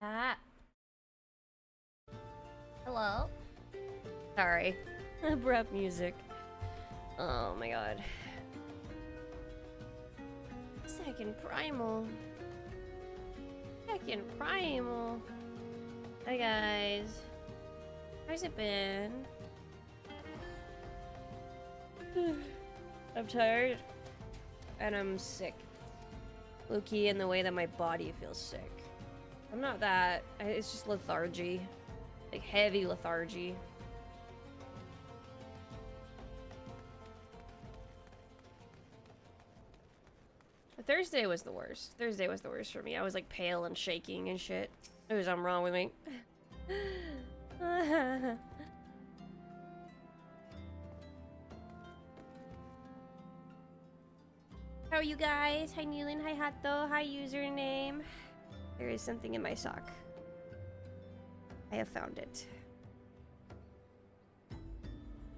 Ah. Hello? Sorry. Abrupt music. Oh my god. Second primal. Second primal. Hi guys. How's it been? I'm tired. And I'm sick. Low-key in the way that my body feels sick. I'm not that. It's just lethargy. Like heavy lethargy. Thursday was the worst. Thursday was the worst for me. I was like pale and shaking and shit. It was something wrong with me. How are you guys? Hi Neelan, hi Hato, hi username. There is something in my sock. I have found it.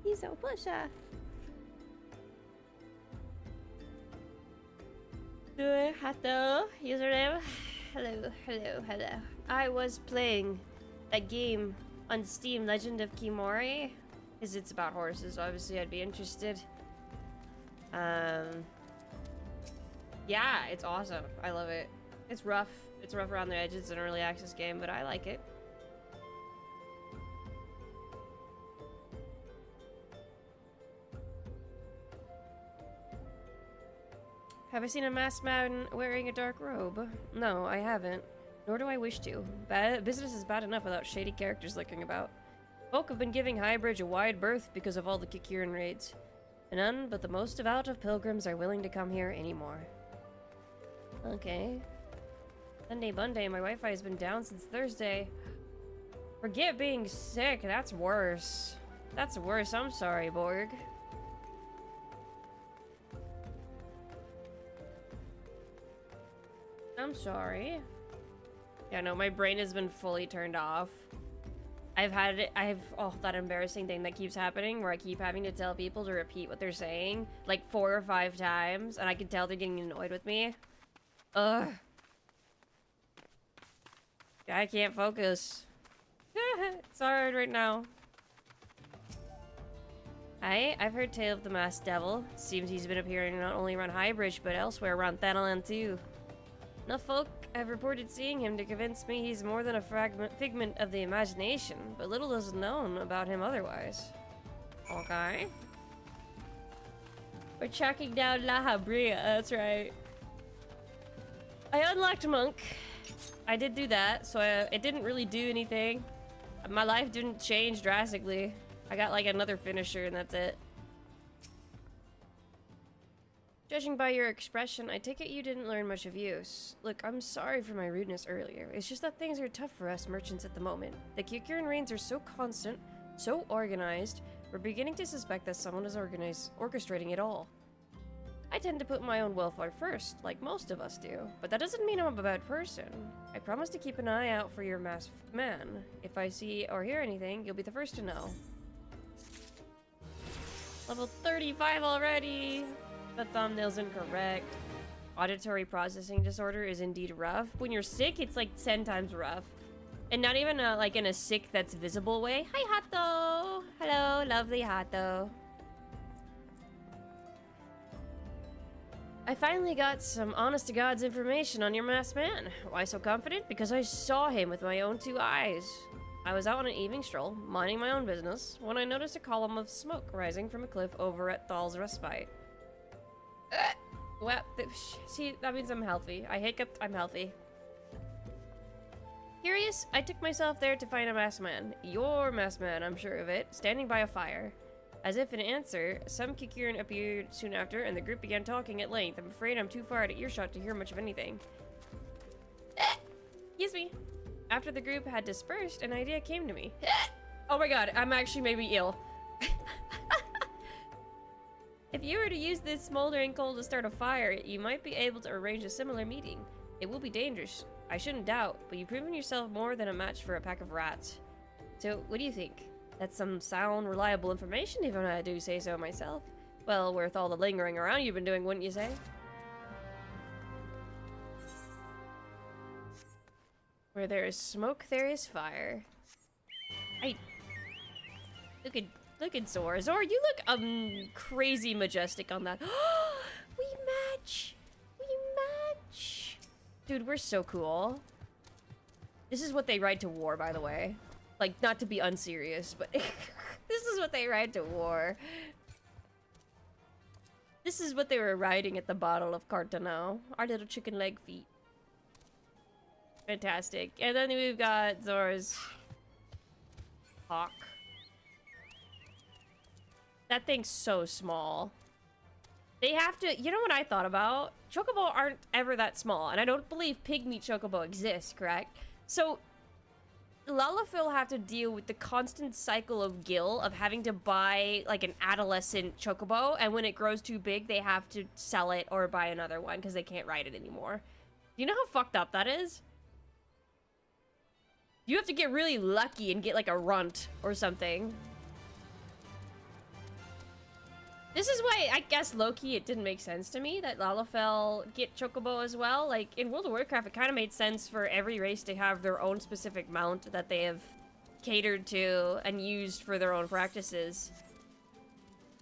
He's so plusha. Hato, username. Hello, hello, hello. I was playing that game on Steam, Legend of Kimori. Because it's about horses, obviously I'd be interested. Yeah, it's awesome. I love it. It's rough. It's rough around the edges. It's an early access game, but I like it. Have I seen a masked man wearing a dark robe? No, I haven't. Nor do I wish to. Business is bad enough without shady characters lurking about. Folk have been giving Highbridge a wide berth because of all the Kikiran raids. And none but the most devout of pilgrims are willing to come here anymore. Okay. Sunday Monday, my Wi-Fi has been down since Thursday. Forget being sick, that's worse. That's worse, I'm sorry, Borg. I'm sorry. Yeah, no, my brain has been fully turned off. Oh, that embarrassing thing that keeps happening where I keep having to tell people to repeat what they're saying like 4 or 5 times, and I can tell they're getting annoyed with me. Ugh. I can't focus. It's hard right now. Hi, I've heard tale of the masked devil. Seems he's been appearing not only around Highbridge, but elsewhere around Thanalan too. Enough folk have reported seeing him to convince me he's more than a figment of the imagination, but little is known about him otherwise. Okay. We're tracking down La Habria, that's right. I unlocked Monk. I did do that, so it didn't really do anything. My life didn't change drastically. I got like another finisher and that's it. Judging by your expression, I take it you didn't learn much of use. Look, I'm sorry for my rudeness earlier. It's just that things are tough for us merchants at the moment. The Kikiran raids are so constant, so organized, we're beginning to suspect that someone is orchestrating it all. I tend to put my own welfare first, like most of us do, but that doesn't mean I'm a bad person. I promise to keep an eye out for your masked man. If I see or hear anything, you'll be the first to know. Level 35 already! The thumbnail's incorrect. Auditory processing disorder is indeed rough. When you're sick, it's like 10 times rough. And not even like in a sick that's visible way. Hi, Hato! Hello, lovely Hato. I finally got some honest-to-God's information on your masked man. Why so confident? Because I saw him with my own 2 eyes. I was out on an evening stroll, minding my own business, when I noticed a column of smoke rising from a cliff over at Thal's Respite. Well, see, that means I'm healthy. I hiccuped, I'm healthy. Curious, I took myself there to find a masked man. Your masked man, I'm sure of it, standing by a fire. As if in answer, some Kikiran appeared soon after, and the group began talking at length. I'm afraid I'm too far out of earshot to hear much of anything. Excuse me. After the group had dispersed, an idea came to me. Oh my god, I'm actually maybe ill. If you were to use this smoldering coal to start a fire, you might be able to arrange a similar meeting. It will be dangerous, I shouldn't doubt, but you've proven yourself more than a match for a pack of rats. So, what do you think? That's some sound, reliable information, even I do say so myself. Well, worth all the lingering around you've been doing, wouldn't you say? Where there is smoke, there is fire. Look at Zor. Zor, you look crazy majestic on that. We match. We match. Dude, we're so cool. This is what they ride to war, by the way. Like, not to be unserious, but this is what they ride to war. This is what they were riding at the bottle of Cartonau. Our little chicken leg feet. Fantastic. And then we've got Zor's hawk. That thing's so small. They have to... You know what I thought about? Chocobo aren't ever that small. And I don't believe pygmy chocobo exists, correct? So, Lalafell have to deal with the constant cycle of Gil of having to buy, like, an adolescent chocobo. And when it grows too big, they have to sell it or buy another one because they can't ride it anymore. Do you know how fucked up that is? You have to get really lucky and get, like, a runt or something. This is why, I guess, low-key, it didn't make sense to me that Lalafell get Chocobo as well. Like, in World of Warcraft, it kind of made sense for every race to have their own specific mount that they have catered to and used for their own practices.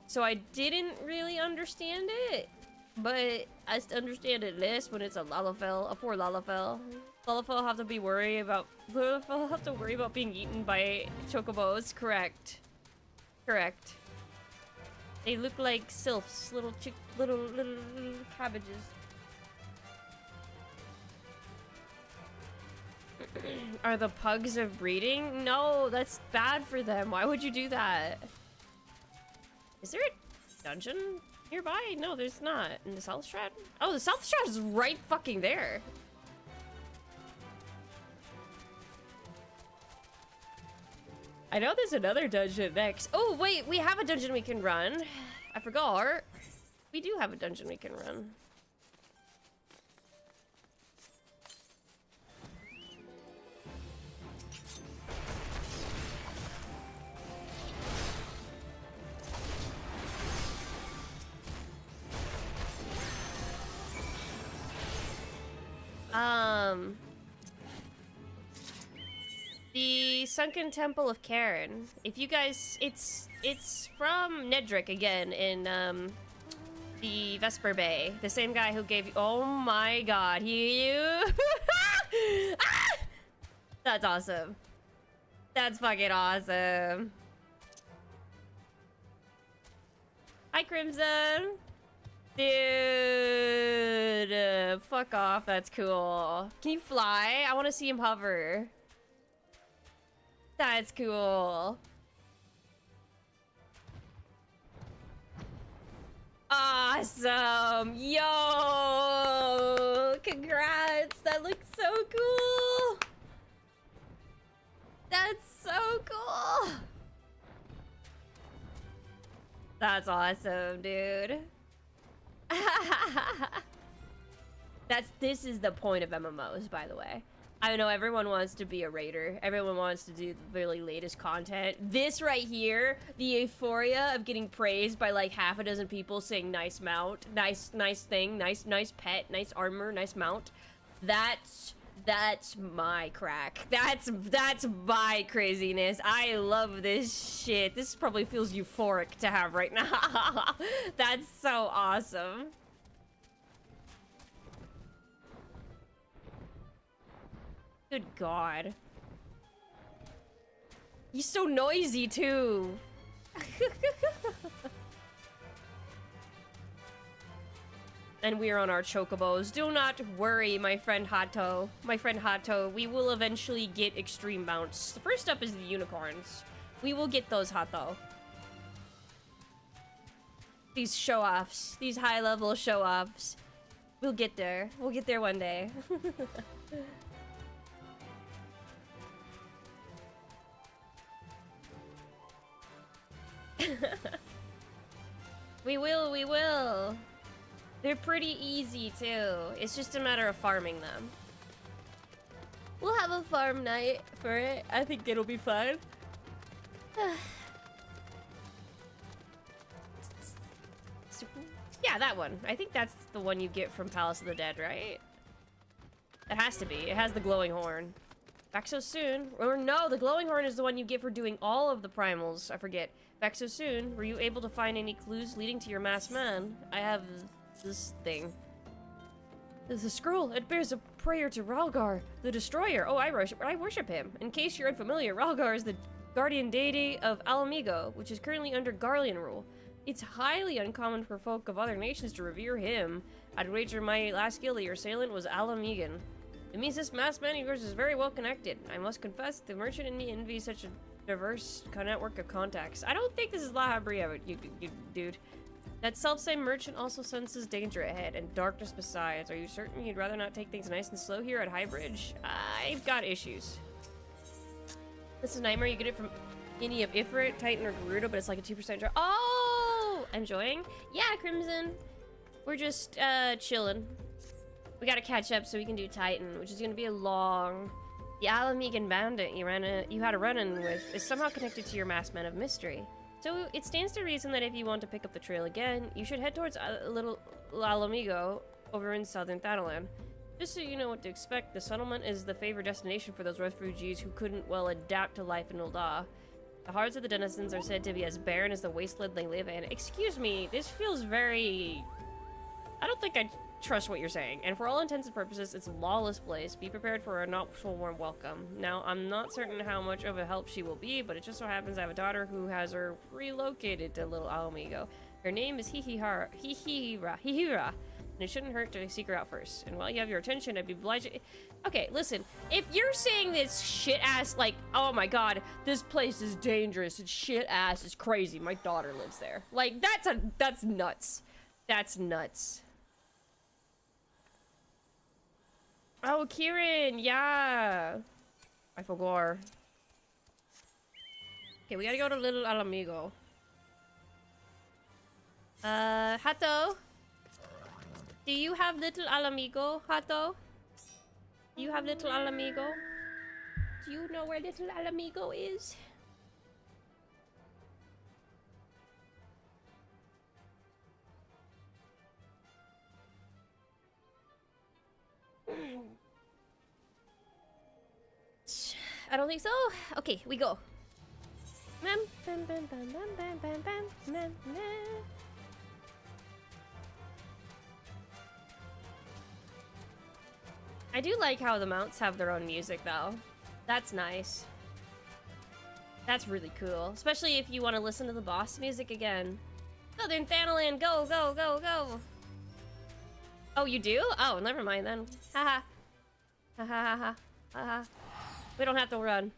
So I didn't really understand it, but I understand it less when it's a Lalafell, a poor Lalafell. Lalafell have to worry about being eaten by Chocobos, correct. Correct. They look like sylphs, little cabbages. Are the pugs of breeding? No, that's bad for them. Why would you do that? Is there a dungeon nearby? No, there's not. In the South Strat? Oh, the South Strat is right fucking there. I know there's another dungeon next. Oh, wait, we have a dungeon we can run. I forgot. We do have a dungeon we can run. The Sunken Temple of Karen. If you guys, it's from Nedrick again in the Vesper Bay. The same guy who gave you. Oh my God, you. Ah! That's awesome. That's fucking awesome. Hi, Crimson. Dude, fuck off. That's cool. Can you fly? I want to see him hover. That's cool. Awesome. Yo, congrats. That looks so cool. That's so cool. That's awesome, dude. This is the point of MMOs, by the way. I know everyone wants to be a raider. Everyone wants to do the really latest content. This right here, the euphoria of getting praised by like half a dozen people saying nice mount, nice thing, nice pet, nice armor, nice mount. That's my crack. That's my craziness. I love this shit. This probably feels euphoric to have right now. That's so awesome. Good God. You're so noisy too. And we're on our chocobos. Do not worry, my friend Hato. My friend Hato, we will eventually get extreme mounts. The first up is the unicorns. We will get those, Hato. These show-offs. These high-level show-offs. We'll get there. We'll get there one day. We will. They're pretty easy too. It's just a matter of farming them. We'll have a farm night for it. I think it'll be fun. Yeah, that one. I think that's the one you get from Palace of the Dead, right? It has to be. It has the glowing horn. Back so soon. Or no, the glowing horn is the one you get for doing all of the primals. I forget. Back so soon. Were you able to find any clues leading to your masked man? I have this thing. This is a scroll. It bears a prayer to Ralgar, the Destroyer. Oh, I worship him. In case you're unfamiliar, Ralgar is the guardian deity of Alamigo, which is currently under Garlean rule. It's highly uncommon for folk of other nations to revere him. I'd wager my last guild that your assailant was Alamigan. It means this masked man of yours is very well connected. I must confess, the merchant in me envies such a diverse network of contacts. I don't think this is La Habria, you dude. That self-same merchant also senses danger ahead and darkness besides. Are you certain you'd rather not take things nice and slow here at Highbridge? I've got issues. This is Nightmare. You get it from any of Ifrit, Titan, or Gerudo, but it's like a 2% drop. Oh! Enjoying? Yeah, Crimson. We're just, chilling. We gotta catch up so we can do Titan, which is gonna be a long... The Alamigan bandit you had a run-in with is somehow connected to your masked man of mystery. So it stands to reason that if you want to pick up the trail again, you should head towards Little Alamigo over in southern Thanalan. Just so you know what to expect, the settlement is the favored destination for those refugees who couldn't well adapt to life in Ul'dah. The hearts of the denizens are said to be as barren as the wasteland they live in. Excuse me, this feels very... I don't think I trust what you're saying. And for all intents and purposes, it's a lawless place. Be prepared for a not so warm welcome. Now, I'm not certain how much of a help she will be, but it just so happens I have a daughter who has her relocated to Little Alamigo. Her name is Hihira, and it shouldn't hurt to seek her out first. And while you have your attention, I'd be obliged. Okay, listen. If you're saying this shit-ass, like, oh my god, this place is dangerous, it's shit-ass, it's crazy, my daughter lives there. Like, that's nuts. That's nuts. Oh, Kieran, yeah. I forgot. Okay, we gotta go to Little Alamigo. Hato? Do you have Little Alamigo, Hato? Do you have Little Alamigo? Do you know where Little Alamigo is? I don't think so. Okay, we go. I do like how the mounts have their own music, though. That's nice. That's really cool. Especially if you want to listen to the boss music again. Southern Thanalan, go, go, go, go! Oh, you do? Oh, never mind then. Haha. Haha, haha. We don't have to run.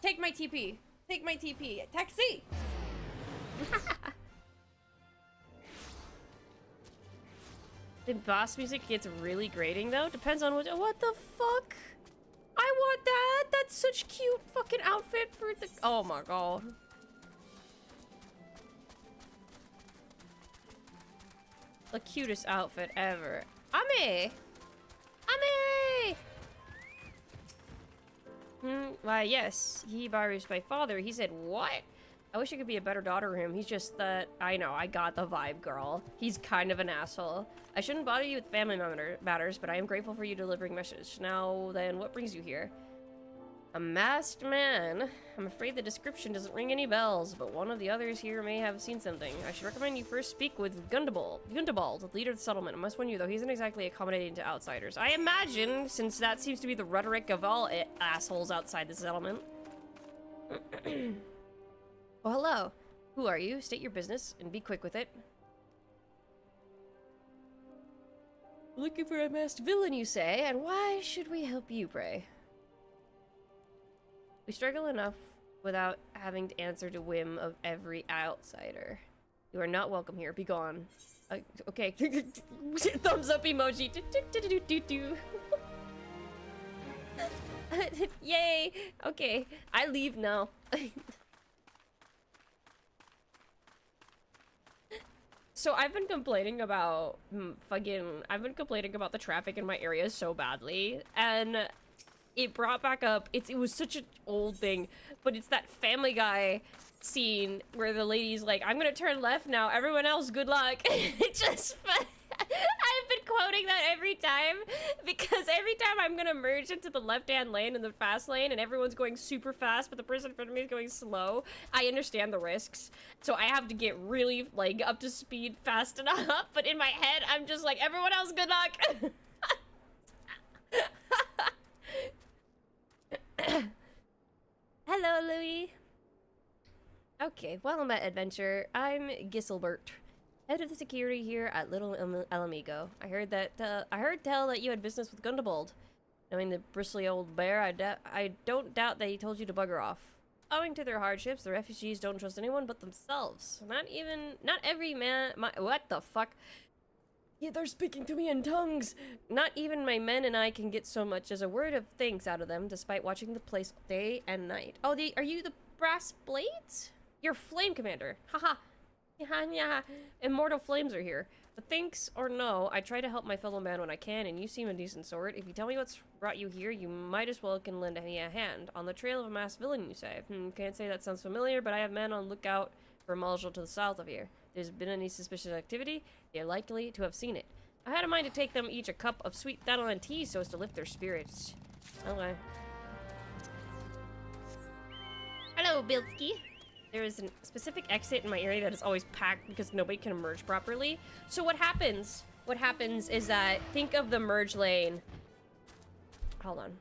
Take my TP. Take my TP. Taxi! The boss music gets really grating, though. Depends on what the fuck? I want that! That's such cute fucking outfit for the... Oh my god. The cutest outfit ever. Ame! Ame! Why, yes. Hibaru's my father. He said, what? I wish I could be a better daughter to him. He's just that... I know, I got the vibe, girl. He's kind of an asshole. I shouldn't bother you with family matters, but I am grateful for you delivering message. Now, then, what brings you here? A masked man. I'm afraid the description doesn't ring any bells, but one of the others here may have seen something. I should recommend you first speak with Gundabald, the leader of the settlement. I must warn you, though, he isn't exactly accommodating to outsiders. I imagine, since that seems to be the rhetoric of all assholes outside the settlement. Well, hello. Who are you? State your business, and be quick with it. Looking for a masked villain, you say? And why should we help you, pray? We struggle enough without having to answer to whim of every outsider. You are not welcome here. Be gone. Okay. Thumbs up emoji. Yay! Okay. I leave now. So I've been complaining about I've been complaining about the traffic in my area so badly, and it brought back up, it was such an old thing, but it's that Family Guy scene where the lady's like, I'm gonna turn left now, everyone else, good luck. It just, I've been quoting that every time because every time I'm gonna merge into the left-hand lane and the fast lane and everyone's going super fast but the person in front of me is going slow, I understand the risks. So I have to get really, like, up to speed fast enough, but in my head, I'm just like, everyone else, good luck! Hello, Louis. Okay, well, I'm at Adventure. I'm Giselbert, head of the security here at Little Alamigo. I heard tell that you had business with Gundabald. Knowing the bristly old bear, I don't doubt that he told you to bugger off. Owing to their hardships, the refugees don't trust anyone but themselves. Not every man. What the fuck? Yeah, they're speaking to me in tongues. Not even my men and I can get so much as a word of thanks out of them, despite watching the place day and night. Oh, are you the brass blades? You're Flame Commander. Haha. Yeah. Immortal flames are here. But thanks or no, I try to help my fellow man when I can, and you seem a decent sort. If you tell me what's brought you here, you might as well can lend me a hand. On the trail of a masked villain, you say. Can't say that sounds familiar, but I have men on lookout for a Malja to the south of here. If there's been any suspicious activity, they're likely to have seen it. I had in mind to take them each a cup of sweet dandelion tea so as to lift their spirits. Okay. Hello, Bilski. There is a specific exit in my area that is always packed because nobody can emerge properly. So what happens is that, think of the merge lane. Hold on.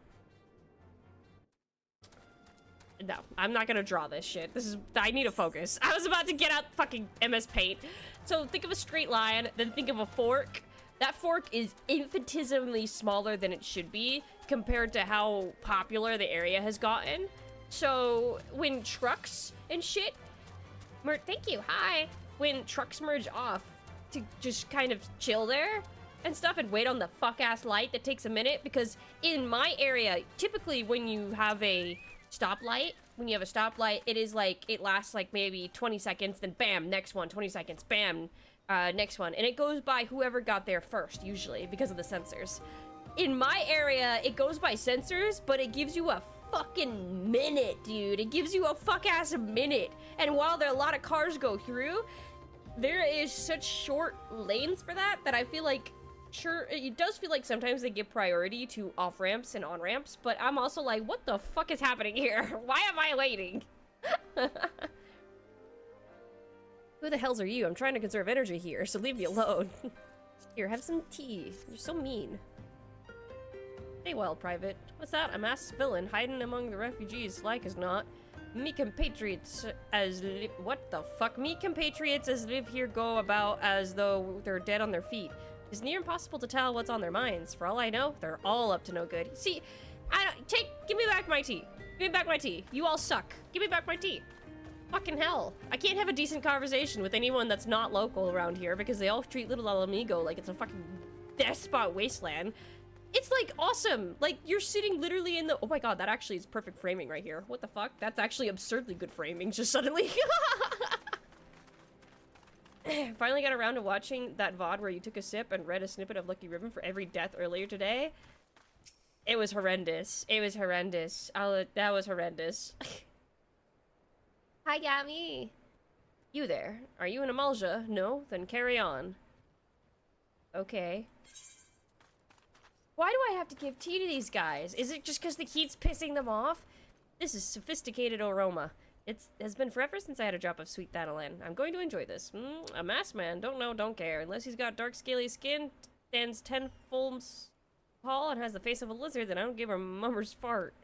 No, I'm not gonna draw this shit. I need to focus. I was about to get out fucking MS Paint. So think of a straight line, then think of a fork. That fork is infinitesimally smaller than it should be compared to how popular the area has gotten. So when trucks and shit thank you, hi. When trucks merge off to just kind of chill there and stuff and wait on the fuck-ass light that takes a minute, because in my area, typically when you have a stoplight, it is like, it lasts like maybe 20 seconds, then bam, next one, 20 seconds, bam, next one. And it goes by whoever got there first, usually, because of the sensors. In my area, it goes by sensors, but it gives you a fucking minute, dude. It gives you a fuck-ass minute. And while there are a lot of cars go through, there is such short lanes for that I feel like, sure, it does feel like sometimes they give priority to off-ramps and on-ramps, but I'm also like, what the fuck is happening here? Why am I waiting? Who the hells are you? I'm trying to conserve energy here, so leave me alone. Here, have some tea. You're so mean. Stay well, Private. What's that? A masked villain hiding among the refugees, like as not. Me compatriots as what the fuck? Me compatriots as live here go about as though they're dead on their feet. It's near impossible to tell what's on their minds. For all I know, they're all up to no good. See, give me back my tea. Give me back my tea. You all suck. Give me back my tea. Fucking hell. I can't have a decent conversation with anyone that's not local around here because they all treat Little Alamigo like it's a fucking death spot wasteland. It's like awesome. Like you're sitting literally in the, oh my god, that actually is perfect framing right here. What the fuck? That's actually absurdly good framing just suddenly. Finally got around to watching that VOD where you took a sip and read a snippet of Lucky Ribbon for every death earlier today. It was horrendous. It was horrendous. That was horrendous. Hi, Yami. You there? Are you in Amalja? No? Then carry on. Okay. Why do I have to give tea to these guys? Is it just because the heat's pissing them off? This is sophisticated aroma. It has been forever since I had a drop of sweet dandelion. I'm going to enjoy this. A masked man, don't know, don't care. Unless he's got dark scaly skin, stands 10 fulms tall, and has the face of a lizard, then I don't give a mummer's fart.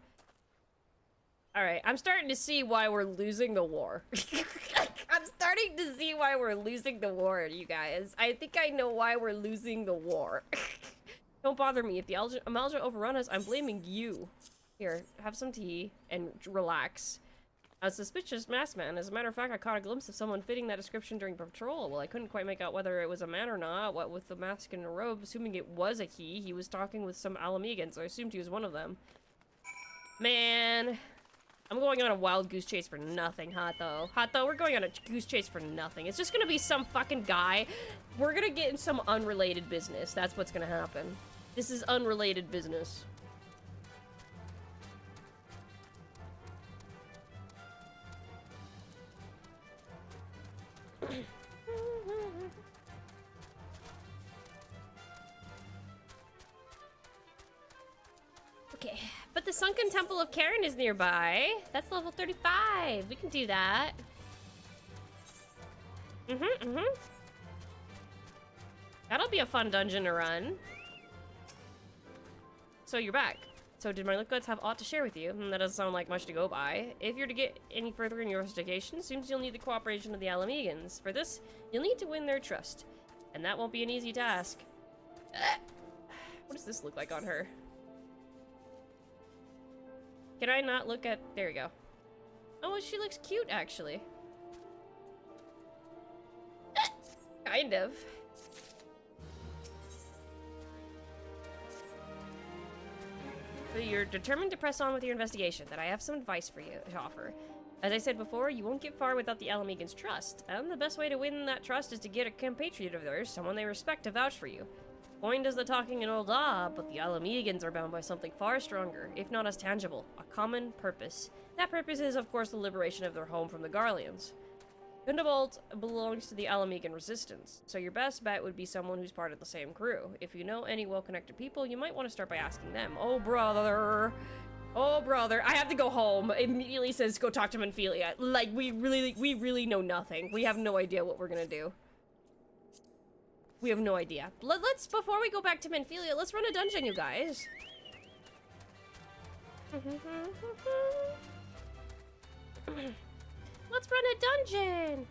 Alright, I'm starting to see why we're losing the war. I'm starting to see why we're losing the war, you guys. I think I know why we're losing the war. Don't bother me. If the Amalja overrun us, I'm blaming you. Here, have some tea and relax. A suspicious masked man. As a matter of fact, I caught a glimpse of someone fitting that description during patrol. Well, I couldn't quite make out whether it was a man or not, what with the mask and the robe. Assuming it was a he was talking with some Alamegans, so I assumed he was one of them. Man, I'm going on a wild goose chase for nothing, Hato. Hato, we're going on a goose chase for nothing. It's just gonna be some fucking guy. We're gonna get in some unrelated business. That's what's gonna happen. This is unrelated business. the Sunken Temple of Karen is nearby. That's level 35. We can do that. That'll be a fun dungeon to run. So you're back. So did my look goods have aught to share with you? That doesn't sound like much to go by. If you're to get any further in your investigation, seems you'll need the cooperation of the Alamegans. For this, you'll need to win their trust. And that won't be an easy task. What does this look like on her? Can I not look at... There we go. Oh, she looks cute, actually. Kind of. So you're determined to press on with your investigation, then I have some advice for you to offer. As I said before, you won't get far without the Alamegans' trust, and the best way to win that trust is to get a compatriot of theirs, someone they respect, to vouch for you. Coin does the talking in old but the Alamegans are bound by something far stronger, if not as tangible, a common purpose. That purpose is, of course, the liberation of their home from the Garleans. Gundobald belongs to the Alamegan resistance, so your best bet would be someone who's part of the same crew. If you know any well-connected people, you might want to start by asking them. Oh, brother. Oh, brother. I have to go home. It immediately says go talk to Menphelia. Like, we really know nothing. We have no idea what we're gonna do. We have no idea. Let's, before we go back to Menphelia, let's run a dungeon, you guys. Let's run a dungeon!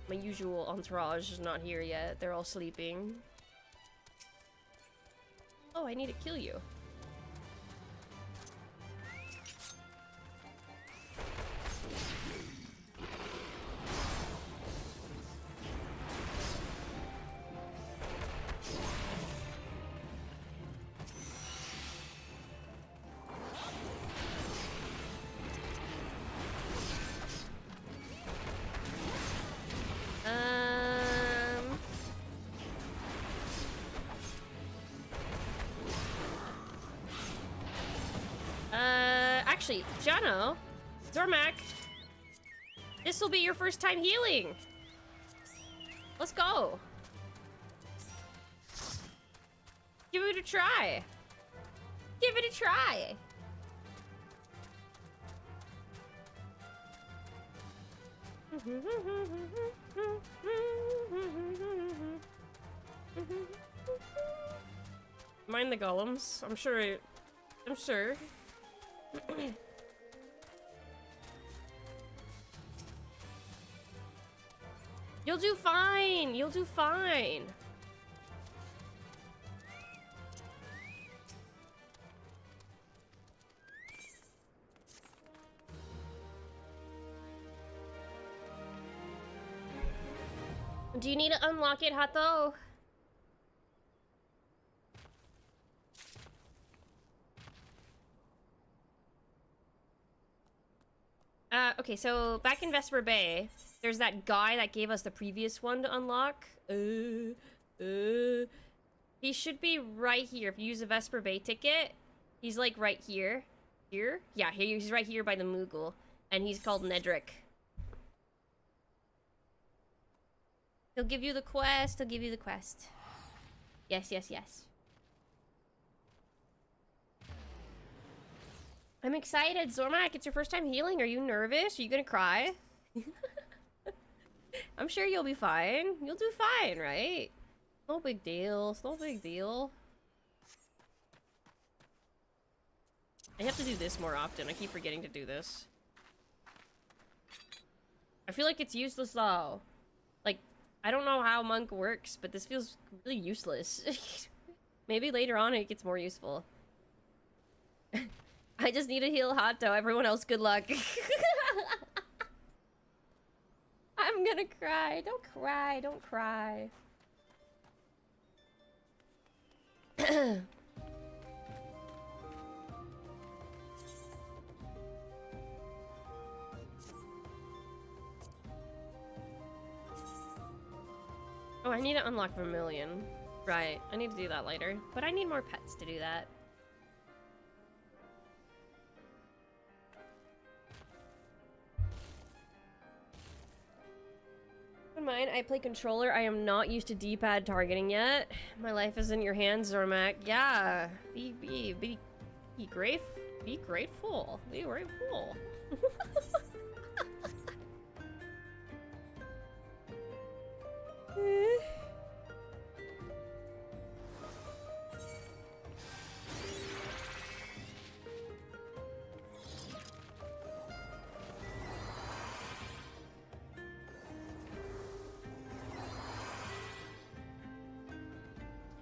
My usual entourage is not here yet. They're all sleeping. Oh, I need to kill you. Actually, Jono, Zormak, this will be your first time healing. Let's go. Give it a try. Give it a try. Mind the golems. I'm sure. You'll do fine. You'll do fine. Do you need to unlock it, Hato? Okay, so back in Vesper Bay, there's that guy that gave us the previous one to unlock. He should be right here. If you use a Vesper Bay ticket, he's like right here. Here? Yeah, he's right here by the Moogle. And he's called Nedrick. He'll give you the quest. He'll give you the quest. Yes, yes, yes. I'm excited. Zormak, it's your first time healing. Are you nervous? Are you gonna cry? I'm sure you'll be fine. You'll do fine, right? No big deal. It's no big deal. I have to do this more often. I keep forgetting to do this. I feel like it's useless though. Like, I don't know how Monk works, but this feels really useless. Maybe later on it gets more useful. I just need to heal Hato. Everyone else, good luck. I'm gonna cry. Don't cry. Don't cry. Oh, I need to unlock Vermilion. Right, I need to do that later. But I need more pets to do that. Never mind, I play controller. I am not used to D-pad targeting yet. My life is in your hands, Zormak. Yeah. Be grateful. Be grateful. Be grateful.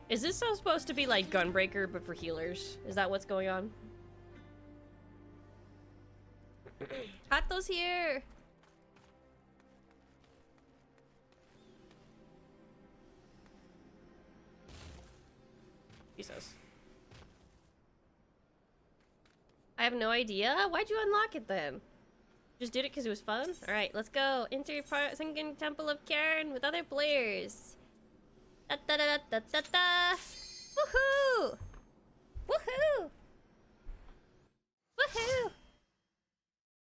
Is this supposed to be like Gunbreaker, but for healers? Is that what's going on? Hato's here! Jesus. I have no idea. Why'd you unlock it then? Just did it because it was fun? Alright, let's go. Enter Sunken Temple of Cairn with other players. Da da da da da da! Woohoo! Woohoo! Woohoo!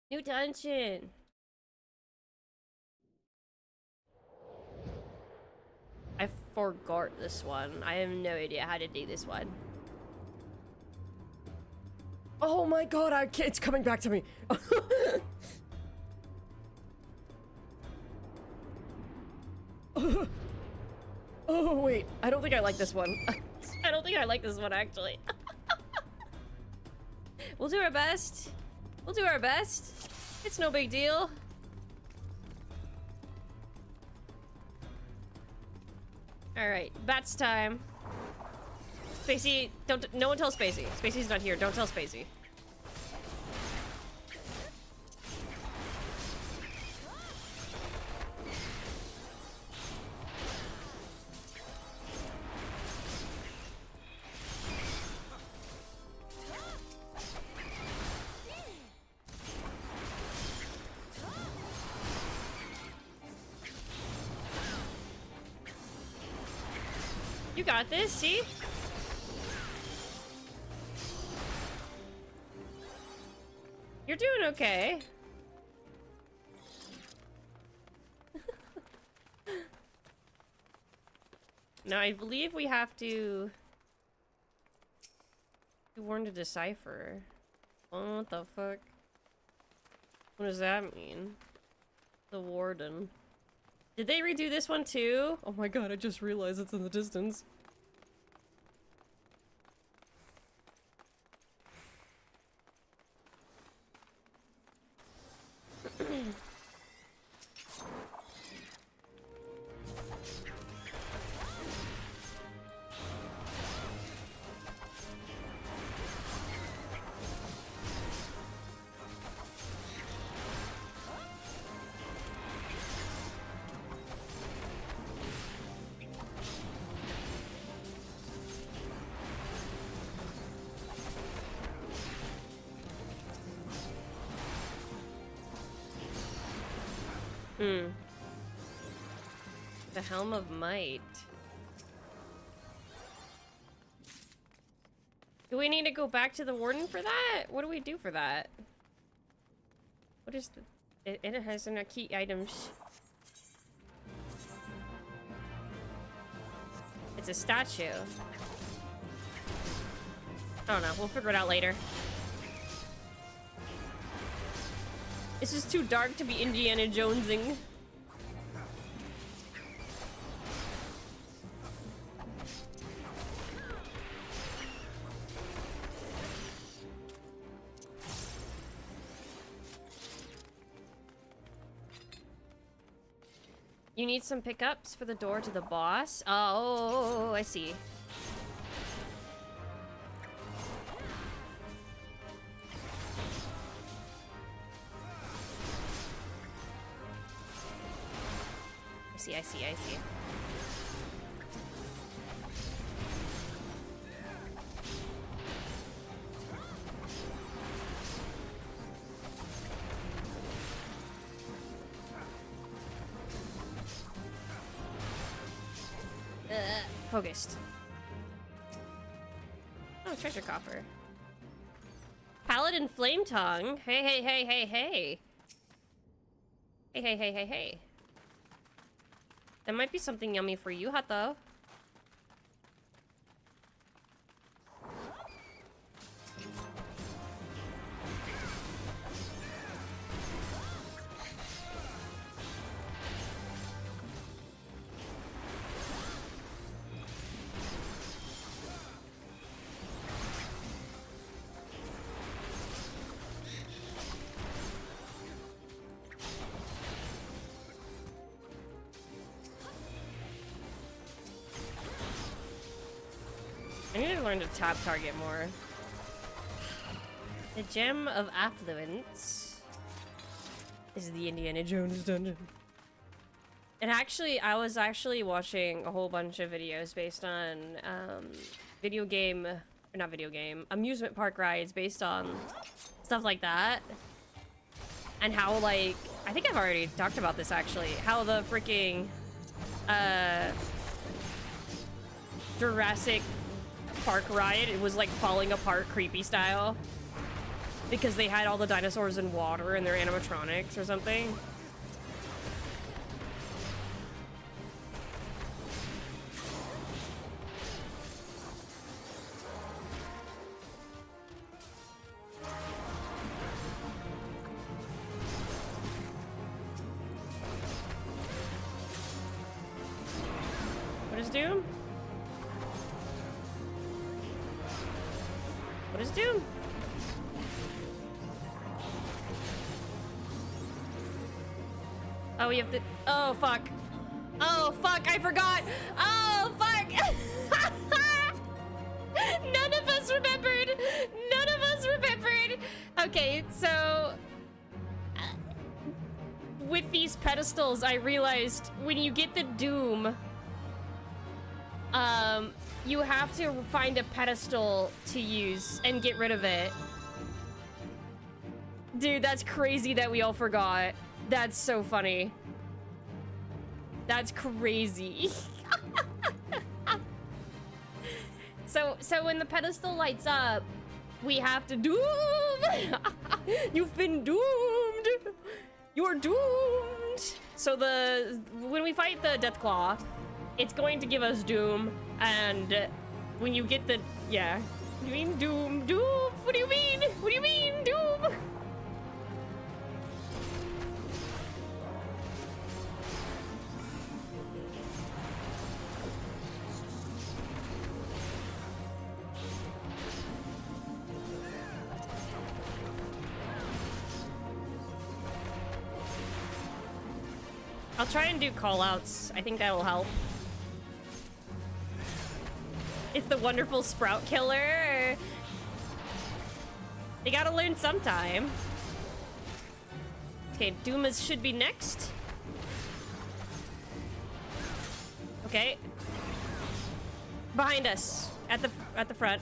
New dungeon. I forgot this one. I have no idea how to do this one. Oh my god, it's coming back to me. Oh wait, I don't think I like this one. I don't think I like this one actually. We'll do our best. We'll do our best. It's no big deal. Alright, bats time. Spacey, no one tell Spacey. Spacey's not here, don't tell Spacey. You got this, see? You're doing okay. Now, I believe we have to warn to decipher. Oh, what the fuck? What does that mean? The warden. Did they redo this one too? Oh my god, I just realized it's in the distance. The Helm of Might. Do we need to go back to the warden for that? What do we do for that? What is the... It has some key items. It's a statue. I don't know. We'll figure it out later. It's just too dark to be Indiana Jonesing. You need some pickups for the door to the boss? Oh, I see. I see. Focused. Oh, treasure coffer. Paladin Flame Tongue. Hey. Hey. That might be something yummy for you, Hato. I need to learn to tap target more. The Gem of Affluence is the Indiana Jones dungeon. And actually, I was actually watching a whole bunch of videos based on amusement park rides based on stuff like that. And how, like, I think I've already talked about this actually, how the freaking Jurassic Park ride, it was like falling apart creepy style because they had all the dinosaurs in water and their animatronics or something. What is Doom? What is Doom? Oh, we have to... Oh, fuck. Oh, fuck, I forgot. Oh, fuck. None of us remembered. None of us remembered. Okay, so... with these pedestals, I realized when you get the Doom... you have to find a pedestal to use and get rid of it. Dude, that's crazy that we all forgot. That's so funny. That's crazy. So when the pedestal lights up, we have to doom. You've been doomed. You're doomed. So when we fight the Deathclaw, it's going to give us Doom, and when you get the... yeah. You mean Doom? Doom? What do you mean? What do you mean, Doom? I'll try and do call-outs. I think that'll help. It's the wonderful Sprout Killer. You gotta learn sometime. Okay, Doomas should be next. Okay. Behind us. At the front.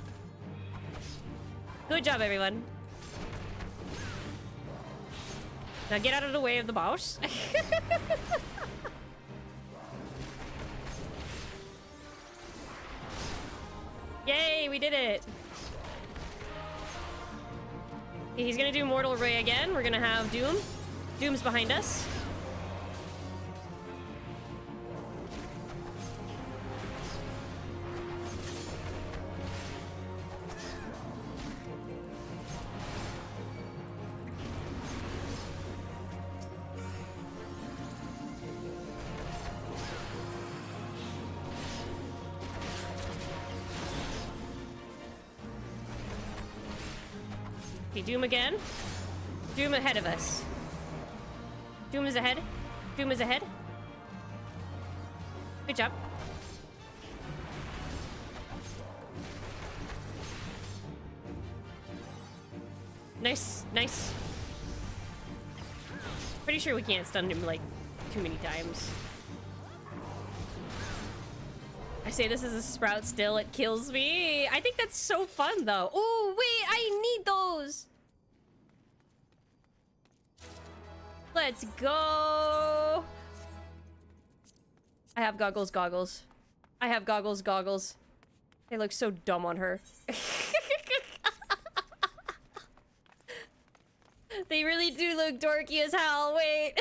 Good job, everyone. Now get out of the way of the boss. Yay, we did it. He's gonna do Mortal Ray again. We're gonna have Doom. Doom's behind us. Okay, Doom again. Doom ahead of us. Doom is ahead. Doom is ahead. Good job. Nice, nice. Pretty sure we can't stun him like too many times. I say this is a Sprout still, it kills me. I think that's so fun though. Oh, wait, I need those. Let's go. I have goggles. I have goggles. They look so dumb on her. They really do look dorky as hell. Wait.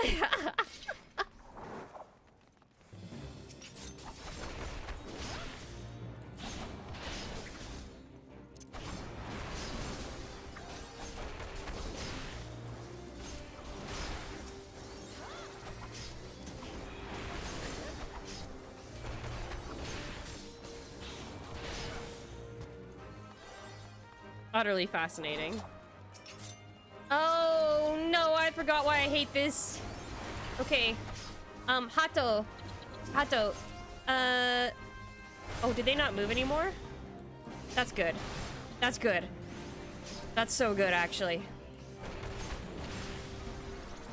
Utterly fascinating. Oh no, I forgot why I hate this. Okay. Hato. Hato. Oh, did they not move anymore? That's good. That's good. That's so good, actually.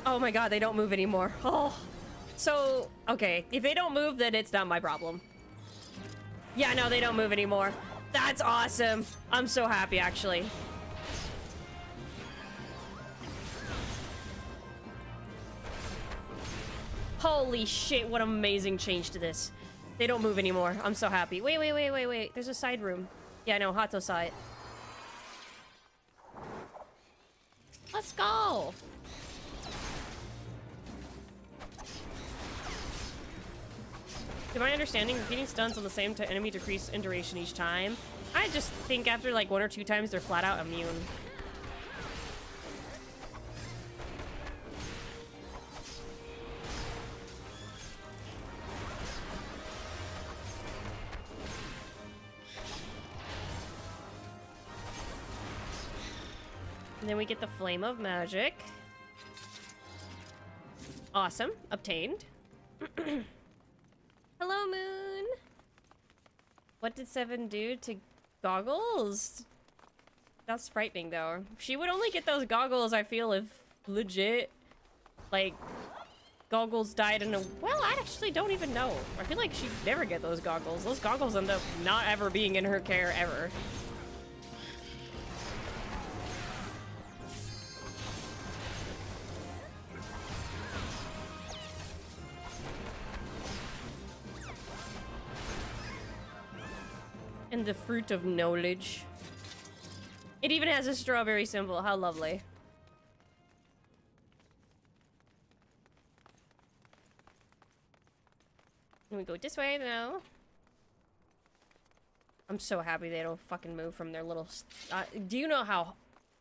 Oh my god, they don't move anymore. Oh. So, okay. If they don't move, then it's not my problem. Yeah, no, they don't move anymore. That's awesome. I'm so happy, actually. Holy shit, what an amazing change to this. They don't move anymore. I'm so happy. Wait, wait, wait, wait, wait. There's a side room. Yeah, no, Hato saw it. Let's go. To my understanding, repeating stuns on the same enemy decrease in duration each time. I just think after like 1 or 2 times, they're flat out immune. And then we get the Flame of Magic. Awesome. Obtained. Hello, Moon. What did Seven do to goggles? That's frightening, though. She would only get those goggles, I feel, if legit, like, goggles died in a... Well, I actually don't even know. I feel like she'd never get those goggles. Those goggles end up not ever being in her care, ever. And the fruit of knowledge. It even has a strawberry symbol. How lovely. Can we go this way now? I'm so happy they don't fucking move from their little... do you know how...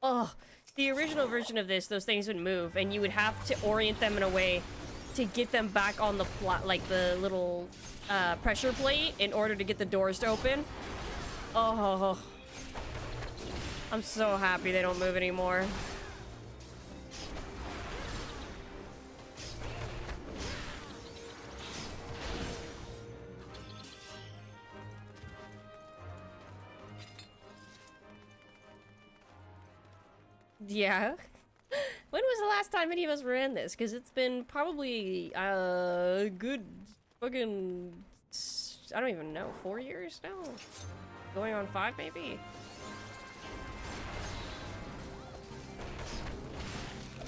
Oh, the original version of this, those things would move, and you would have to orient them in a way to get them back on the plot, like the little pressure plate, in order to get the doors to open. Oh, I'm so happy they don't move anymore. Yeah. When was the last time any of us ran this? Because it's been probably a good fucking... I don't even know, 4 years now? Going on 5, maybe?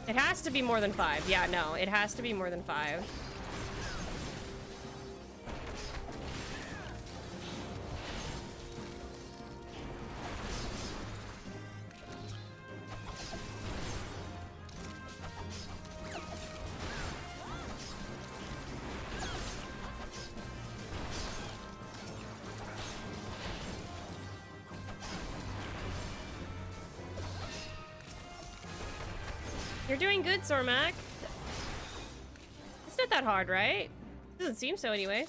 It has to be more than 5. Yeah, no, it has to be more than 5. You're doing good, Sormak. It's not that hard, right? Doesn't seem so anyway.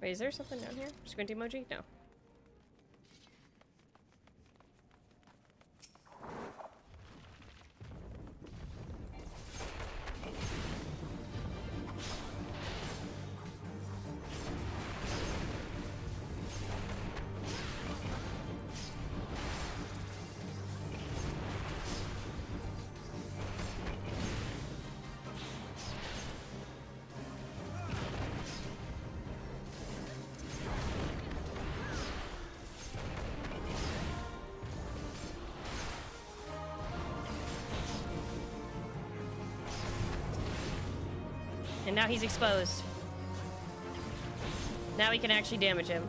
Wait, is there something down here? Squint emoji? No. And now he's exposed. Now we can actually damage him.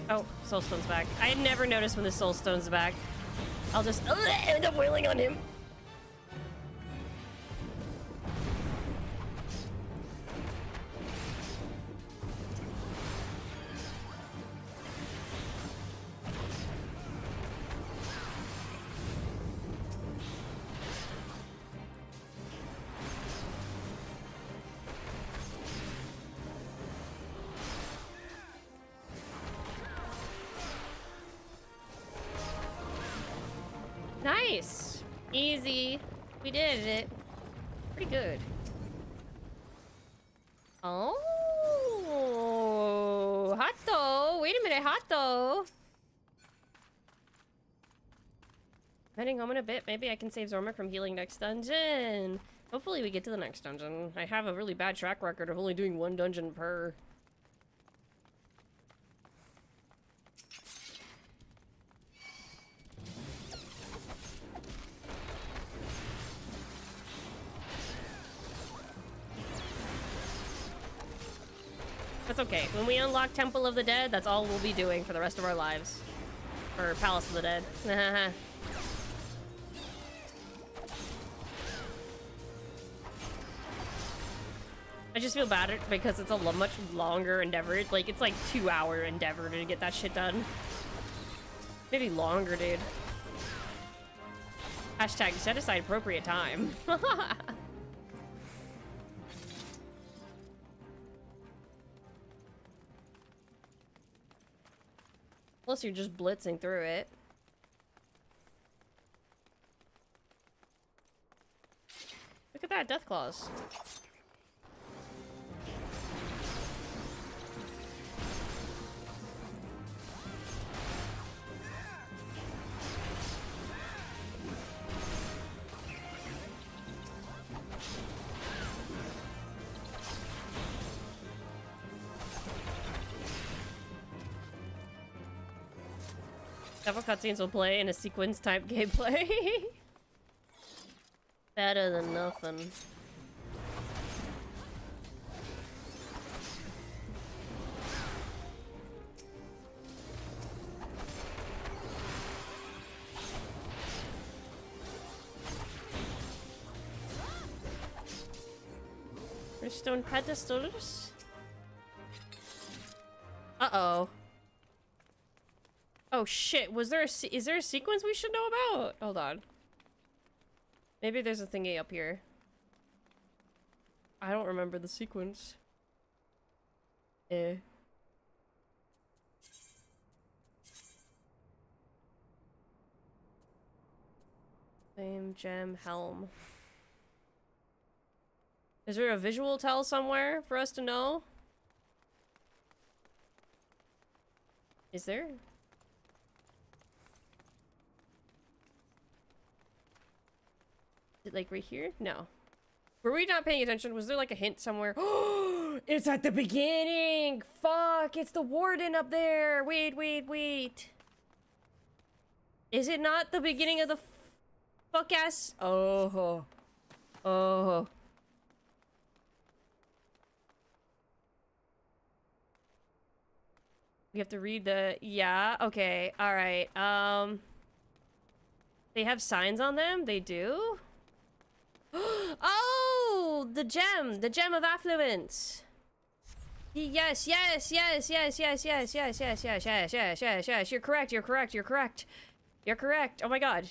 Oh, Soulstone's back. I had never noticed when the Soulstone's back. I'll just end up wailing on him. Nice! Easy. We did it. Pretty good. Oh, hot though. Wait a minute, hot though. Heading home in a bit. Maybe I can save Zormak from healing next dungeon. Hopefully we get to the next dungeon. I have a really bad track record of only doing one dungeon per. That's okay. When we unlock Temple of the Dead, that's all we'll be doing for the rest of our lives. Or Palace of the Dead. I just feel bad because it's a much longer endeavor. Like, it's like 2-hour endeavor to get that shit done. Maybe longer, dude. Hashtag set aside appropriate time. Plus, you're just blitzing through it. Look at that, Death Claws. Several cutscenes will play in a sequence type gameplay. Better than nothing. Stone pedestals. Uh-oh. Oh shit, is there a sequence we should know about? Hold on. Maybe there's a thingy up here. I don't remember the sequence. Flame, gem, helm. Is there a visual tell somewhere for us to know? Is there? Is it like right here? No. Were we not paying attention? Was there like a hint somewhere? It's at the beginning! Fuck! It's the warden up there! Wait, wait, wait. Is it not the beginning of the fuck ass? Oh. Oh. We have to read the... Yeah, okay, alright. They have signs on them? They do? Oh! The gem of affluence! Yes, yes, yes, yes, yes, yes, yes, yes, yes, yes, yes, yes, yes. You're correct, you're correct, you're correct. You're correct. Oh my god.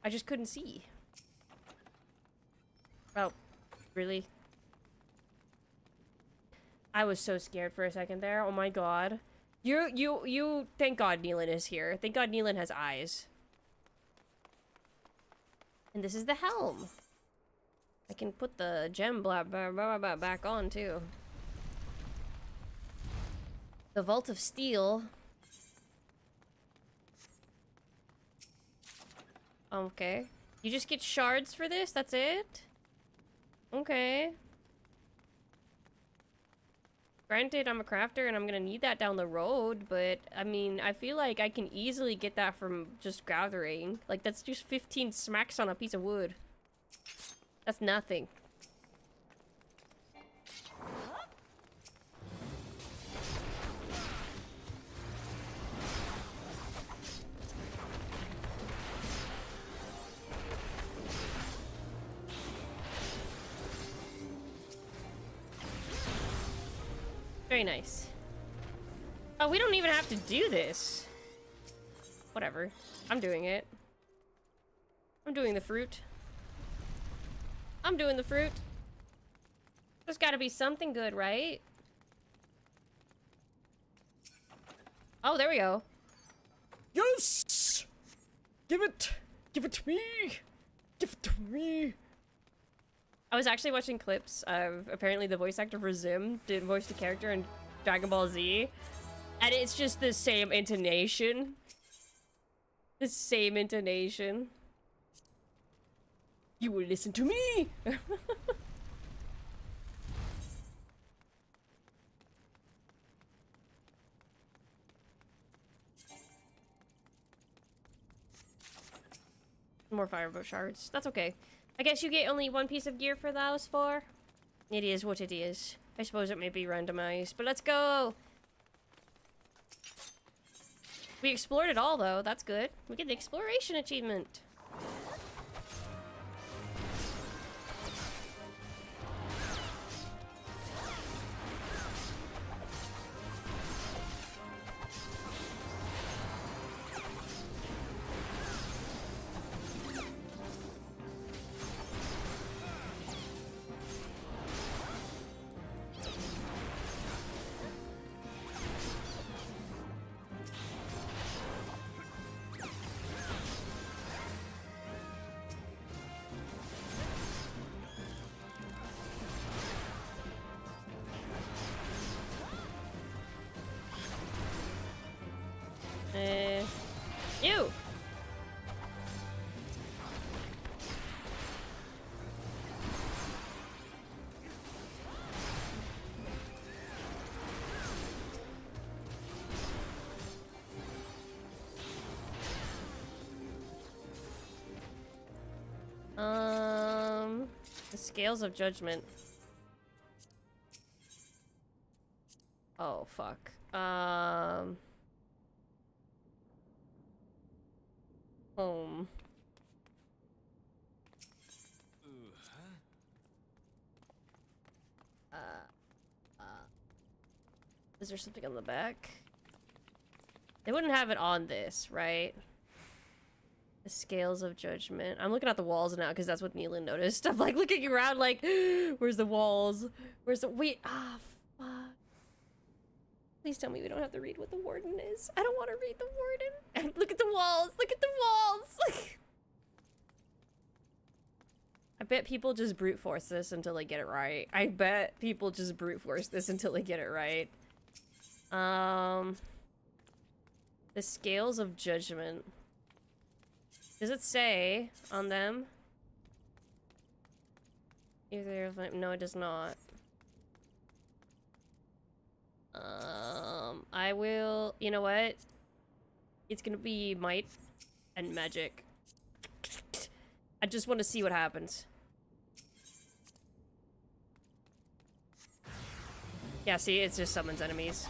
I just couldn't see. Oh, really? I was so scared for a second there. Oh my god. You, thank god Neelan is here. Thank god Neelan has eyes. And this is the helm. I can put the gem back on too. The Vault of Steel. Okay. You just get shards for this? That's it? Okay. Granted, I'm a crafter and I'm gonna need that down the road, but I mean, I feel like I can easily get that from just gathering. Like, that's just 15 smacks on a piece of wood. That's nothing. Very nice. Oh, we don't even have to do this. Whatever. I'm doing it. I'm doing the fruit. I'm doing the fruit. There's gotta be something good, right? Oh, there we go. Yes! Give it! Give it to me! Give it to me! I was actually watching clips of apparently the voice actor for Zim did voice the character in Dragon Ball Z. And it's just the same intonation. The same intonation. You will listen to me! More firebow shards. That's okay. I guess you get only one piece of gear for those four. It is what it is. I suppose it may be randomized, but let's go! We explored it all, though. That's good. We get the exploration achievement. Ew! The scales of judgment. Oh, fuck. Home. Is there something on the back? They wouldn't have it on this, right? The scales of judgment. I'm looking at the walls now because that's what Neelan noticed. I'm like looking around like, where's the walls? Where's the wait? Ah, fuck. Please tell me we don't have to read what the warden is. I don't want to read the warden. Look at the walls. Look at the walls. I bet people just brute force this until they get it right. I bet people just brute force this until they get it right. The scales of judgment. Does it say on them? Either of them? No, it does not. I will. You know what? It's gonna be might and magic. I just want to see what happens. Yeah, see, it just summons enemies.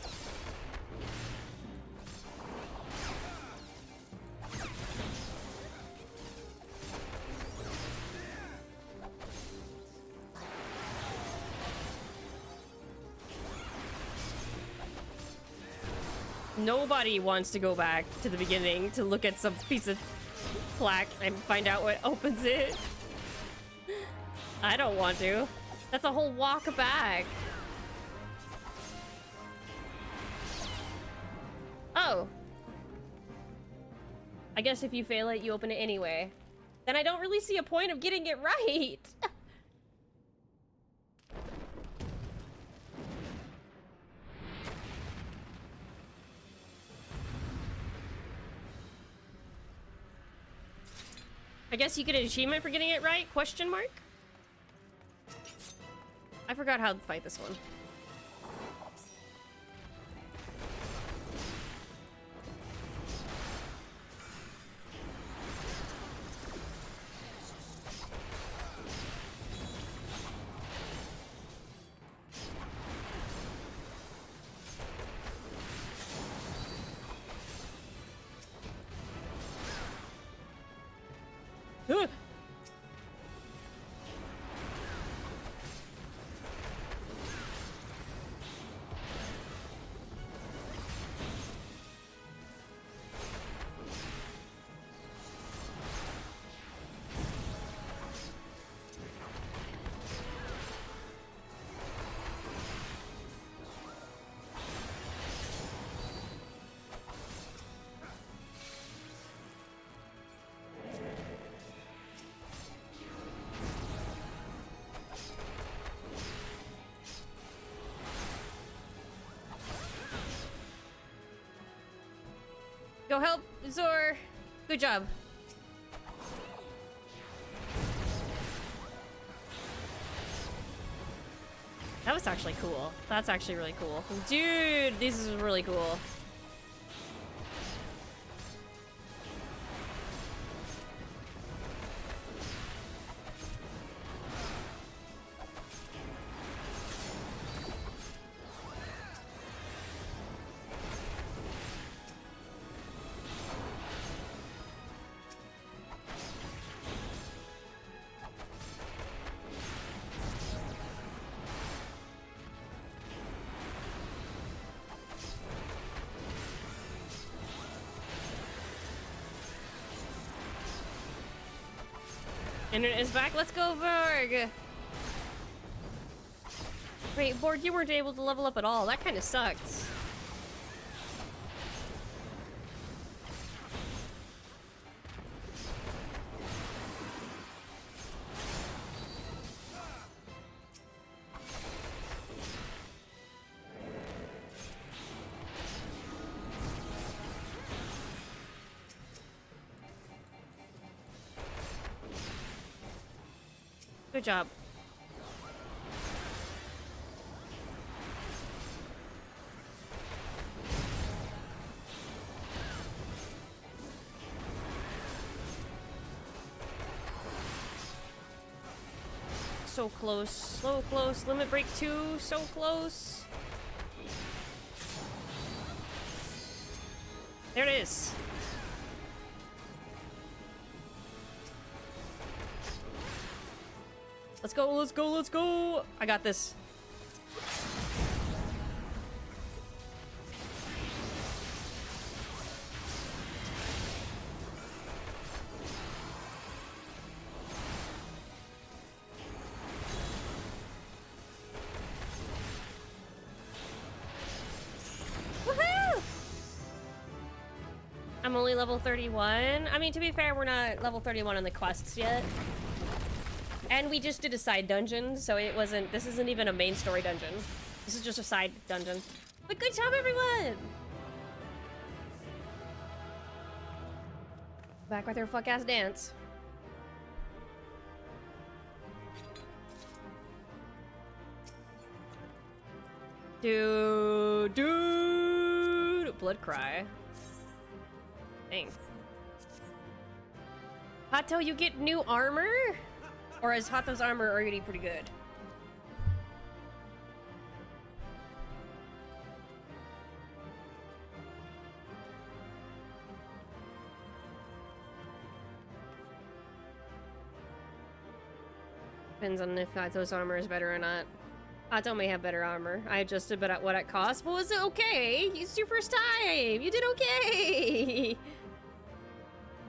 Nobody wants to go back to the beginning to look at some piece of plaque and find out what opens it. I don't want to. That's a whole walk back. Oh. I guess if you fail it, you open it anyway. Then I don't really see a point of getting it right. I guess you get an achievement for getting it right? Question mark? I forgot how to fight this one. Go help Zor. Good job. That was actually cool. That's actually really cool. Dude, this is really cool. Internet is back. Let's go, Borg! Wait, Borg, you weren't able to level up at all. That kind of sucked. Good job. So close. So close. Limit break 2. So close. There it is. Let's go, let's go, let's go! I got this. Woohoo! I'm only level 31. I mean, to be fair, we're not level 31 on the quests yet. And we just did a side dungeon, so it wasn't... This isn't even a main story dungeon. This is just a side dungeon. But good job, everyone! Back with your fuck-ass dance. Dude... Blood cry. Dang. Hato, you get new armor? Or is Hato's armor already pretty good? Depends on if Hato's armor is better or not. Hato may have better armor. I adjusted, but at what it cost? Well, was it okay? It's your first time. You did okay.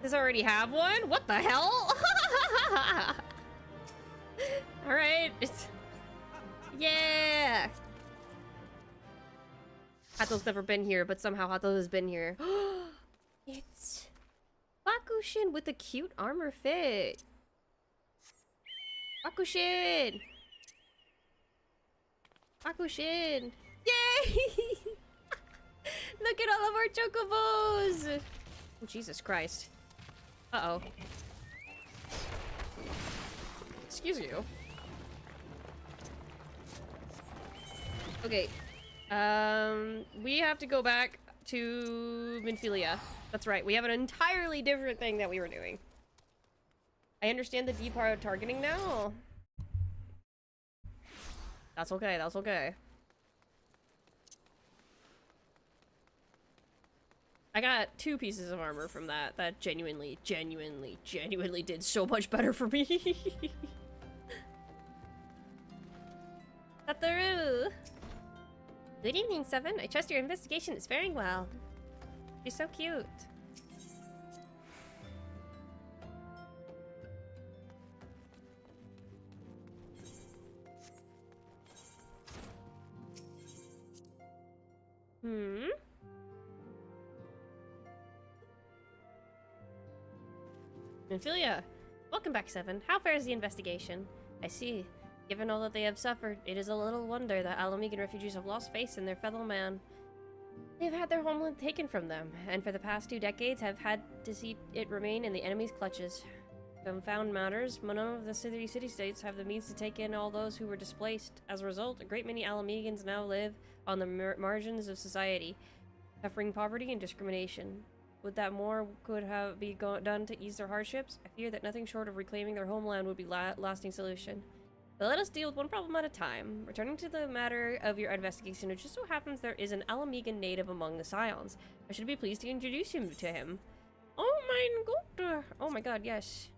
Does it already have one? What the hell? Alright. Yeah! Hato's never been here, but somehow Hato has been here. It's Bakushin with a cute armor fit. Bakushin! Bakushin! Yay! Look at all of our chocobos! Oh, Jesus Christ. Uh-oh. Excuse you. Okay. We have to go back to Minfilia. That's right. We have an entirely different thing that we were doing. I understand the deep hard targeting now. That's okay. That's okay. I got 2 pieces of armor from that. That genuinely did so much better for me. Satoru! Good evening, Seven. I trust your investigation is faring well. You're so cute. Ophelia, welcome back, Seven. How fares the investigation? I see. Given all that they have suffered, it is a little wonder that Alamegan refugees have lost faith in their fellow man. They've had their homeland taken from them, and for the past 2 decades have had to see it remain in the enemy's clutches. Confound matters, none of the city-states have the means to take in all those who were displaced. As a result, a great many Alamegans now live on the margins of society, suffering poverty and discrimination. Would that more could have be done to ease their hardships? I fear that nothing short of reclaiming their homeland would be lasting solution. But let us deal with one problem at a time. Returning to the matter of your investigation, it just so happens there is an Alamegan native among the Scions. I should be pleased to introduce him to him. Oh my god! Oh my god, yes.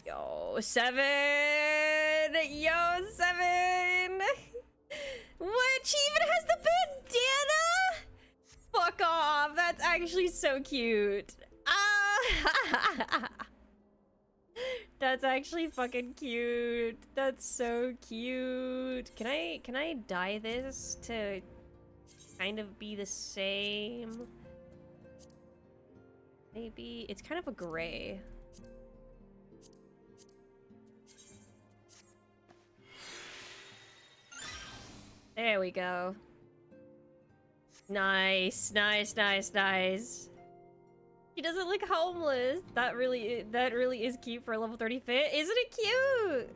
Yo, 7! Yo, 7! What? She even has the bandana? Fuck off! That's actually so cute. Ah! That's actually fucking cute. That's so cute. Can I dye this to kind of be the same? Maybe it's kind of a gray. There we go. Nice, nice, nice, nice. He doesn't look homeless. That really is cute for a level 30 fit. Isn't it cute?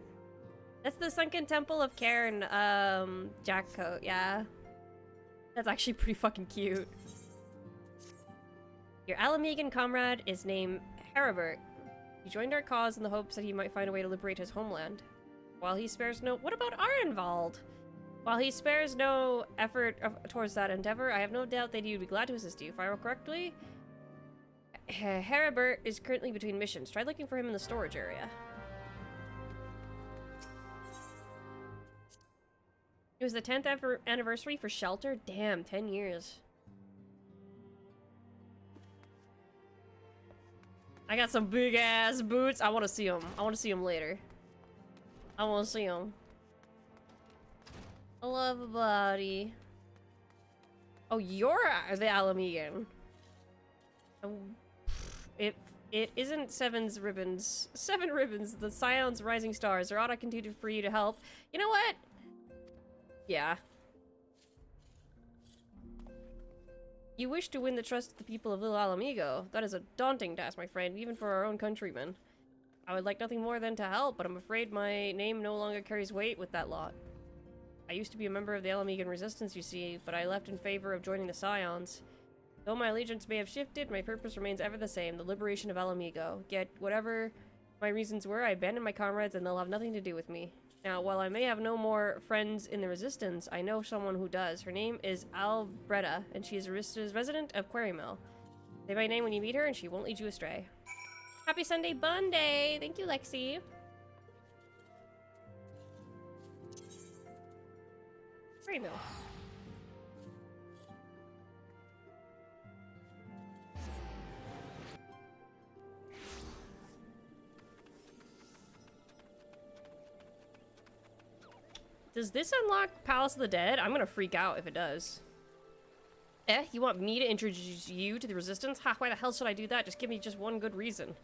That's the Sunken Temple of Cairn, jack coat, yeah. That's actually pretty fucking cute. Your Alamegan comrade is named Heribert. He joined our cause in the hopes that he might find a way to liberate his homeland. While he spares no— What about Arenvald? While he spares no effort towards that endeavor, I have no doubt that he would be glad to assist you. If I recall correctly, Heribert is currently between missions. Try looking for him in the storage area. It was the 10th anniversary for Shelter? Damn, 10 years. I got some big ass boots. I want to see them. I want to see them later. I want to see them. I love a body. Oh, you're the Alamegan. It isn't Seven's ribbons. 7 ribbons, the Scion's rising stars. They're ought to continue for you to help. You know what? Yeah. You wish to win the trust of the people of Little Alamigo. That is a daunting task, my friend, even for our own countrymen. I would like nothing more than to help, but I'm afraid my name no longer carries weight with that lot. I used to be a member of the Alamegan Resistance, you see, but I left in favor of joining the Scions. Though my allegiance may have shifted, my purpose remains ever the same, the liberation of Alamigo. Yet, whatever my reasons were, I abandoned my comrades and they'll have nothing to do with me. Now, while I may have no more friends in the Resistance, I know someone who does. Her name is Albretta, and she is a resident of Quarrymill. Say my name when you meet her, and she won't lead you astray. Happy Sunday Bun Day! Thank you, Lexi. Quarrymill. Does this unlock Palace of the Dead? I'm gonna freak out if it does. Eh? You want me to introduce you to the Resistance? Ha, why the hell should I do that? Just give me just one good reason.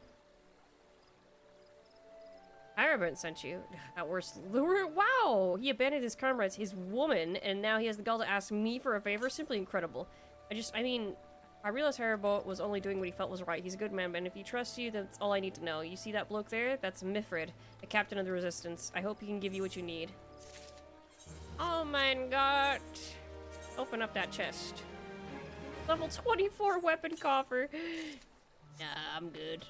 Heribert sent you. That worst lure. Wow! He abandoned his comrades, his woman, and now he has the gall to ask me for a favor? Simply incredible. I mean, I realized Heribert was only doing what he felt was right. He's a good man, and if he trusts you, that's all I need to know. You see that bloke there? That's Mifrid, the captain of the Resistance. I hope he can give you what you need. Oh my god. Open up that chest. Level 24 weapon coffer. Nah, I'm good.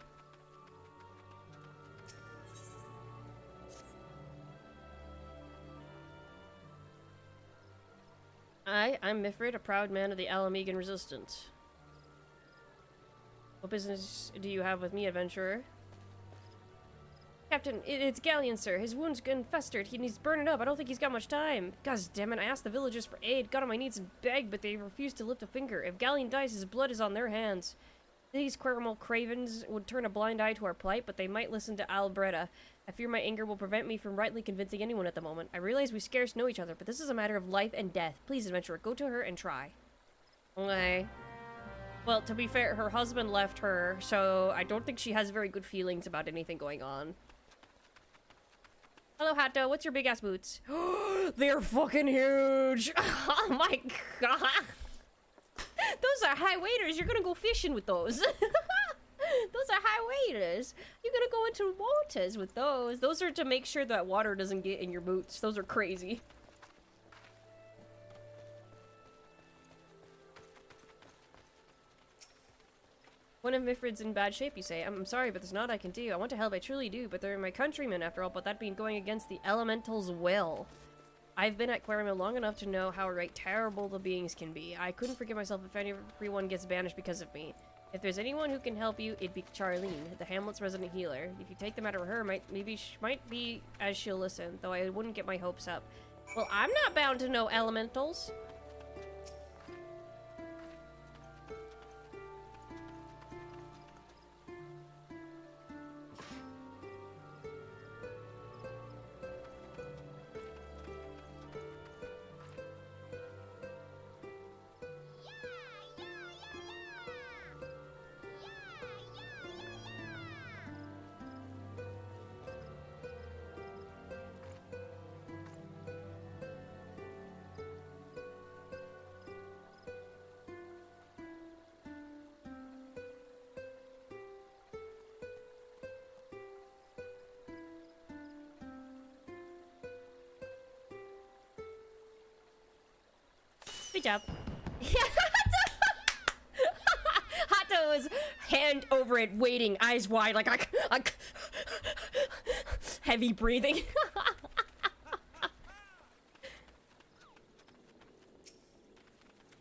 I'm Mifrid, a proud man of the Alamegan Resistance. What business do you have with me, adventurer? Captain, it's Galleon, sir. His wound's festered. He needs burning up. I don't think he's got much time. God damn it, I asked the villagers for aid, got on my knees and begged, but they refused to lift a finger. If Galleon dies, his blood is on their hands. These Quarrymill cravens would turn a blind eye to our plight, but they might listen to Albretta. I fear my anger will prevent me from rightly convincing anyone at the moment. I realize we scarce know each other, but this is a matter of life and death. Please, adventurer, go to her and try. Okay. Well, to be fair, her husband left her, so I don't think she has very good feelings about anything going on. Hello, Hato. What's your big ass boots? They're fucking huge. Oh my god. Those are high waders. You're gonna go fishing with those. Those are high waders. You're gonna go into waters with those. Those are to make sure that water doesn't get in your boots. Those are crazy. One of Mifrid's in bad shape, you say. I'm sorry, but there's not I can do. I want to help, I truly do, but they're my countrymen after all, but that being going against the elemental's will. I've been at Quarrymill long enough to know how right terrible the beings can be. I couldn't forgive myself if everyone gets banished because of me. If there's anyone who can help you, it'd be Charlene, the Hamlet's resident healer. If you take the matter of her, maybe she might be as she'll listen, though I wouldn't get my hopes up. Well, I'm not bound to know elementals. Good job. Hato is hand over it, waiting, eyes wide, like heavy breathing. You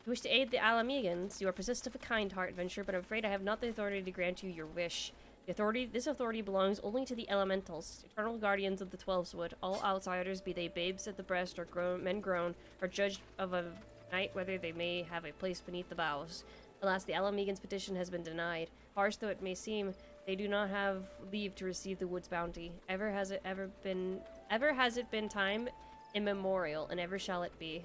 wish to aid the Alamegans. You are possessed of a kind heart, adventurer, but I'm afraid I have not the authority to grant you your wish. This authority belongs only to the elementals, eternal guardians of the Twelveswood. All outsiders, be they babes at the breast or men grown, are judged of a night whether they may have a place beneath the boughs. Alas, the Alamegans' petition has been denied. Harsh though it may seem, they do not have leave to receive the wood's bounty. Ever has it been time immemorial, and ever shall it be.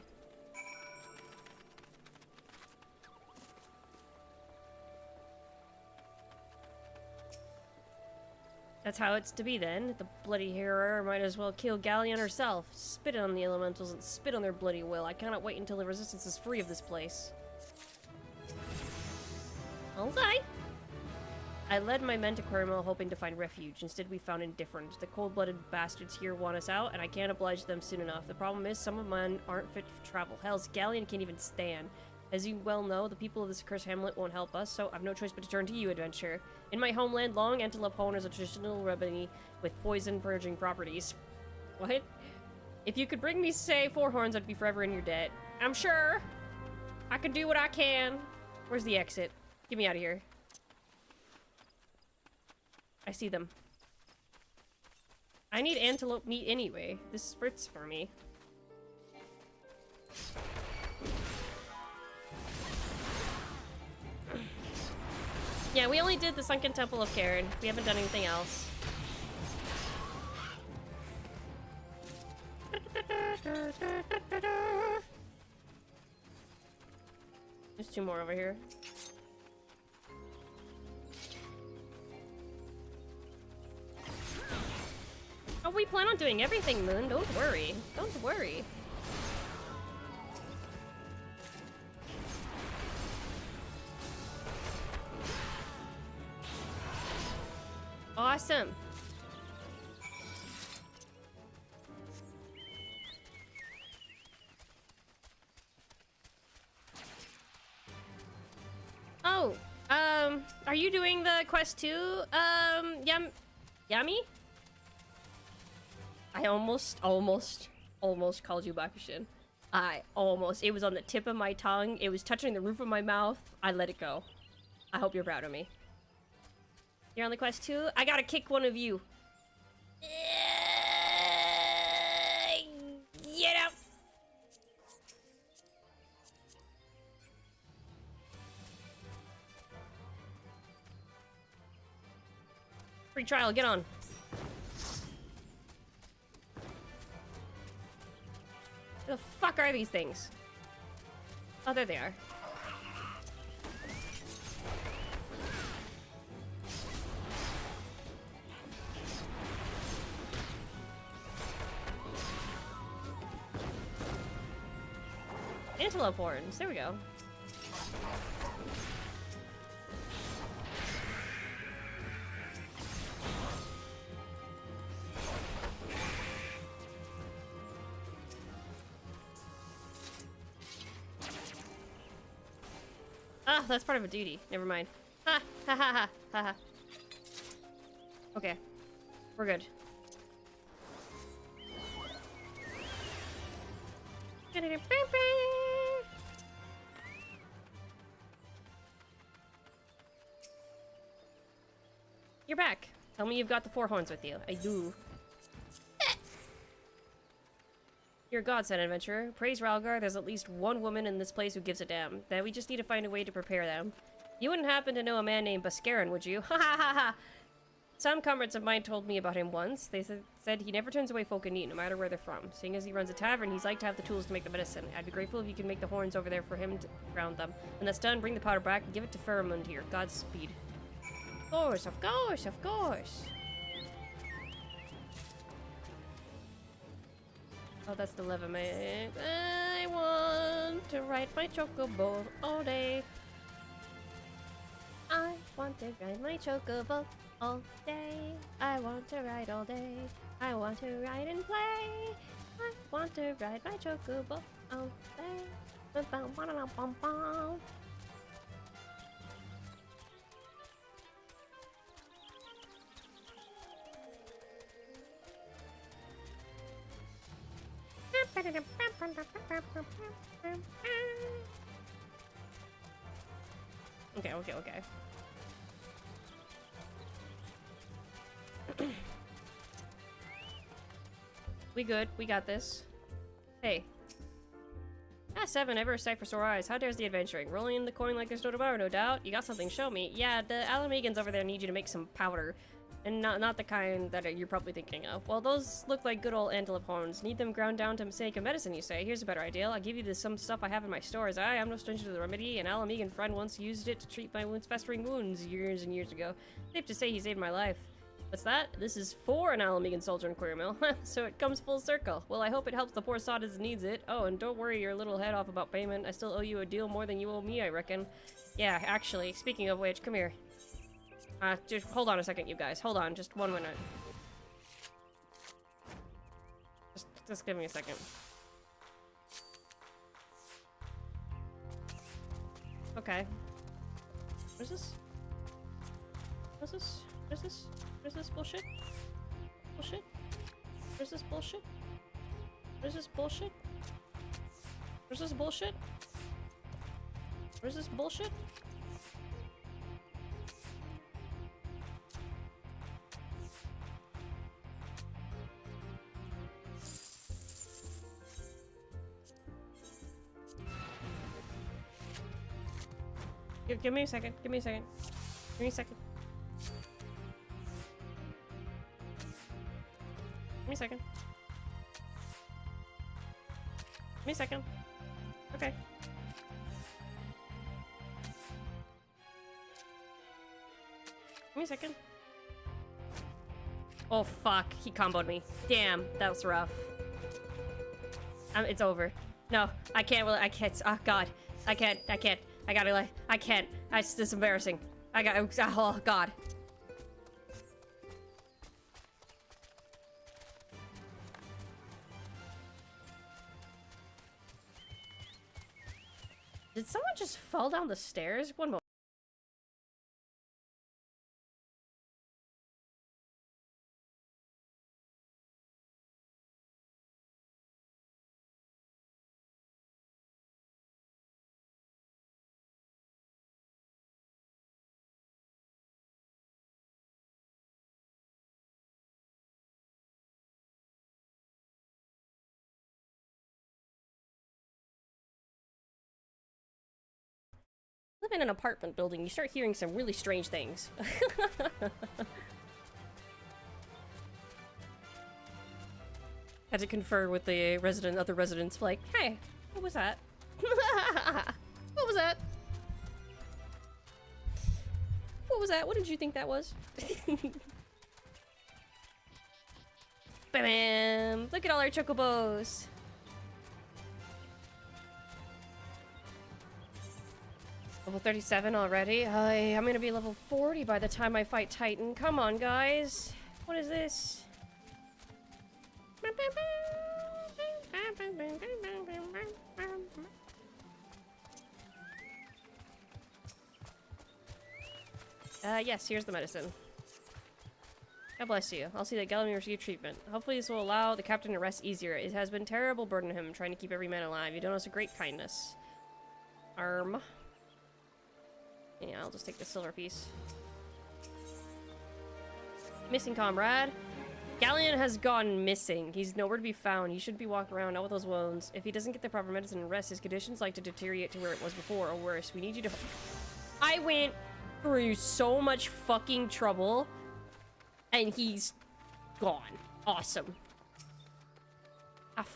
That's how it's to be then. The bloody hero might as well kill Galleon herself. Spit on the elementals and spit on their bloody will. I cannot wait until the resistance is free of this place. Okay. I led my men to Quarrymill hoping to find refuge. Instead, we found indifference. The cold-blooded bastards here want us out, and I can't oblige them soon enough. The problem is, some of mine aren't fit for travel. Hell's Galleon can't even stand. As you well know, the people of this cursed hamlet won't help us, so I've no choice but to turn to you, adventurer. In my homeland, long antelope horn is a traditional remedy with poison-purging properties. What? If you could bring me, say, 4 horns, I'd be forever in your debt. I'm sure. I can do what I can. Where's the exit? Get me out of here. I see them. I need antelope meat anyway. This spritz for me. Yeah, we only did the Sunken Temple of Karen. We haven't done anything else. There's 2 more over here. Oh, we plan on doing everything, Moon. Don't worry. Don't worry. Awesome. Oh, are you doing the quest too? Yami? I almost called you Bakushin. It was on the tip of my tongue. It was touching the roof of my mouth. I let it go. I hope you're proud of me. You're on the quest too? I gotta kick one of you. Get out! Free trial, get on. Where the fuck are these things? Oh, there they are. antelope horns. There we go. Ah, that's part of a duty. Never mind. Ha ha ha ha ha ha. Okay. We're good. You're back. Tell me you've got the 4 horns with you. I do. You're a godsend, adventurer. Praise Ralgar, there's at least one woman in this place who gives a damn. That we just need to find a way to prepare them. You wouldn't happen to know a man named Buscarin, would you? Ha ha ha ha! Some comrades of mine told me about him once. They said he never turns away folk in need, no matter where they're from. Seeing as he runs a tavern, he's like to have the tools to make the medicine. I'd be grateful if you could make the horns over there for him to ground them. When that's done, bring the powder back and give it to Pheromund here. Godspeed. Of course, of course, of course. Oh, that's the lever man. I want to ride my chocobo all day. I want to ride my chocobo all day. I want to ride all day. I want to ride and play. I want to ride my chocobo all day. Bum, bum, bum, bum, bum, bum. Okay, okay, okay. We good. We got this. Hey. Ah, 7, ever a sight for sore eyes. How dares the adventuring? Rolling in the coin like there's no tomorrow, no doubt. You got something, show me. Yeah, the Alamegans over there need you to make some powder. And not the kind that you're probably thinking of. Well, those look like good old antelope horns. Need them ground down to make a medicine, you say? Here's a better idea. I'll give you some stuff I have in my stores. I'm no stranger to the remedy. An Alamegan friend once used it to treat my festering wounds years and years ago. Safe to say he saved my life. What's that? This is for an Alamegan soldier in Queermill. So it comes full circle. Well, I hope it helps the poor sod as needs it. Oh, and don't worry your little head off about payment. I still owe you a deal more than you owe me, I reckon. Yeah, actually, speaking of which, come here. Just hold on a second, you guys. Hold on, just 1 minute. Just give me a second. Okay. What's this? What's this? What's this? What's this bullshit? Bullshit? What's this bullshit? What's this bullshit? What's this bullshit? What's this bullshit? Give me a second. Give me a second. Give me a second. Give me a second. Give me a second. Okay. Give me a second. Oh fuck, he comboed me. Damn, that was rough. It's over. No, I can't really, I can't, oh god. I can't. I gotta, like, I can't. This is embarrassing. Oh god. Did someone just fall down the stairs? One moment. Live in an apartment building, you start hearing some really strange things. Had to confer with the other residents, like, hey, what was that? What was that? What was that? What did you think that was? Bam! Look at all our chocobos! Level 37 already? I'm gonna be level 40 by the time I fight Titan. Come on, guys. What is this? Yes, here's the medicine. God bless you. I'll see that Gallion receive treatment. Hopefully this will allow the captain to rest easier. It has been terrible burden him, trying to keep every man alive. You done us a great kindness. Arm. Yeah, I'll just take the silver piece. Missing comrade. Gallion has gone missing. He's nowhere to be found. He shouldn't be walking around out with those wounds. If he doesn't get the proper medicine and rest, his conditions like to deteriorate to where it was before, or worse. We need you to... I went through so much fucking trouble, and he's gone. Awesome.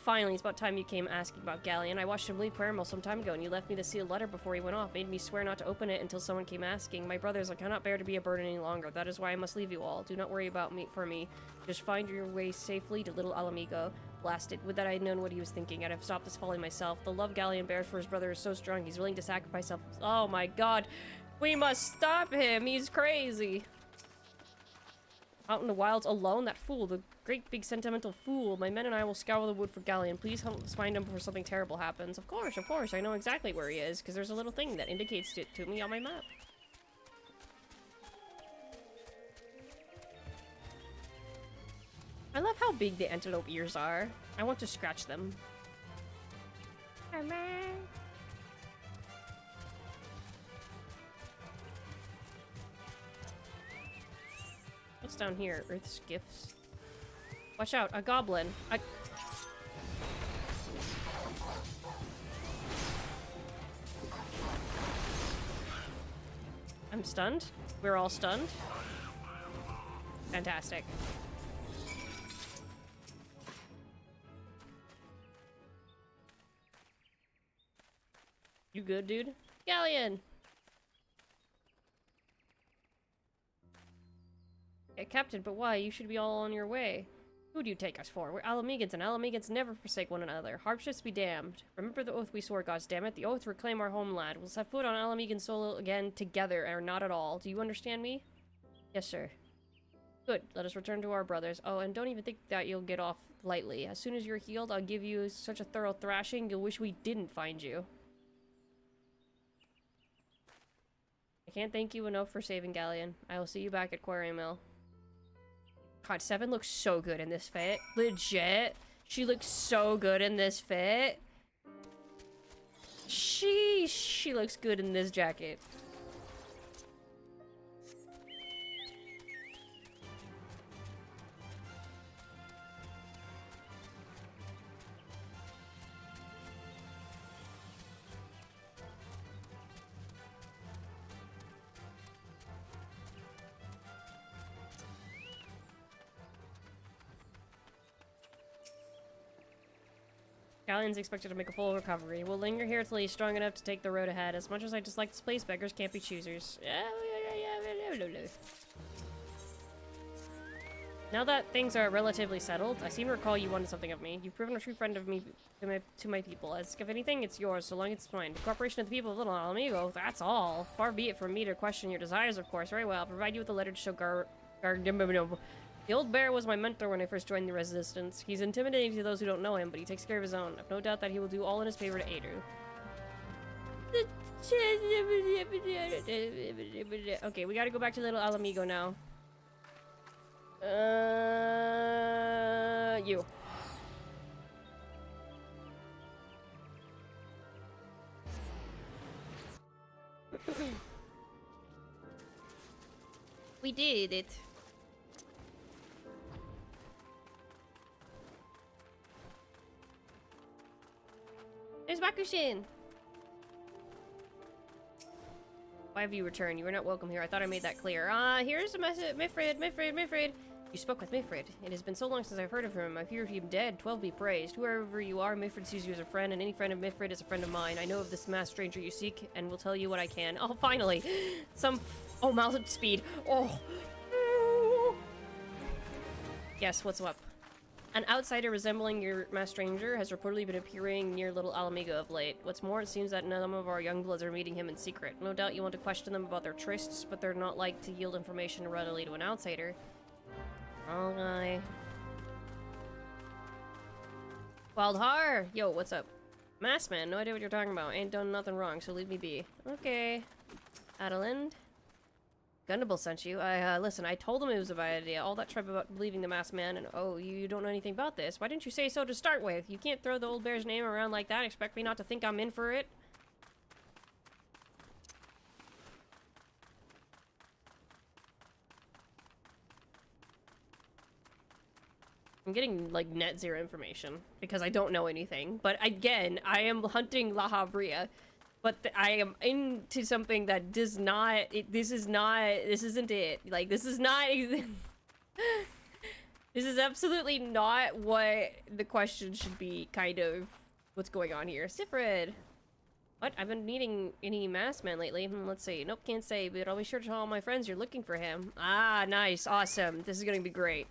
Finally, it's about time you came asking about Gallion. I watched him leave Paramel some time ago, and you left me the sealed letter before he went off. Made me swear not to open it until someone came asking. My brothers, I cannot bear to be a burden any longer. That is why I must leave you all. Do not worry about me for me. Just find your way safely to little Alamigo. Blasted. Would that I had known what he was thinking. I'd have stopped this folly myself. The love Gallion bears for his brother is so strong. He's willing to sacrifice himself. Oh my god. We must stop him. He's crazy. Out in the wilds alone? That fool. The great big sentimental fool. My men and I will scour the wood for Gallion. Please help us find him before something terrible happens. Of course, of course. I know exactly where he is, because there's a little thing that indicates it to me on my map. I love how big the antelope ears are. I want to scratch them. What's down here? Earth's gifts. Watch out, a goblin. I'm stunned. We're all stunned. Fantastic. You good, dude? Gallion! Yeah, Captain, but why? You should be all on your way. Who do you take us for? We're Alamegans, and Alamegans never forsake one another. Hardships be damned. Remember the oath we swore, goddammit. The oath to reclaim our homeland. We'll set foot on Alamegan soil again together, or not at all. Do you understand me? Yes, sir. Good. Let us return to our brothers. Oh, and don't even think that you'll get off lightly. As soon as you're healed, I'll give you such a thorough thrashing, you'll wish we didn't find you. I can't thank you enough for saving Gallion. I will see you back at Quarry Mill. God, Seven looks so good in this fit. Legit. She looks so good in this fit. She looks good in this jacket. Gallion's expected to make a full recovery. We'll linger here till he's strong enough to take the road ahead. As much as I dislike this place, beggars can't be choosers. Now that things are relatively settled, I seem to recall you wanted something of me. You've proven a true friend of me to my people. As if anything, it's yours, so long as it's mine. The cooperation of the people of Little Alamigo, that's all. Far be it from me to question your desires, of course. Very well, I'll provide you with a letter to show The old bear was my mentor when I first joined the Resistance. He's intimidating to those who don't know him, but he takes care of his own. I've no doubt that he will do all in his favor to aid her. Okay, we gotta go back to Little Alamigo now. You. We did it. There's Bakushin! Why have you returned? You were not welcome here. I thought I made that clear. Here's a message. Mifrid. You spoke with Mifrid. It has been so long since I've heard of him. I fear him dead. 12 be praised. Whoever you are, Mifrid sees you as a friend, and any friend of Mifrid is a friend of mine. I know of this masked stranger you seek, and will tell you what I can. Oh, finally! Oh, mounted speed. Oh! Yes, what's up? An outsider resembling your masked stranger has reportedly been appearing near Little Alamigo of late. What's more, it seems that none of our youngbloods are meeting him in secret. No doubt you want to question them about their trysts, but they're not like to yield information readily to an outsider. Wrong guy. Wild Har! Yo, what's up? Masked man, no idea what you're talking about. Ain't done nothing wrong, so leave me be. Okay. Adelind? Gundable sent you. Listen, I told him it was a bad idea. All that tripe about believing the masked man, and oh, you don't know anything about this. Why didn't you say so to start with? You can't throw the old bear's name around like that and expect me not to think I'm in for it. I'm getting, like, net zero information because I don't know anything. But again, I am hunting La Habria. But I am into something that does not, this isn't it. Like, this is not, this is absolutely not what the question should be, kind of, what's going on here. Sifrid! What? I've been needing any masked man lately. Let's see. Nope, can't say, but I'll be sure to tell all my friends you're looking for him. Ah, nice, awesome. This is gonna be great.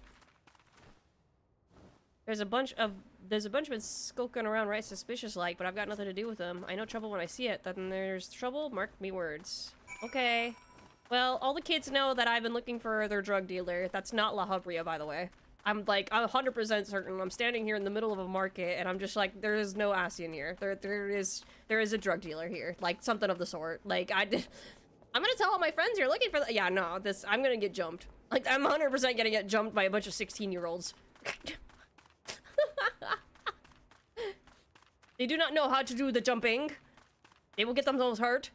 There's a bunch of them skulking around right suspicious-like, but I've got nothing to do with them. I know trouble when I see it. Then there's trouble? Mark me words. Okay. Well, all the kids know that I've been looking for their drug dealer. That's not La Habria, by the way. I'm 100% certain. I'm standing here in the middle of a market, and I'm just like, there is no Asian here. There is a drug dealer here. Like, something of the sort. Like, I'm gonna tell all my friends you're looking for yeah, no, I'm gonna get jumped. Like, I'm 100% gonna get jumped by a bunch of 16-year-olds. They do not know how to do the jumping. They will get themselves hurt.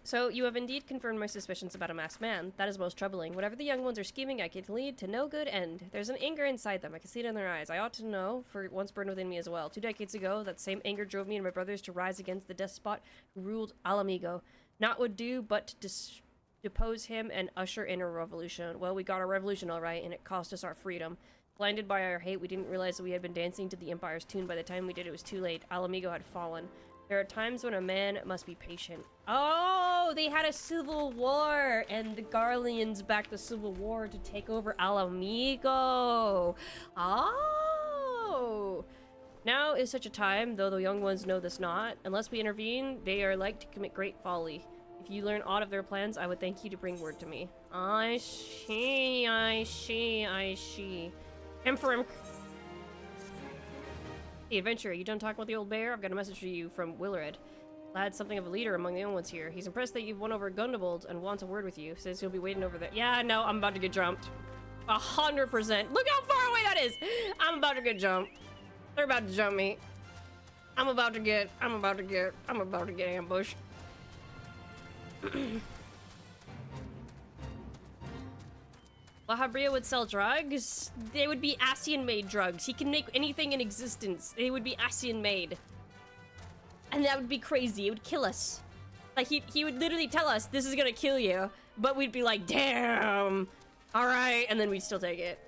So, you have indeed confirmed my suspicions about a masked man. That is most troubling. Whatever the young ones are scheming, I can lead to no good end. There's an anger inside them. I can see it in their eyes. I ought to know, for it once burned within me as well. 2 decades ago, that same anger drove me and my brothers to rise against the despot who ruled Alamigo. Naught would do but to depose him and usher in a revolution. Well, we got a revolution all right, and it cost us our freedom. Blinded by our hate, we didn't realize that we had been dancing to the Empire's tune. By the time we did, it was too late. Alamigo had fallen. There are times when a man must be patient. Oh, they had a civil war, and the Garleans backed the civil war to take over Alamigo. Oh. Now is such a time, though the young ones know this not. Unless we intervene, they are like to commit great folly. If you learn aught of their plans, I would thank you to bring word to me. I see. Emperor. Hey, adventurer, you done talking with the old bear? I've got a message for you from Willard. Lad's something of a leader among the young ones here. He's impressed that you've won over Gundavold and wants a word with you. Says he'll be waiting over there. Yeah, no, I'm about to get jumped. 100%. Look how far away that is! I'm about to get jumped. They're about to jump me. I'm about to get ambushed. La Habria would sell drugs? They would be Asian-made drugs. He can make anything in existence. They would be Asian-made. And that would be crazy. It would kill us. Like, he would literally tell us, this is gonna kill you. But we'd be like, damn. Alright. And then we'd still take it.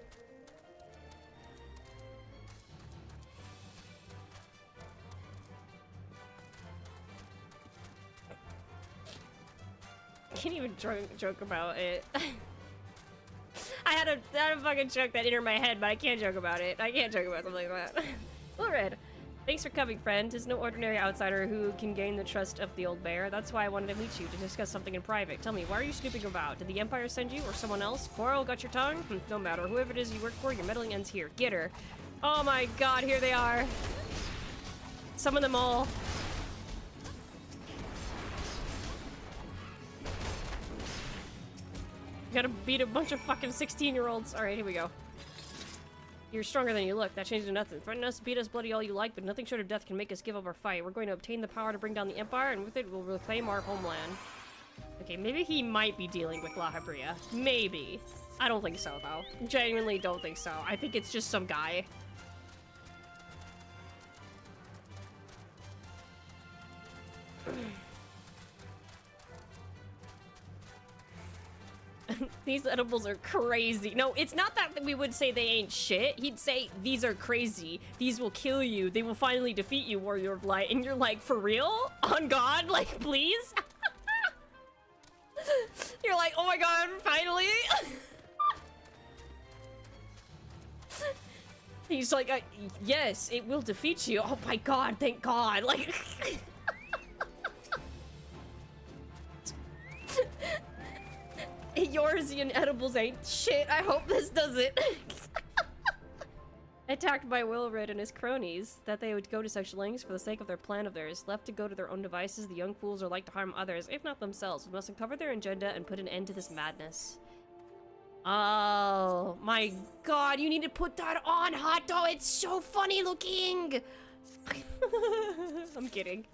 I can't even joke about it. I had a fucking joke that entered my head, but I can't joke about it. I can't joke about something like that. Wilred, thanks for coming, friend. There's no ordinary outsider who can gain the trust of the old bear. That's why I wanted to meet you, to discuss something in private. Tell me, why are you snooping about? Did the Empire send you, or someone else? Quarrel got your tongue? No matter. Whoever it is you work for, your meddling ends here. Get her. Oh my god, here they are. Summon them all. Gotta beat a bunch of fucking 16-year-olds. Alright, here we go. You're stronger than you look. That changes nothing. Threaten us, beat us bloody all you like, but nothing short of death can make us give up our fight. We're going to obtain the power to bring down the Empire, and with it, we'll reclaim our homeland. Okay, maybe he might be dealing with La Habria. Maybe. I don't think so, though. Genuinely don't think so. I think it's just some guy. These edibles are crazy. No, it's not that we would say they ain't shit. He'd say, these are crazy. These will kill you. They will finally defeat you, Warrior of Light. And you're like, for real? On God? Like, please? You're like, oh my god, finally? He's like, yes, it will defeat you. Oh my god, thank god. Like... Eorzean edibles ain't shit. I hope this does it. Attacked by Wilred and his cronies, that they would go to such lengths for the sake of their plan of theirs. Left to go to their own devices, the young fools are like to harm others, if not themselves. We must uncover their agenda and put an end to this madness. Oh my god, you need to put that on, Hato! It's so funny looking! I'm kidding.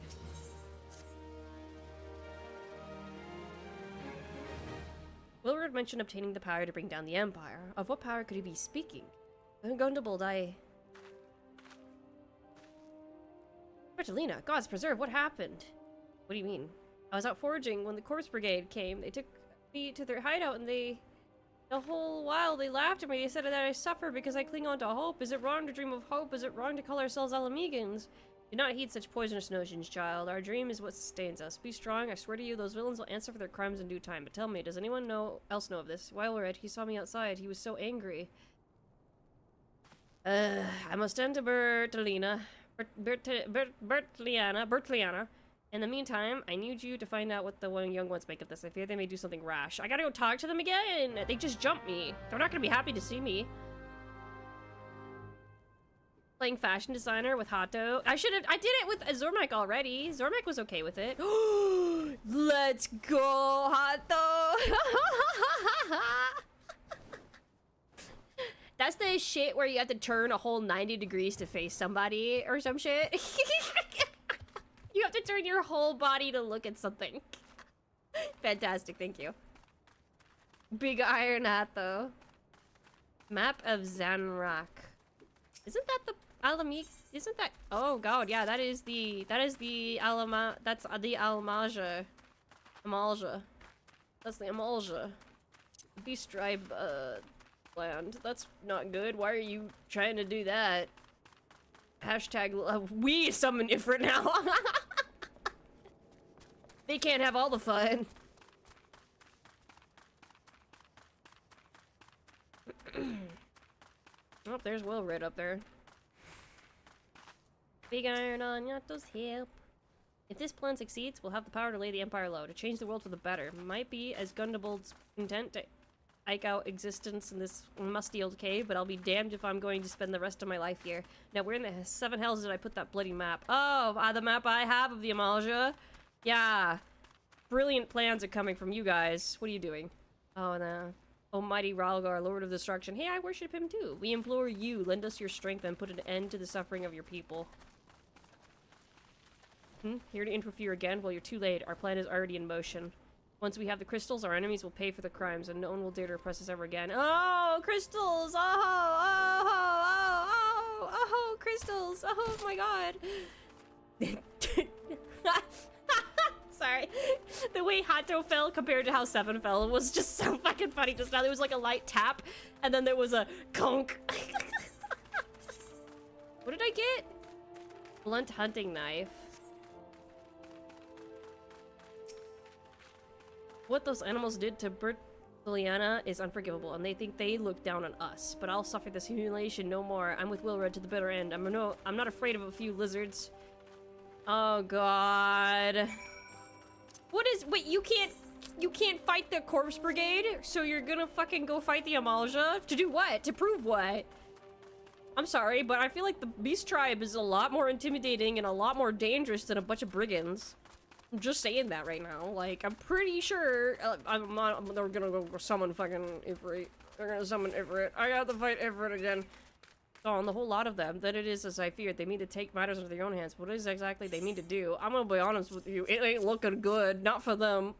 Wilred mentioned obtaining the power to bring down the Empire. Of what power could he be speaking? Gundabald, Bertolina, gods preserve, what happened? What do you mean? I was out foraging when the Corpse Brigade came. They took me to their hideout and the whole while they laughed at me. They said that I suffer because I cling on to hope. Is it wrong to dream of hope? Is it wrong to call ourselves Alamegans? Do not heed such poisonous notions, child. Our dream is what sustains us. Be strong. I swear to you, those villains will answer for their crimes in due time. But tell me, does anyone else know of this? Wilred, he saw me outside. He was so angry. I must tend to Bertolina. Bertliana. In the meantime, I need you to find out what the young ones make of this. I fear they may do something rash. I gotta go talk to them again! They just jumped me. They're not gonna be happy to see me. Playing fashion designer with Hato. I did it with Zormak already. Zormak was okay with it. Let's go, Hato! That's the shit where you have to turn a whole 90 degrees to face somebody or some shit. You have to turn your whole body to look at something. Fantastic, thank you. Big Iron Hat, though. Map of Zanrak. Isn't that the isn't that? Oh god, yeah, that's the Amalja. That's the Amalja. Beast Tribe, land. That's not good. Why are you trying to do that? Hashtag, we summon Ifrit now. They can't have all the fun. Oh, there's Wilred up there. Big Iron on Yato's hip. If this plan succeeds, we'll have the power to lay the Empire low, to change the world for the better. Might be as Gundabald's intent to eke out existence in this musty old cave, but I'll be damned if I'm going to spend the rest of my life here. Now, where in the seven hells did I put that bloody map? Oh, the map I have of the Amalja? Yeah. Brilliant plans are coming from you guys. What are you doing? Oh, no. Almighty Ralgar, Lord of Destruction. Hey, I worship him too. We implore you, lend us your strength and put an end to the suffering of your people. Here to interfere again? Well, you're too late. Our plan is already in motion. Once we have the crystals, our enemies will pay for the crimes, and no one will dare to oppress us ever again. Oh, crystals! Oh, crystals! Oh my god! Sorry. The way Hato fell compared to how Seven fell was just so fucking funny just now. There was like a light tap, and then there was a conk. What did I get? Blunt hunting knife. What those animals did to Bertoliana is unforgivable, and they think they look down on us. But I'll suffer this humiliation no more. I'm with Wilred to the bitter end. I'm not afraid of a few lizards. Oh god. Wait, you can't fight the Corpse Brigade? So you're gonna fucking go fight the Amalja? To do what? To prove what? I'm sorry, but I feel like the Beast Tribe is a lot more intimidating and a lot more dangerous than a bunch of brigands. I'm just saying that right now. Like, I'm pretty sure they're gonna go summon fucking Ifrit. They're gonna summon Ifrit. I got to fight Ifrit again. Oh, and the whole lot of them, that it is as I feared. They mean to take matters into their own hands. What is exactly they mean to do? I'm gonna be honest with you. It ain't looking good. Not for them.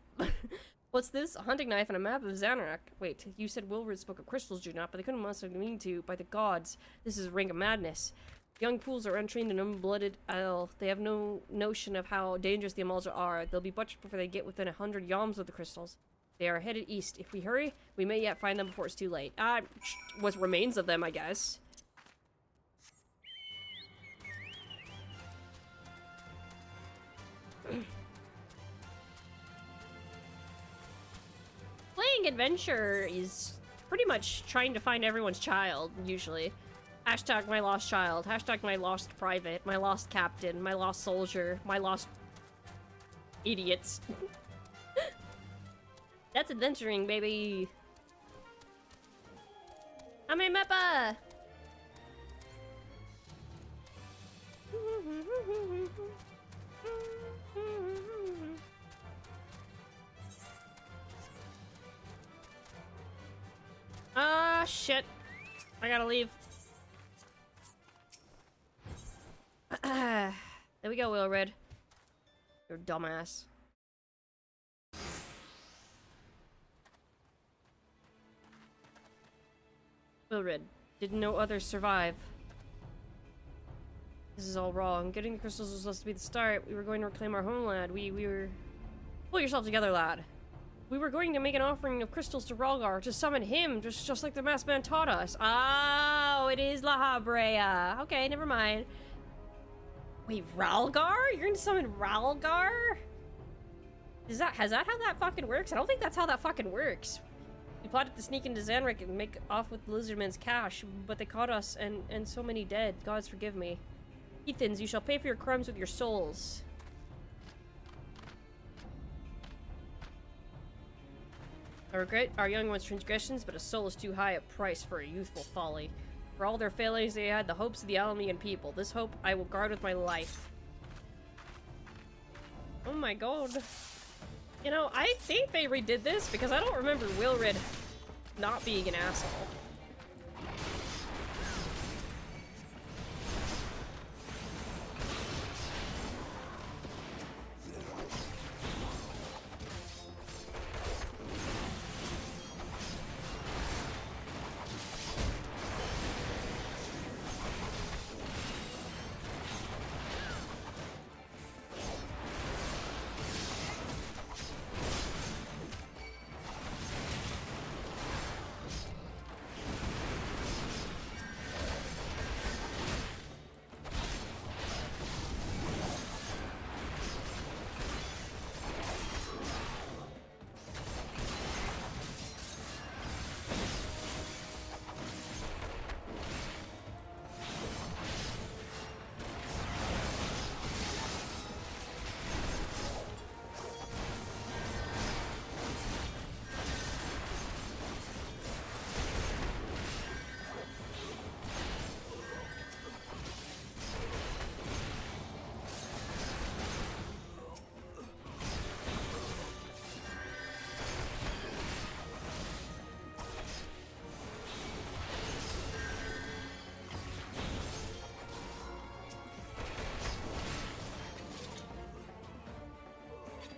What's this? A hunting knife and a map of Zanrak. Wait, you said Wilred spoke of crystals, do not, but they couldn't must have mean to. By the gods, this is a ring of madness. Young fools are untrained and unblooded. They have no notion of how dangerous the Amalja are. They'll be butchered before they get within 100 yalms of the crystals. They are headed east. If we hurry, we may yet find them before it's too late. What remains of them, I guess. Playing adventure is pretty much trying to find everyone's child, usually. Hashtag my lost child. Hashtag my lost private. My lost captain. My lost soldier. My lost idiots. That's adventuring, baby. Ame Meppa! Ah, shit. I gotta leave. There we go, Will Red. You're a dumbass. Will Red, didn't know others survive. This is all wrong. Getting the crystals was supposed to be the start. We were going to reclaim our homeland. We were... Pull yourself together, lad. We were going to make an offering of crystals to Ralgar to summon him, just like the masked man taught us. Oh, it is La Habrea. Okay, never mind. Wait, Ralgar? You're gonna summon Ralgar? Has that how that fucking works? I don't think that's how that fucking works. We plotted to sneak into Zanric and make off with the Lizardman's cash, but they caught us, and so many dead. Gods forgive me. Heathens, you shall pay for your crimes with your souls. I regret our young ones' transgressions, but a soul is too high a price for a youthful folly. For all their failings, they had the hopes of the Alamean people. This hope I will guard with my life. Oh my god. You know, I think they redid this because I don't remember Wilred not being an asshole.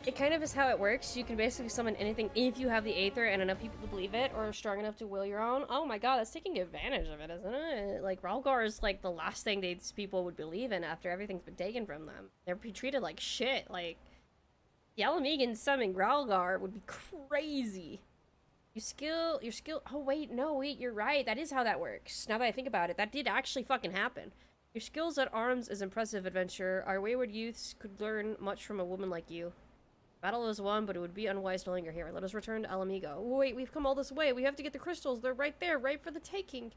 It kind of is how it works. You can basically summon anything if you have the Aether and enough people to believe it, or strong enough to will your own. Oh my god, that's taking advantage of it, isn't it? Like, Ralgar is like the last thing these people would believe in after everything's been taken from them. They're treated like shit. Like, Yalamegan summoning Ralgar would be crazy. Your skill, oh wait, no, wait, you're right. That is how that works. Now that I think about it, that did actually fucking happen. Your skills at arms is impressive, adventurer. Our wayward youths could learn much from a woman like you. Battle is won, but it would be unwise to linger here. Let us return to Alamigo. Wait, we've come all this way. We have to get the crystals. They're right there, right for the taking.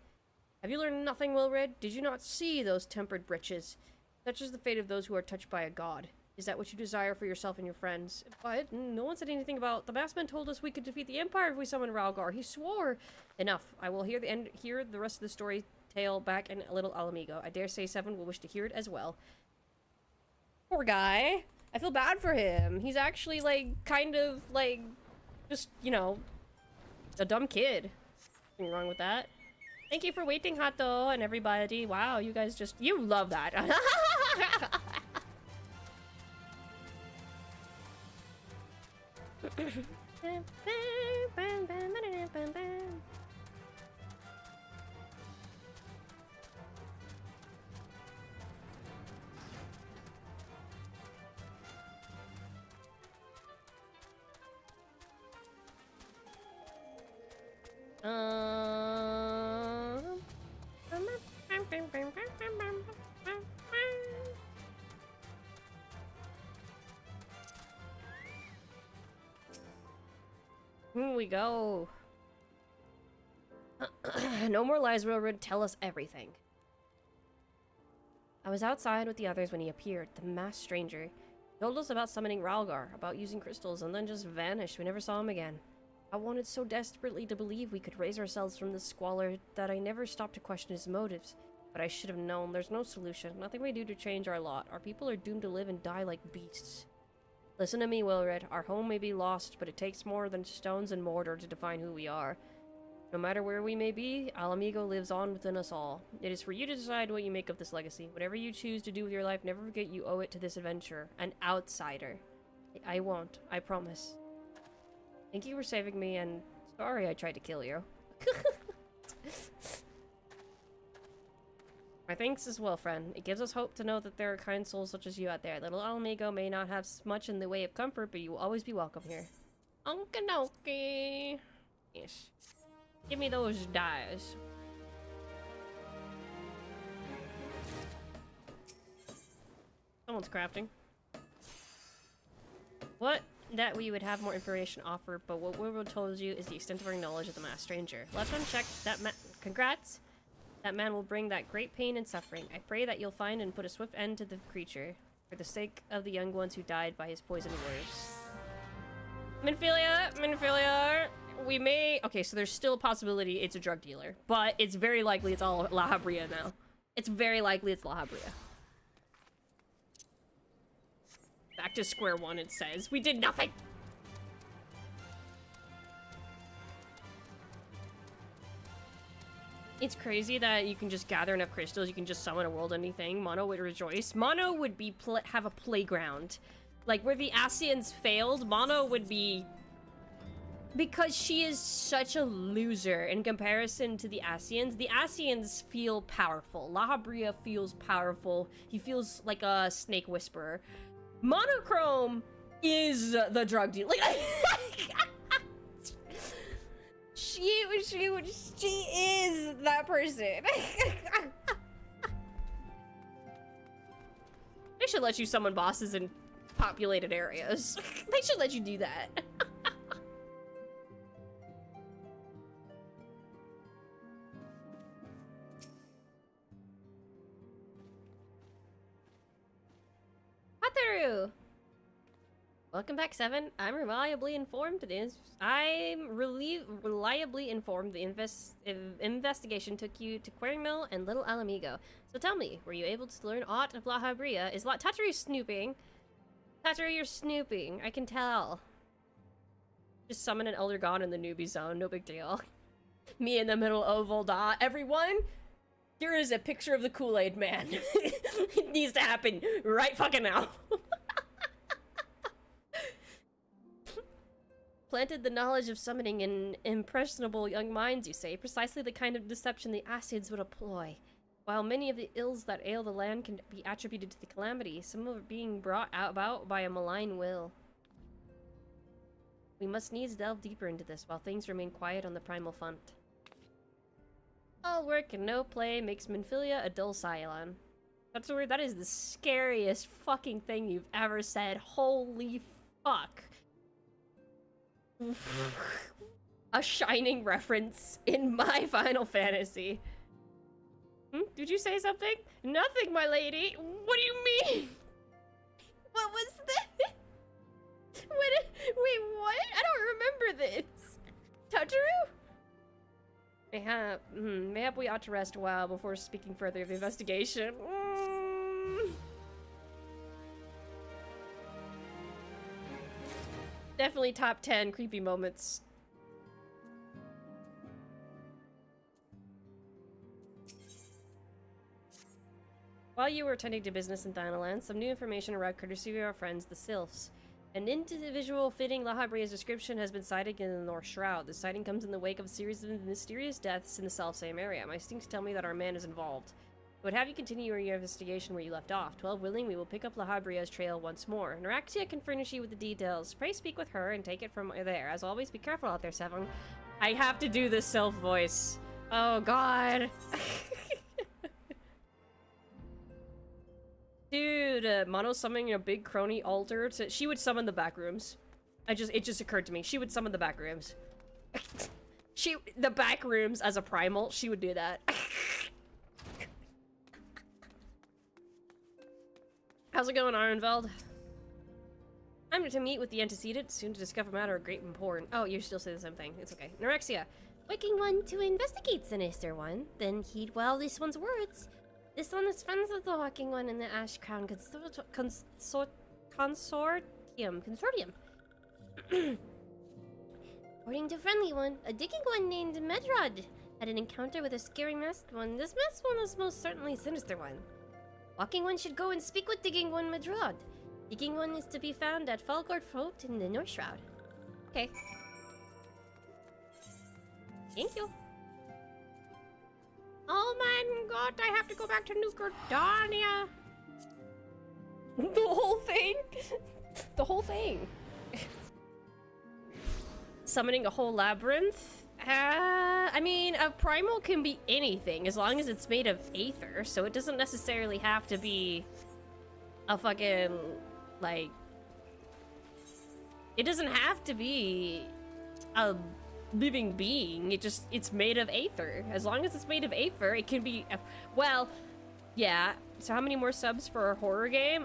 Have you learned nothing, Wilred? Did you not see those tempered breeches? Such is the fate of those who are touched by a god. Is that what you desire for yourself and your friends? But no one said anything about... The Maskman told us we could defeat the Empire if we summoned Ralgar. He swore. Enough. I will hear the rest of the story tale back in a little Alamigo. I dare say Seven will wish to hear it as well. Poor guy. I feel bad for him. He's actually, like, kind of, like, just, you know, a dumb kid. Nothing wrong with that. Thank you for waiting, Hato, and everybody. Wow, you guys just... You love that. Here we go. No more lies, Railroad. Tell us everything. I was outside with the others when he appeared, the masked stranger. He told us about summoning Ralgar, about using crystals, and then just vanished. We never saw him again. I wanted so desperately to believe we could raise ourselves from this squalor that I never stopped to question his motives. But I should have known. There's no solution. Nothing we do to change our lot. Our people are doomed to live and die like beasts. Listen to me, Wilred. Our home may be lost, but it takes more than stones and mortar to define who we are. No matter where we may be, Alamigo lives on within us all. It is for you to decide what you make of this legacy. Whatever you choose to do with your life, never forget you owe it to this adventurer. An outsider. I won't. I promise. Thank you for saving me, and sorry I tried to kill you. My thanks as well, friend. It gives us hope to know that there are kind souls such as you out there. Little Alamigo may not have much in the way of comfort, but you will always be welcome here. Okie Yes. Give me those dyes. Someone's crafting. What? That we would have more information offered, but what Wilred told you is the extent of our knowledge of the masked stranger. Left unchecked, that congrats! That man will bring that great pain and suffering. I pray that you'll find and put a swift end to the creature, for the sake of the young ones who died by his poisoned words. Minfilia! We may... Okay, so there's still a possibility it's a drug dealer, but it's very likely it's all La Habrea now. It's very likely it's La Habrea. Back to square one, it says. We did nothing! It's crazy that you can just gather enough crystals, you can just summon a world-ending thing. Mono would rejoice. Mono would be have a playground. Like, where the Asians failed, Mono would be... Because she is such a loser in comparison to the Asians. The Asians feel powerful. La Habrea feels powerful. He feels like a snake whisperer. Monochrome is the drug dealer. Like, she is that person. They should let you summon bosses in populated areas. They should let you do that. Hataru! Welcome back, Seven. I'm reliably informed the investigation took you to Quarry Mill and Little Alamigo. So tell me, were you able to learn aught of La Habrea? Is Tataru snooping? Tataru, you're snooping. I can tell. Just summon an Elder God in the newbie zone. No big deal. Me in the middle oval dot. Everyone, here is a picture of the Kool-Aid man. It needs to happen right fucking now. Planted the knowledge of summoning in impressionable young minds, you say. Precisely the kind of deception the Asids would employ. While many of the ills that ail the land can be attributed to the calamity, some of it being brought about by a malign will. We must needs delve deeper into this while things remain quiet on the primal front. All work and no play makes Minfilia a dull Cylon. That's weird. That is the scariest fucking thing you've ever said. Holy fuck. A shining reference in my Final Fantasy. Did you say something? Nothing, my lady. What do you mean? What was that? Wait, what? I don't remember this. Tataru? Mayhap we ought to rest a while before speaking further of the investigation. Definitely top 10 creepy moments. While you were attending to business in Thanalan, some new information arrived courtesy of our friends, the Sylphs. An individual fitting La Habrea's description has been sighted in the North Shroud. The sighting comes in the wake of a series of mysterious deaths in the self-same area. My instincts tell me that our man is involved. I would have you continue your investigation where you left off. 12 willing, we will pick up La Habrea's trail once more. Neuraxia can furnish you with the details. Pray speak with her and take it from there. As always, be careful out there, Seven. I have to do this self voice. Oh, God. Dude, Mono summoning a big crony altar to... She would summon the backrooms. It just occurred to me. She would summon the backrooms. The backrooms as a primal, she would do that. How's it going, Arnveld? I'm to meet with the antecedent, soon to discover matter of great import. Oh, you still say the same thing. It's okay. Norexia. Waking one to investigate sinister one, then heed well this one's words. This one is friends with the walking one in the Ash Crown consortium. According to friendly one, a digging one named Medrod had an encounter with a scary masked one. This masked one is most certainly sinister one. Walking one should go and speak with digging one Medrod. Digging one is to be found at Falgard Fort in the North Shroud. Okay. Thank you. Oh my god, I have to go back to New Gordania. The whole thing? The whole thing. Summoning a whole labyrinth? I mean, a primal can be anything as long as it's made of aether, so it doesn't necessarily have to be a fucking, like... It doesn't have to be a living being, it's made of aether. As long as it's made of aether, it can be, well, yeah. So how many more subs for a horror game?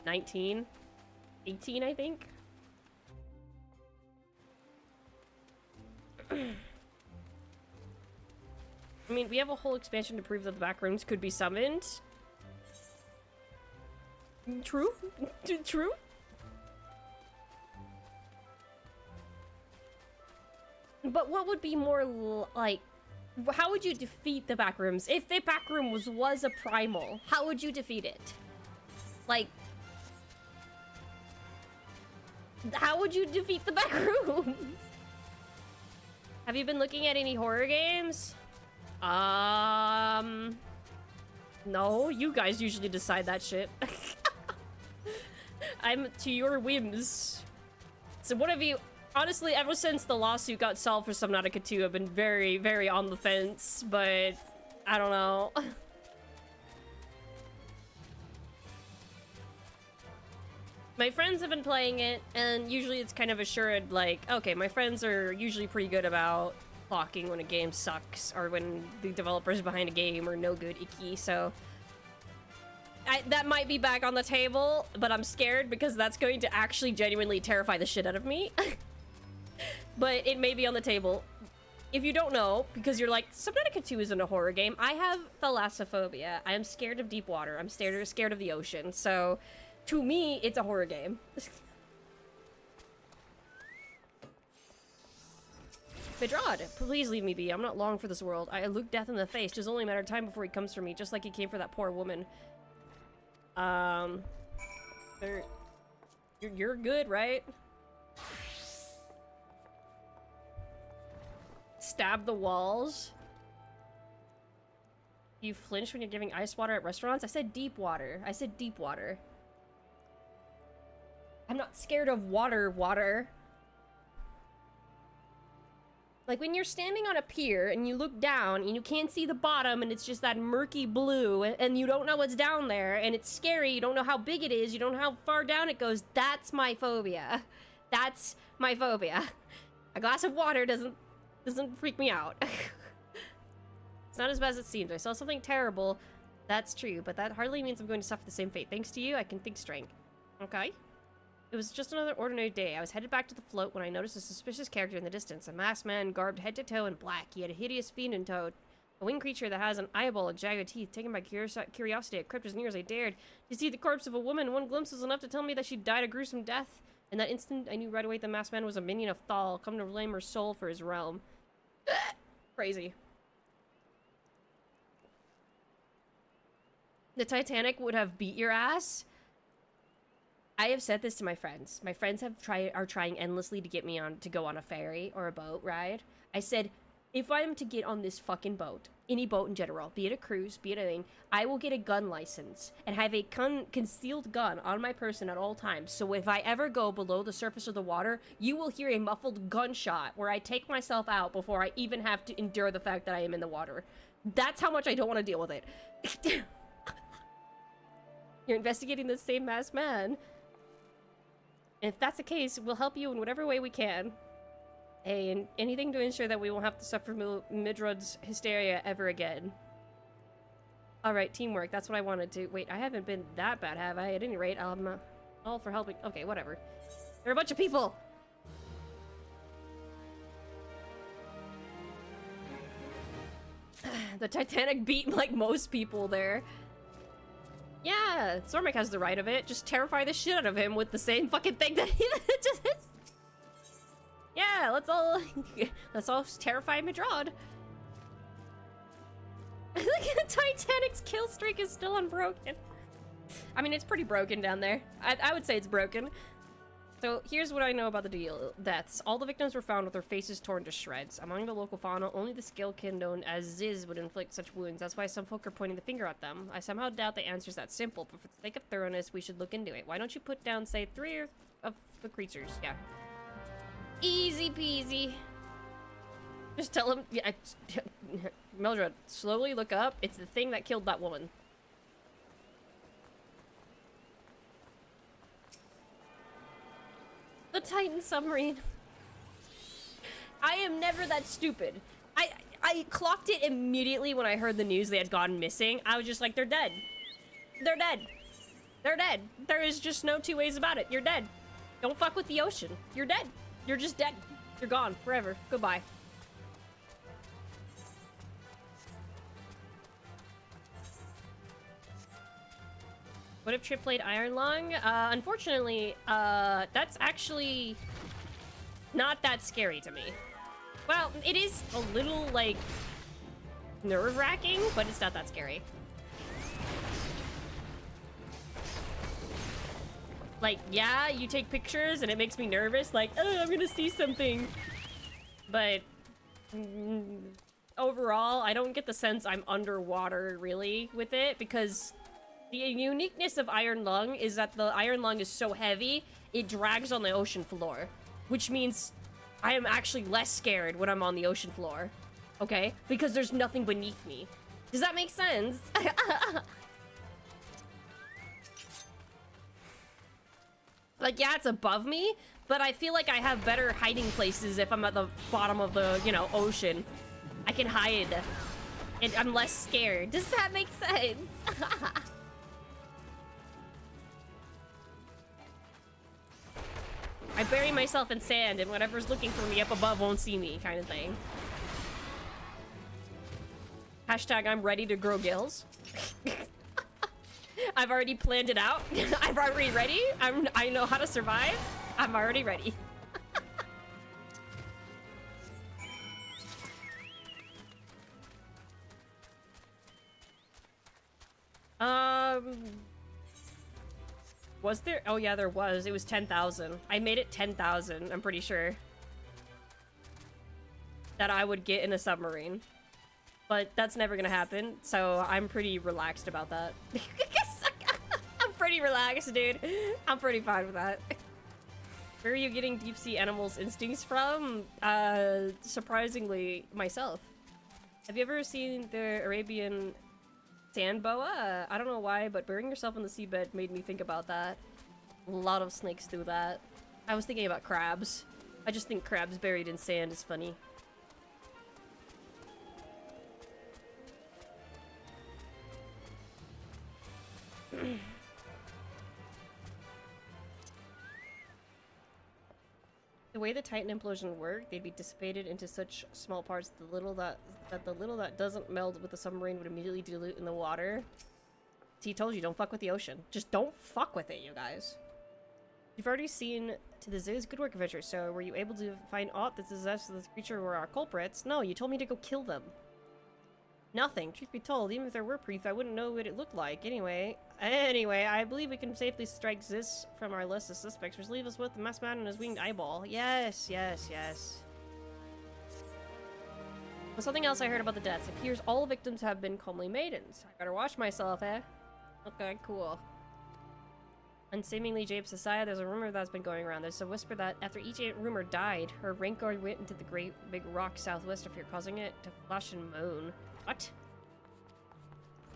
19? 18, I think? I mean, we have a whole expansion to prove that the back rooms could be summoned. True? True? But what would be more like, how would you defeat the backrooms? If the backroom was a primal, how would you defeat it? Like, how would you defeat the backrooms? Have you been looking at any horror games? No, you guys usually decide that shit. I'm to your whims. So what have you... Honestly, ever since the lawsuit got solved for Subnautica 2, I've been very, very on the fence, but I don't know. My friends have been playing it, and usually it's kind of assured, like, okay, my friends are usually pretty good about clocking when a game sucks, or when the developers behind a game are no good, icky, so... that might be back on the table, but I'm scared because that's going to actually genuinely terrify the shit out of me. But it may be on the table. If you don't know, because you're like, Subnautica 2 isn't a horror game, I have thalassophobia. I am scared of deep water. I'm scared of the ocean, so... To me, it's a horror game. Bedrad, please leave me be. I'm not long for this world. I look death in the face. Just only a matter of time before he comes for me, just like he came for that poor woman. You're good, right? Stab the walls. You flinch when you're giving ice water at restaurants? I said deep water. I said deep water. I'm not scared of water. Like when you're standing on a pier and you look down and you can't see the bottom and it's just that murky blue and you don't know what's down there and it's scary, you don't know how big it is, you don't know how far down it goes, that's my phobia. That's my phobia. A glass of water doesn't freak me out. It's not as bad as it seems. I saw something terrible. That's true, but that hardly means I'm going to suffer the same fate. Thanks to you, I can think straight. Okay. It was just another ordinary day. I was headed back to the float when I noticed a suspicious character in the distance. A masked man garbed head to toe in black. He had a hideous fiend in tow. A winged creature that has an eyeball and jagged teeth. Taken by curiosity, I crept as near as I dared. To see the corpse of a woman, one glimpse was enough to tell me that she died a gruesome death. In that instant, I knew right away the masked man was a minion of Thal, come to reclaim her soul for his realm. Crazy. The Titanic would have beat your ass. I have said this to my friends. My friends are trying endlessly to get me on to go on a ferry or a boat ride. I said, if I am to get on this fucking boat, any boat in general, be it a cruise, be it anything, I will get a gun license and have a concealed gun on my person at all times. So if I ever go below the surface of the water, you will hear a muffled gunshot where I take myself out before I even have to endure the fact that I am in the water. That's how much I don't want to deal with it. You're investigating the same masked man. If that's the case, we'll help you in whatever way we can. And anything to ensure that we won't have to suffer Midrod's hysteria ever again. Alright, teamwork. That's what I wanted to... Wait, I haven't been that bad, have I? At any rate, all for helping... Okay, whatever. There are a bunch of people! The Titanic beat, like, most people there. Yeah, Zormic has the right of it. Just terrify the shit out of him with the same fucking thing that he just... Yeah, let's all terrify Madrod. Look at the Titanic's kill streak is still unbroken. I mean, it's pretty broken down there. I would say it's broken. So here's what I know about the deaths. All the victims were found with their faces torn to shreds. Among the local fauna, only the skillkin known as Ziz would inflict such wounds. That's why some folk are pointing the finger at them. I somehow doubt the answer's that simple, but for the sake of thoroughness, we should look into it. Why don't you put down, say, 3 of the creatures? Yeah. Easy peasy. Just tell him, yeah, Mildred, slowly look up. It's the thing that killed that woman. The Titan submarine. I am never that stupid. I clocked it immediately when I heard the news they had gone missing. I was just like, they're dead. They're dead. They're dead. There is just no two ways about it. You're dead. Don't fuck with the ocean. You're dead. You're just dead. You're gone forever. Goodbye. What if Trip played Iron Lung? Unfortunately, that's actually not that scary to me. Well, it is a little, like, nerve-wracking, but it's not that scary. Like, yeah, you take pictures and it makes me nervous, like, oh, I'm gonna see something. But overall, I don't get the sense I'm underwater, really, with it, because the uniqueness of Iron Lung is that the Iron Lung is so heavy, it drags on the ocean floor, which means I am actually less scared when I'm on the ocean floor, okay? Because there's nothing beneath me. Does that make sense? Like, yeah, it's above me, but I feel like I have better hiding places if I'm at the bottom of the, you know, ocean. I can hide, and I'm less scared. Does that make sense? I bury myself in sand, and whatever's looking for me up above won't see me, kind of thing. Hashtag I'm ready to grow gills. I've already planned it out. I'm already ready. I know how to survive. I'm already ready. Was there? Oh yeah, there was. It was 10,000. I made it 10,000, I'm pretty sure. That I would get in a submarine. But that's never gonna happen, so I'm pretty relaxed about that. I'm pretty relaxed, dude. I'm pretty fine with that. Where are you getting deep sea animals instincts from? Surprisingly, myself. Have you ever seen the Arabian sand boa? I don't know why, but burying yourself in the seabed made me think about that. A lot of snakes do that. I was thinking about crabs. I just think crabs buried in sand is funny. The way the Titan implosion worked, they'd be dissipated into such small parts that the little that doesn't meld with the submarine would immediately dilute in the water. See, told you, don't fuck with the ocean. Just don't fuck with it, you guys. You've already seen to the Ziz good work adventure, so were you able to find aught that suggests this creature were our culprits? No, you told me to go kill them. Nothing. Truth be told, even if there were proof, I wouldn't know what it looked like. Anyway, I believe we can safely strike Ziz from our list of suspects, which leaves us with the masked man and his winged eyeball. Yes, yes, yes. Well, something else I heard about the deaths. It appears all victims have been comely maidens. I better watch myself, eh? Okay, cool. On seemingly Jabe's society, there's a rumor that's been going around. There's a whisper that after each rumor died, her rank guard went into the great big rock southwest of here, causing it to flash and moan. What?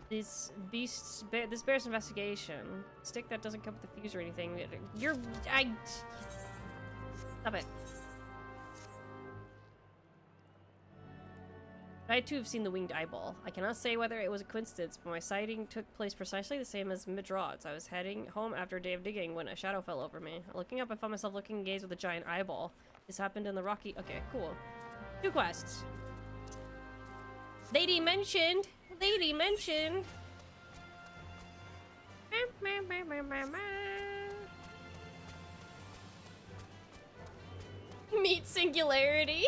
This bears investigation. Stick that doesn't come with the fuse or anything. Stop it. I too have seen the winged eyeball. I cannot say whether it was a coincidence, but my sighting took place precisely the same as Midrod's. I was heading home after a day of digging when a shadow fell over me. Looking up, I found myself looking gaze with a giant eyeball. This happened in the rocky... Okay, cool. 2 quests. Lady mentioned! Lady mentioned! Meet Singularity!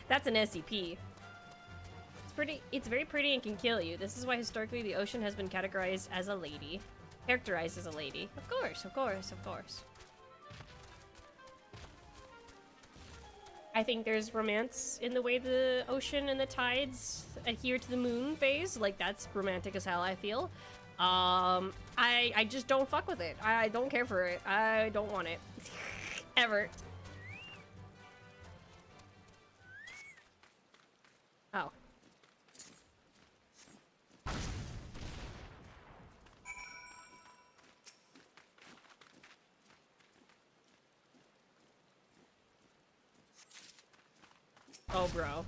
That's an SCP. It's very pretty and can kill you. This is why historically the ocean has been categorized as a lady. Characterized as a lady. Of course, of course, of course. I think there's romance in the way the ocean and the tides adhere to the moon phase. Like, that's romantic as hell, I feel. I just don't fuck with it. I don't care for it. I don't want it. Ever. Oh. Oh, bro.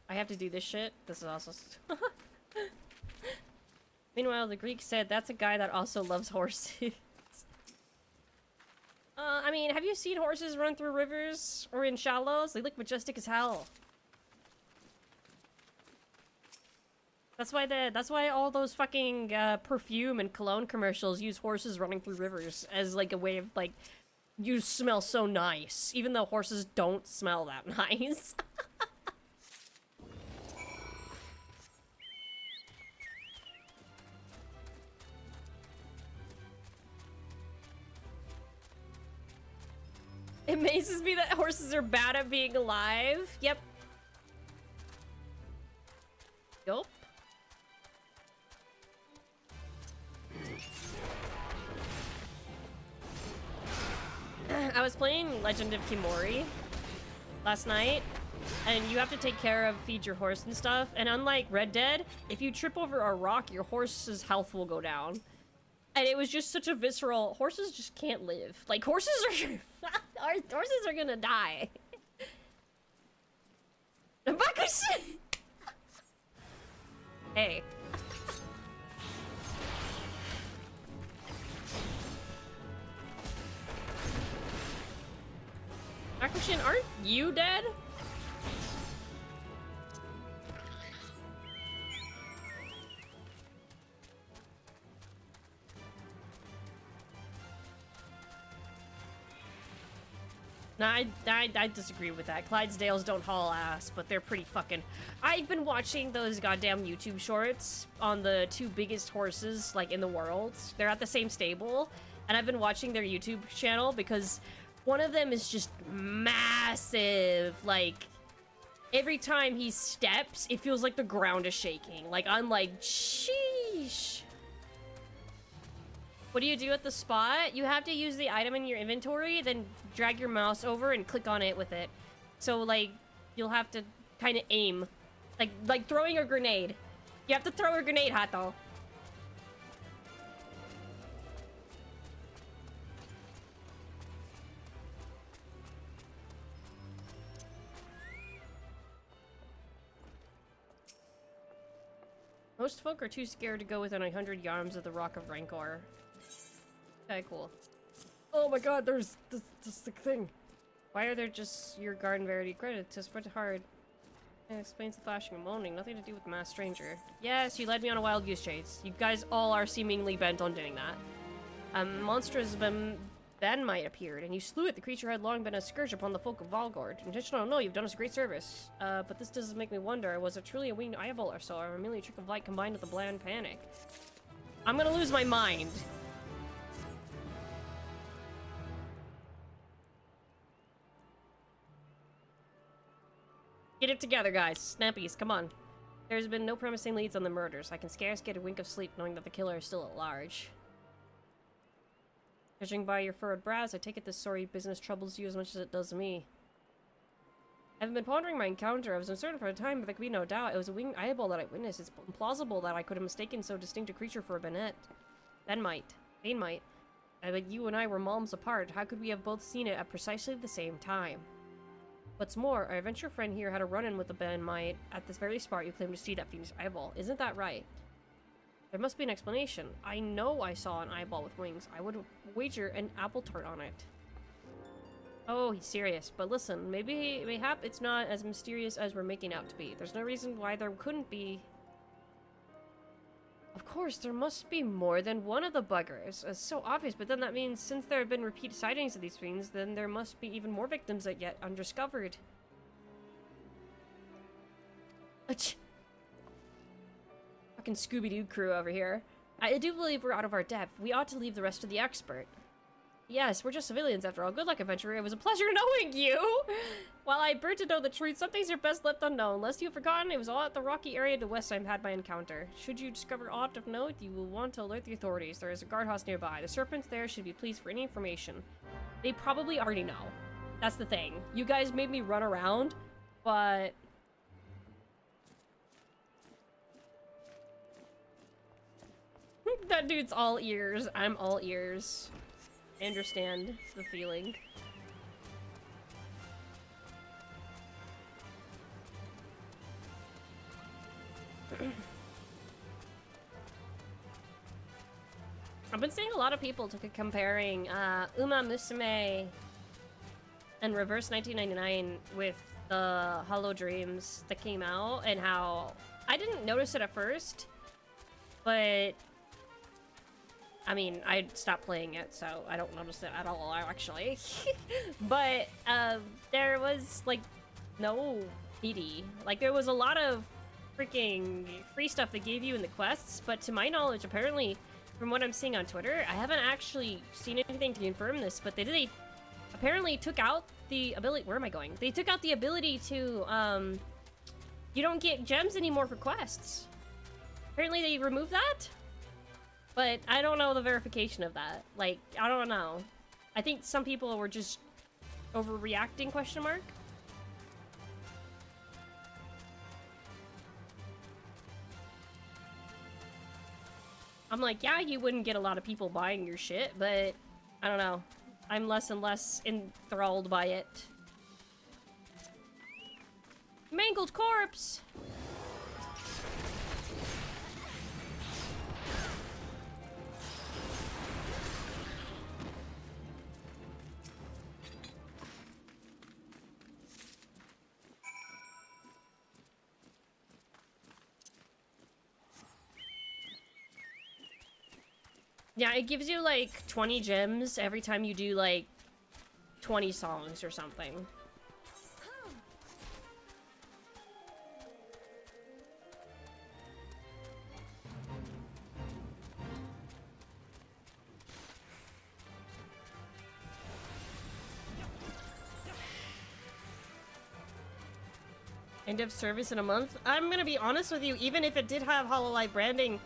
I have to do this shit? This is also... Meanwhile, the Greek said, that's a guy that also loves horses. I mean, have you seen horses run through rivers or in shallows? They look majestic as hell. That's why all those fucking perfume and cologne commercials use horses running through rivers as like a way of like, you smell so nice, even though horses don't smell that nice. It amazes me that horses are bad at being alive. Yep. Yup. I was playing Legend of Kimori last night, and you have to take care of, feed your horse and stuff, and unlike Red Dead, if you trip over a rock, your horse's health will go down. And it was just such a visceral... Horses just can't live. Like, horses are... horses are gonna die. Hey. Bakushin, aren't you dead? No, I disagree with that. Clydesdales don't haul ass, but they're pretty fucking... I've been watching those goddamn YouTube shorts on the 2 biggest horses, like, in the world. They're at the same stable, and I've been watching their YouTube channel because one of them is just massive. Like, every time he steps, it feels like the ground is shaking. Like, I'm like, sheesh. What do you do at the spot? You have to use the item in your inventory, then drag your mouse over and click on it with it. So, like, you'll have to kind of aim. Like throwing a grenade. You have to throw a grenade, Hato. Most folk are too scared to go within 100 yards of the Rock of Rancor. Okay, cool. Oh my god, there's this thing. Why are there just your garden variety credits to spread hard? It explains the flashing and moaning. Nothing to do with the masked stranger. Yes, you led me on a wild goose chase. You guys all are seemingly bent on doing that. A monstrous banmite appeared, and you slew it. The creature had long been a scourge upon the folk of Valgord. Intentional or no, you've done us a great service. But this does make me wonder, was it truly a winged eyeball or so, or merely a trick of light combined with a bland panic? I'm gonna lose my mind. Get it together, guys. Snappies, come on. There's been no promising leads on the murders. I can scarce get a wink of sleep knowing that the killer is still at large. Judging by your furrowed brows, I take it this sorry business troubles you as much as it does me. I've been pondering my encounter. I was uncertain for a time, but there could be no doubt. It was a winged eyeball that I witnessed. It's implausible that I could have mistaken so distinct a creature for a banmite. I bet you and I were moms apart. How could we have both seen it at precisely the same time? What's more, our adventure friend here had a run-in with the band mite at this very spot you claim to see that Phoenix eyeball. Isn't that right? There must be an explanation. I know I saw an eyeball with wings. I would wager an apple tart on it. Oh, he's serious. But listen, mayhap it's not as mysterious as we're making out to be. There's no reason why there couldn't be. Of course, there must be more than one of the buggers. It's so obvious, but then that means since there have been repeated sightings of these fiends, then there must be even more victims that yet undiscovered. Achoo. Fucking Scooby-Doo crew over here. I do believe we're out of our depth. We ought to leave the rest to the expert. Yes, we're just civilians after all. Good luck, adventurer. It was a pleasure knowing you! While I burn to know the truth, some things are best left unknown. Lest you've forgotten, it was all at the rocky area to the west I had my encounter. Should you discover aught of note, you will want to alert the authorities. There is a guardhouse nearby. The serpents there should be pleased for any information. They probably already know. That's the thing. You guys made me run around, but... That dude's all ears. I'm all ears. I understand the feeling. I've been seeing a lot of people comparing Uma Musume and Reverse 1999 with the Hollow Dreams that came out, and how I didn't notice it at first, but I mean, I stopped playing it, so I don't notice it at all, actually. But there was, like, no PD. Like, there was a lot of freaking free stuff they gave you in the quests, but to my knowledge, apparently, from what I'm seeing on Twitter, I haven't actually seen anything to confirm this, but they apparently took out the ability— where am I going? They took out the ability to, you don't get gems anymore for quests. Apparently they removed that? But I don't know the verification of that. Like, I don't know. I think some people were just overreacting, question mark. I'm like, yeah, you wouldn't get a lot of people buying your shit, but I don't know. I'm less and less enthralled by it. Mangled corpse! Yeah, it gives you like 20 gems every time you do like 20 songs or something. End of service in a month? I'm gonna be honest with you, even if it did have Hololive branding,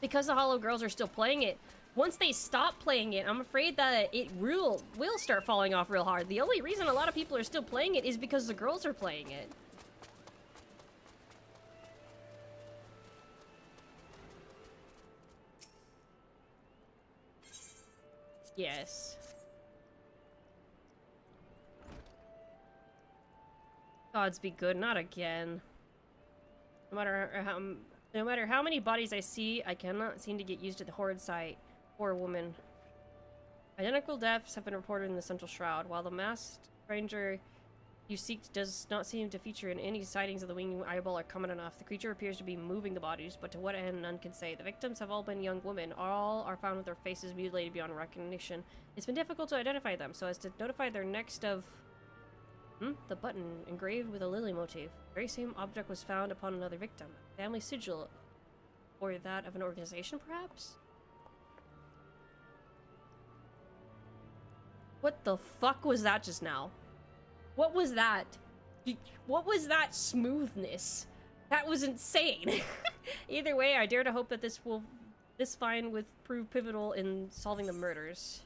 because the Hollow Girls are still playing it, once they stop playing it, I'm afraid that it will start falling off real hard. The only reason a lot of people are still playing it is because the girls are playing it. Yes. Gods be good, not again. No matter how many bodies I see, I cannot seem to get used to the horrid sight. Poor woman. Identical deaths have been reported in the Central Shroud, while the masked stranger you seek does not seem to feature in any sightings of the winged eyeball are common enough. The creature appears to be moving the bodies, but to what end none can say. The victims have all been young women. All are found with their faces mutilated beyond recognition. It's been difficult to identify them, so as to notify their next of... the button engraved with a lily motif. The very same object was found upon another victim. Family sigil, or that of an organization, perhaps? What the fuck was that just now? What was that? What was that smoothness? That was insane. Either way, I dare to hope that this find will prove pivotal in solving the murders.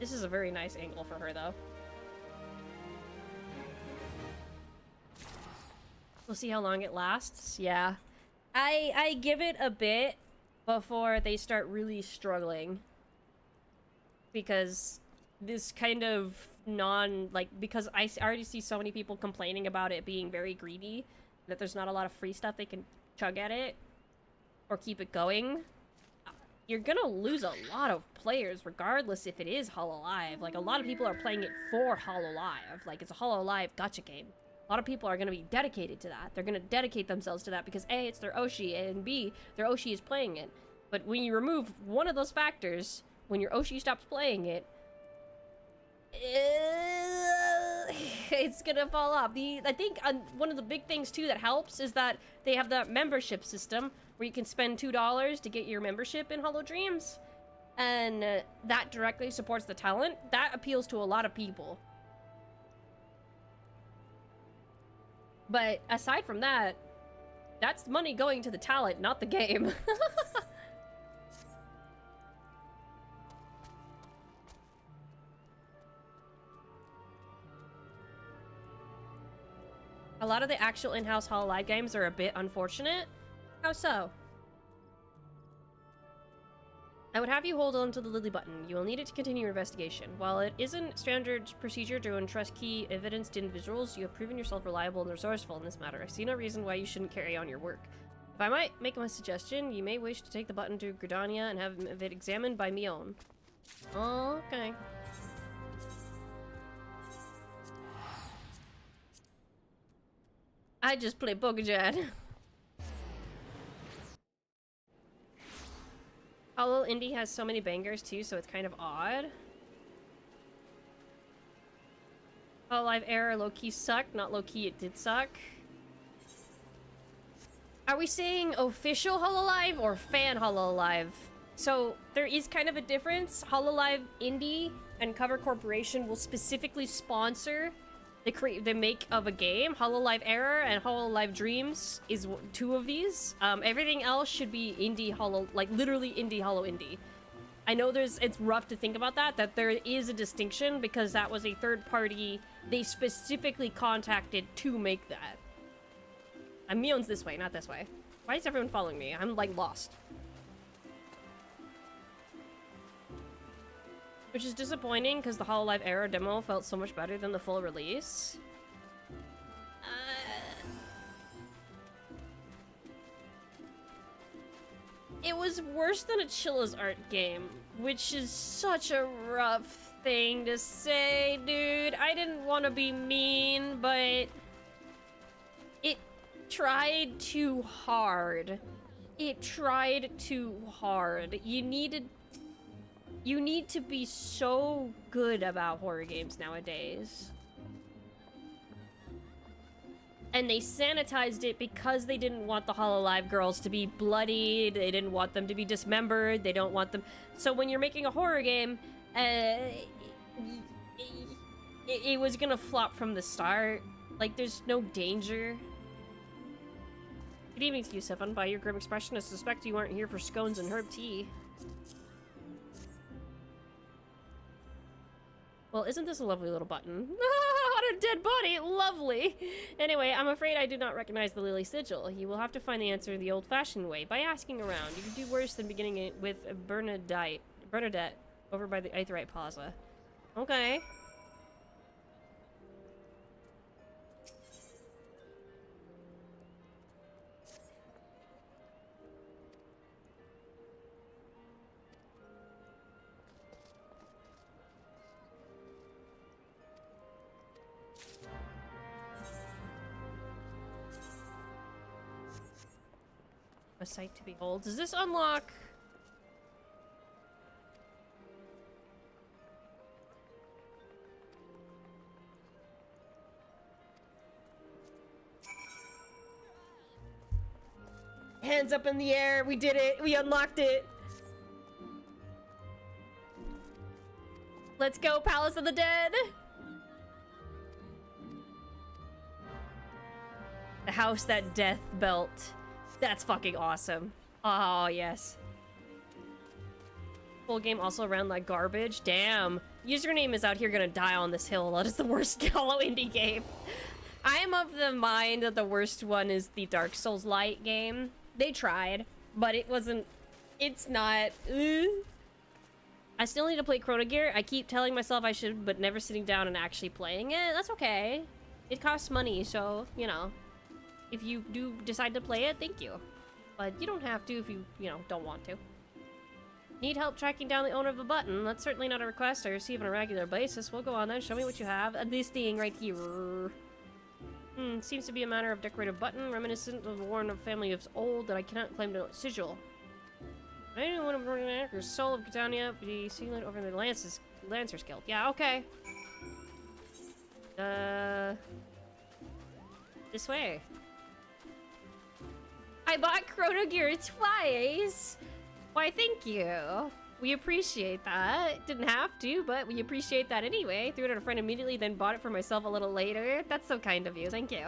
This is a very nice angle for her, though. We'll see how long it lasts. Yeah. I give it a bit before they start really struggling. Because this kind of because I already see so many people complaining about it being very greedy, that there's not a lot of free stuff they can chug at it or keep it going. You're gonna lose a lot of players regardless if it is Hololive. Like, a lot of people are playing it for Hololive. Like, it's a Hololive gacha game. A lot of people are gonna be dedicated to that. They're gonna dedicate themselves to that because A, it's their Oshi, and B, their Oshi is playing it. But when you remove one of those factors, when your Oshi stops playing it, it's gonna fall off. I think one of the big things too that helps is that they have the membership system where you can spend $2 to get your membership in Hollow Dreams, and that directly supports the talent. That appeals to a lot of people. But aside from that, that's money going to the talent, not the game. A lot of the actual in-house Hololive games are a bit unfortunate. How so? I would have you hold on to the Lily button. You will need it to continue your investigation. While it isn't standard procedure to entrust key evidence to individuals, you have proven yourself reliable and resourceful in this matter. I see no reason why you shouldn't carry on your work. If I might make a suggestion, you may wish to take the button to Gridania and have it examined by Mion. Okay. I just play Pokejad. Hollow Indie has so many bangers too, so it's kind of odd. Hololive Error low-key sucked, not low-key it did suck. Are we saying official Hololive or fan Hololive? So there is kind of a difference. Hololive Indie and Cover Corporation will specifically sponsor the make of a game. Hololive Error and Hololive Dreams is two of these. Everything else should be indie hollow, like literally indie hollow indie. I know it's rough to think about that there is a distinction because that was a third party they specifically contacted to make that. Mion's this way, not this way. Why is everyone following me? I'm like lost. Which is disappointing because the Hololive Error demo felt so much better than the full release. It was worse than a Chilla's art game, which is such a rough thing to say, dude. I didn't want to be mean, but it tried too hard. It tried too hard. You need to be so good about horror games nowadays. And they sanitized it because they didn't want the Hololive girls to be bloodied. They didn't want them to be dismembered. They don't want them... So when you're making a horror game, it was gonna flop from the start. Like, there's no danger. Good evening to you, Stefan. By your grim expression, I suspect you aren't here for scones and herb tea. Well, isn't this a lovely little button? On a dead body! Lovely! Anyway, I'm afraid I do not recognize the Lily Sigil. You will have to find the answer the old-fashioned way, by asking around. You can do worse than beginning it with Bernadette, over by the Aetheryte Plaza. Okay. A sight to behold. Does this unlock? Hands up in the air. We did it. We unlocked it. Let's go, Palace of the Dead. The house that death built. That's fucking awesome. Oh, yes. Full game also around like garbage. Damn. Username is out here gonna die on this hill. That is the worst Hollow indie game. I am of the mind that the worst one is the Dark Souls Light game. They tried, but it wasn't... It's not... I still need to play Chrono Gear. I keep telling myself I should, but never sitting down and actually playing it. That's okay. It costs money, so, you know. If you do decide to play it, thank you. But you don't have to if you, don't want to. Need help tracking down the owner of the button? That's certainly not a request I receive on a regular basis. We'll go on then. Show me what you have. This thing right here. Seems to be a manner of decorative button, reminiscent of the worn family of old that I cannot claim to know its sigil. I didn't want to burn an actor's soul of Catania be sealant over the Lancers Guild. Yeah, okay. This way. I bought Chrono Gear twice! Why, thank you. We appreciate that. Didn't have to, but we appreciate that anyway. Threw it at a friend immediately, then bought it for myself a little later. That's so kind of you. Thank you.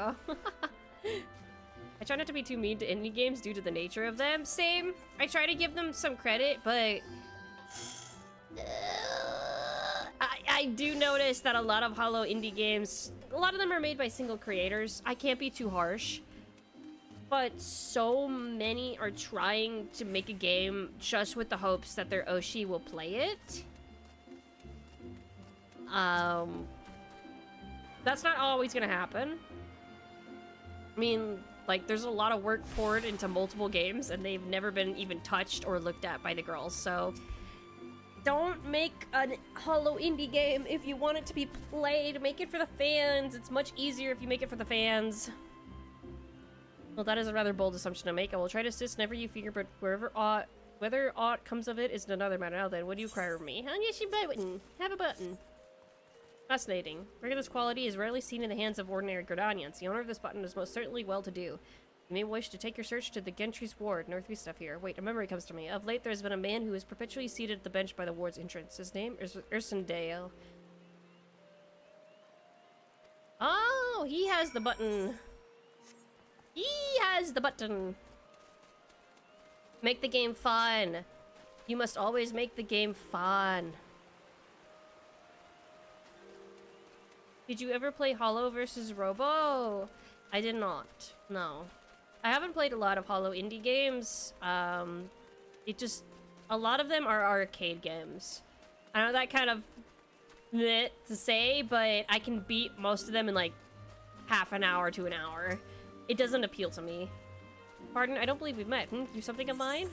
I try not to be too mean to indie games due to the nature of them. Same. I try to give them some credit, but... I do notice that a lot of hollow indie games, a lot of them are made by single creators. I can't be too harsh. But so many are trying to make a game just with the hopes that their Oshi will play it. That's not always gonna happen. I mean, like, there's a lot of work poured into multiple games, and they've never been even touched or looked at by the girls, so... Don't make a hollow indie game if you want it to be played. Make it for the fans. It's much easier if you make it for the fans. Well, that is a rather bold assumption to make. I will try to assist whenever you figure, but whether aught comes of it is another matter. Now then, what do you require of me? Oh, yes, you button. Have a button. Fascinating. Regular quality is rarely seen in the hands of ordinary Grodanians. The owner of this button is most certainly well-to-do. You may wish to take your search to the Gentry's ward, northeast of here. Wait, a memory comes to me. Of late, there has been a man who is perpetually seated at the bench by the ward's entrance. His name is Ursendale. Oh, he has the button. He has the button. Make the game fun. You must always make the game fun. Did you ever play Hollow versus Robo? I did not. No. I haven't played a lot of Hollow indie games. A lot of them are arcade games. I know that kind of bleh to say, but I can beat most of them in like half an hour to an hour. It doesn't appeal to me. Pardon, I don't believe we've met. You something of mine?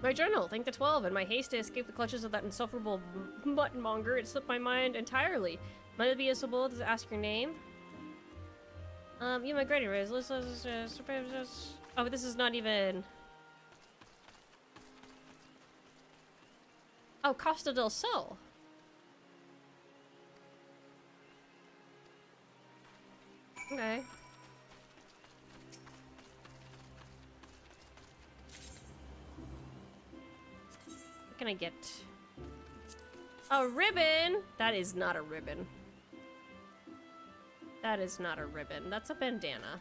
My journal, thank the 12. In my haste to escape the clutches of that insufferable button monger, it slipped my mind entirely. Might it be so bold as to ask your name? You migrated, Riz. Oh, this is not even... Oh, Costa del Sol. Okay. What can I get? A ribbon? That is not a ribbon. That is not a ribbon. That's a bandana.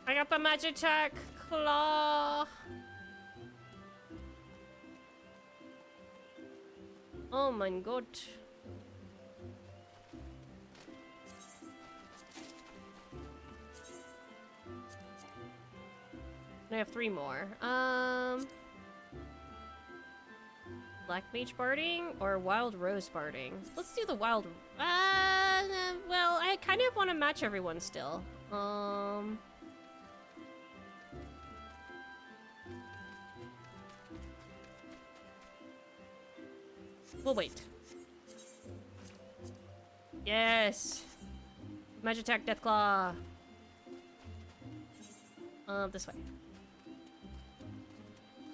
I got the Magitech claw. Oh my god. I have 3 more. Black Mage barding or Wild Rose barding? Let's do the Wild... well, I kind of want to match everyone still. We'll wait. Yes! Magitech Deathclaw! This way.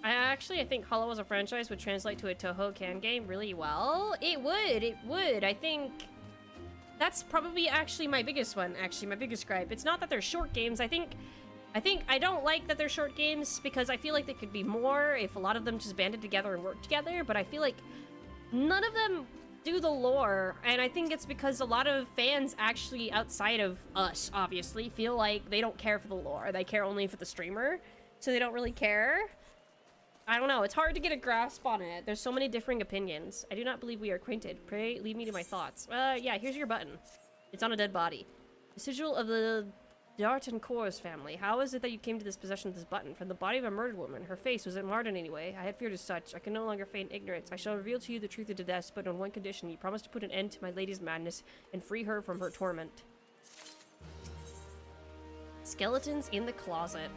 I think Hollow as a franchise would translate to a Toho can game really well. It would. I think that's probably actually my biggest one, my biggest gripe. It's not that they're short games. I don't like that they're short games because I feel like they could be more if a lot of them just banded together and worked together, but I feel like none of them do the lore, and I think it's because a lot of fans actually outside of us, obviously, feel like they don't care for the lore. They care only for the streamer, so they don't really care. I don't know. It's hard to get a grasp on it. There's so many differing opinions. I do not believe we are acquainted. Pray, lead me to my thoughts. Yeah, here's your button. It's on a dead body. The sigil of the D'Artancourt's family. How is it that you came to this possession of this button? From the body of a murdered woman. Her face was it marred in any way? I had feared as such. I can no longer feign ignorance. I shall reveal to you the truth of the death, but on one condition. You promise to put an end to my lady's madness and free her from her torment. Skeletons in the closet.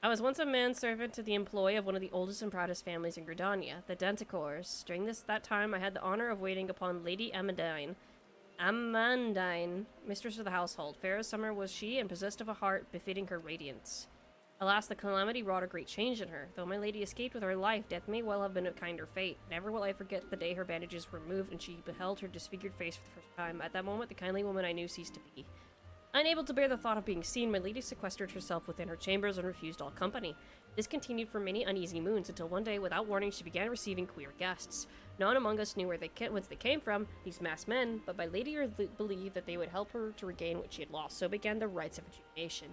I was once a manservant to the employ of one of the oldest and proudest families in Gridania, the D'Artancourts. During that time, I had the honor of waiting upon Lady Amandine, mistress of the household. Fair as summer was she, and possessed of a heart befitting her radiance. Alas, the calamity wrought a great change in her. Though my lady escaped with her life, death may well have been a kinder fate. Never will I forget the day her bandages were removed and she beheld her disfigured face for the first time. At that moment, the kindly woman I knew ceased to be. Unable to bear the thought of being seen, my lady sequestered herself within her chambers and refused all company. This continued for many uneasy moons, until one day, without warning, she began receiving queer guests. None among us knew whence they came from, these masked men, but my lady believed that they would help her to regain what she had lost, so began the rites of rejuvenation.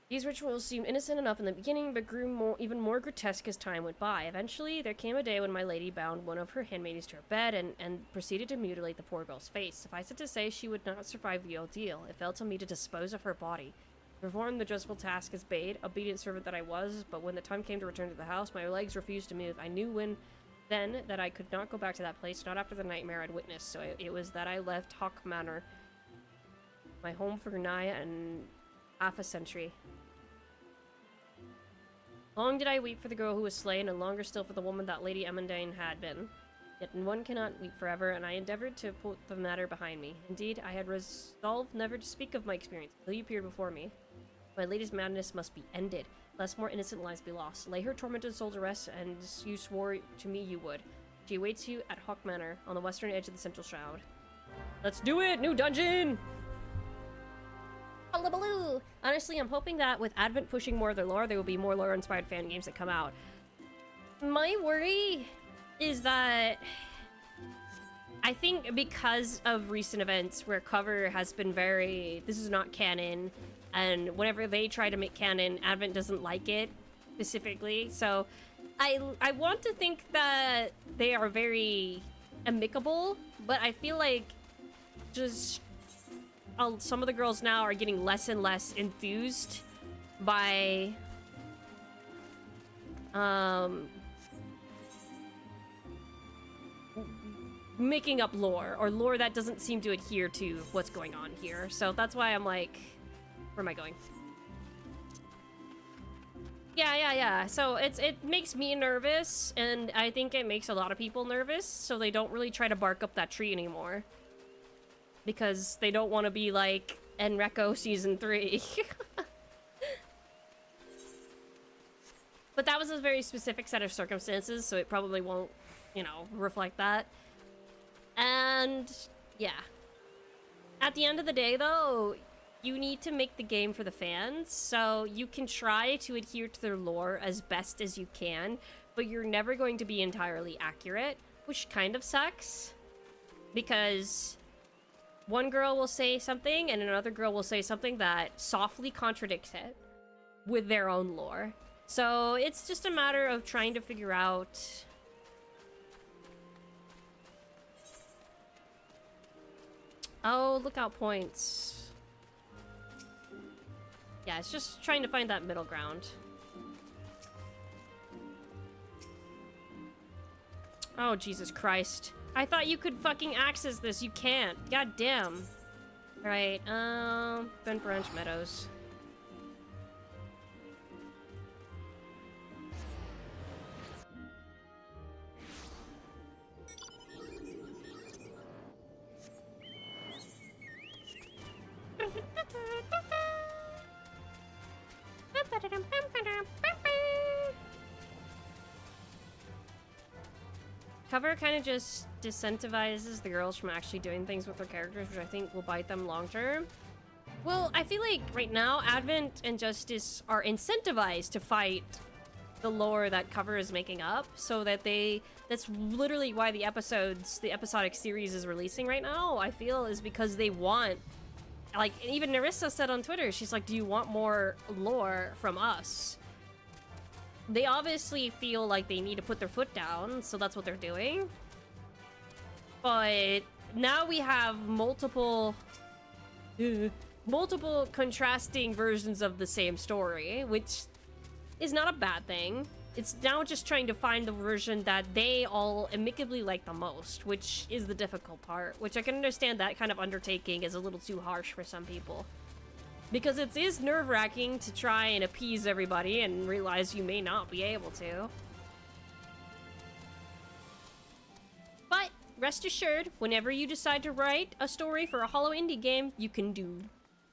These rituals seemed innocent enough in the beginning, but grew even more grotesque as time went by. Eventually, there came a day when my lady bound one of her handmaidens to her bed and proceeded to mutilate the poor girl's face. Suffice it to say, she would not survive the ordeal. It fell to me to dispose of her body. I performed the dreadful task as bade, obedient servant that I was, but when the time came to return to the house, my legs refused to move. I knew then that I could not go back to that place, not after the nightmare I'd witnessed, so it was that I left Hawk Manor, my home for nigh and half a century. Long did I weep for the girl who was slain, and longer still for the woman that Lady Amandine had been. Yet one cannot weep forever, and I endeavored to put the matter behind me. Indeed, I had resolved never to speak of my experience until you appeared before me. My lady's madness must be ended, lest more innocent lives be lost. Lay her tormented soul to rest, and you swore to me you would. She awaits you at Hawk Manor, on the western edge of the Central Shroud. Let's do it! New dungeon! Hullabaloo! Honestly, I'm hoping that with Advent pushing more of their lore, there will be more lore-inspired fan games that come out. My worry is that I think because of recent events where cover has been very, this is not canon, and whenever they try to make canon, Advent doesn't like it specifically. So I want to think that they are very amicable, but I feel like just some of the girls now are getting less and less enthused by making up lore, or lore that doesn't seem to adhere to what's going on here. So that's why I'm like, where am I going? Yeah. So it makes me nervous, and I think it makes a lot of people nervous, so they don't really try to bark up that tree anymore. Because they don't want to be like Enreco Season 3. But that was a very specific set of circumstances, so it probably won't, you know, reflect that. And, yeah. At the end of the day, though, you need to make the game for the fans, so you can try to adhere to their lore as best as you can, but you're never going to be entirely accurate, which kind of sucks. Because one girl will say something, and another girl will say something that softly contradicts it with their own lore. So it's just a matter of trying to figure out lookout points. Yeah, it's just trying to find that middle ground. Oh, Jesus Christ. I thought you could fucking access this. You can't. God damn. Right, Bent Branch Meadows. Cover kind of just disincentivizes the girls from actually doing things with their characters, which I think will bite them long term. Well, I feel like right now, Advent and Justice are incentivized to fight the lore that Cover is making up, so that that's literally why the episodic series is releasing right now, I feel, is because they want like, even Narissa said on Twitter, she's like, do you want more lore from us? They obviously feel like they need to put their foot down, so that's what they're doing. But now we have multiple contrasting versions of the same story, which is not a bad thing. It's now just trying to find the version that they all amicably like the most, which is the difficult part, which I can understand that kind of undertaking is a little too harsh for some people. Because it is nerve-wracking to try and appease everybody and realize you may not be able to. But rest assured, whenever you decide to write a story for a Hollow Indie game, you can do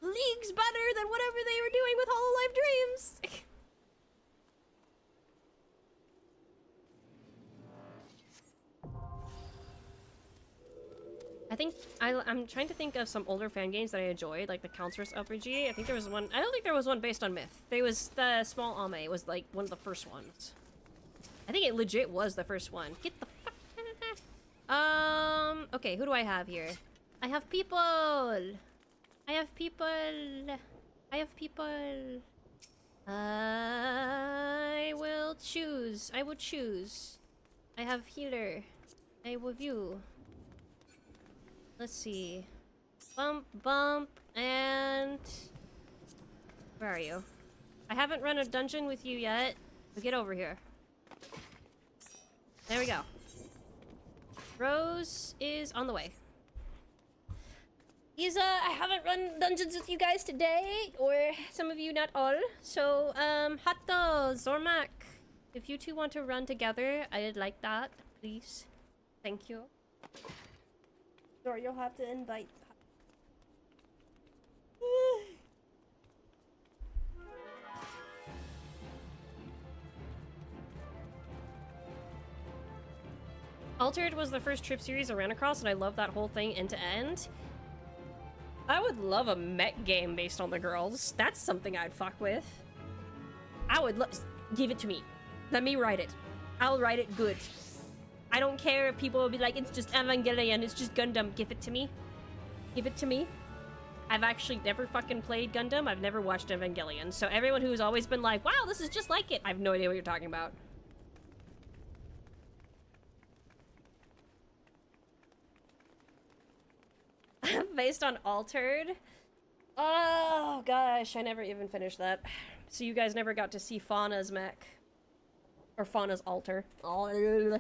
leagues better than whatever they were doing with Hololive Dreams. I think I'm trying to think of some older fan games that I enjoyed, like the Counselor's RPG. I think there was one. I don't think there was one based on Myth. There was the Small Ame was like one of the first ones. I think it legit was the first one. Get the fuck out of there. Okay, who do I have here? I have people. I have people. I have people. I will choose. I will choose. I have healer. I will view. Let's see. Bump, bump, and... Where are you? I haven't run a dungeon with you yet. So get over here. There we go. Rose is on the way. I haven't run dungeons with you guys today, or some of you not all. So, Hato, Zormak, if you two want to run together, I'd like that, please. Thank you. Or you'll have to invite. Altered was the first trip series I ran across, and I love that whole thing end to end. I would love a mech game based on the girls. That's something I'd fuck with. I would give it to me. Let me write it. I'll write it good. I don't care if people will be like, it's just Evangelion, it's just Gundam. Give it to me. Give it to me. I've actually never fucking played Gundam. I've never watched Evangelion. So everyone who's always been like, wow, this is just like it. I have no idea what you're talking about. Based on Altered? Oh, gosh. I never even finished that. So you guys never got to see Fauna's mech. Or Fauna's altar. Oh.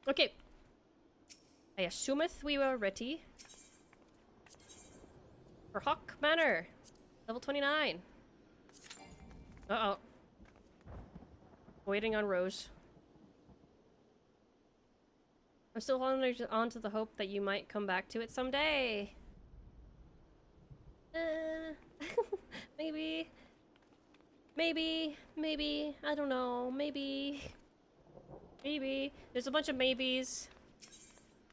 Okay. I assumeth we were ready. For Hawk Manor. Level 29. Uh-oh. Waiting on Rose. I'm still holding on to the hope that you might come back to it someday. Maybe. Maybe. Maybe. I don't know. Maybe. Maybe. There's a bunch of maybes.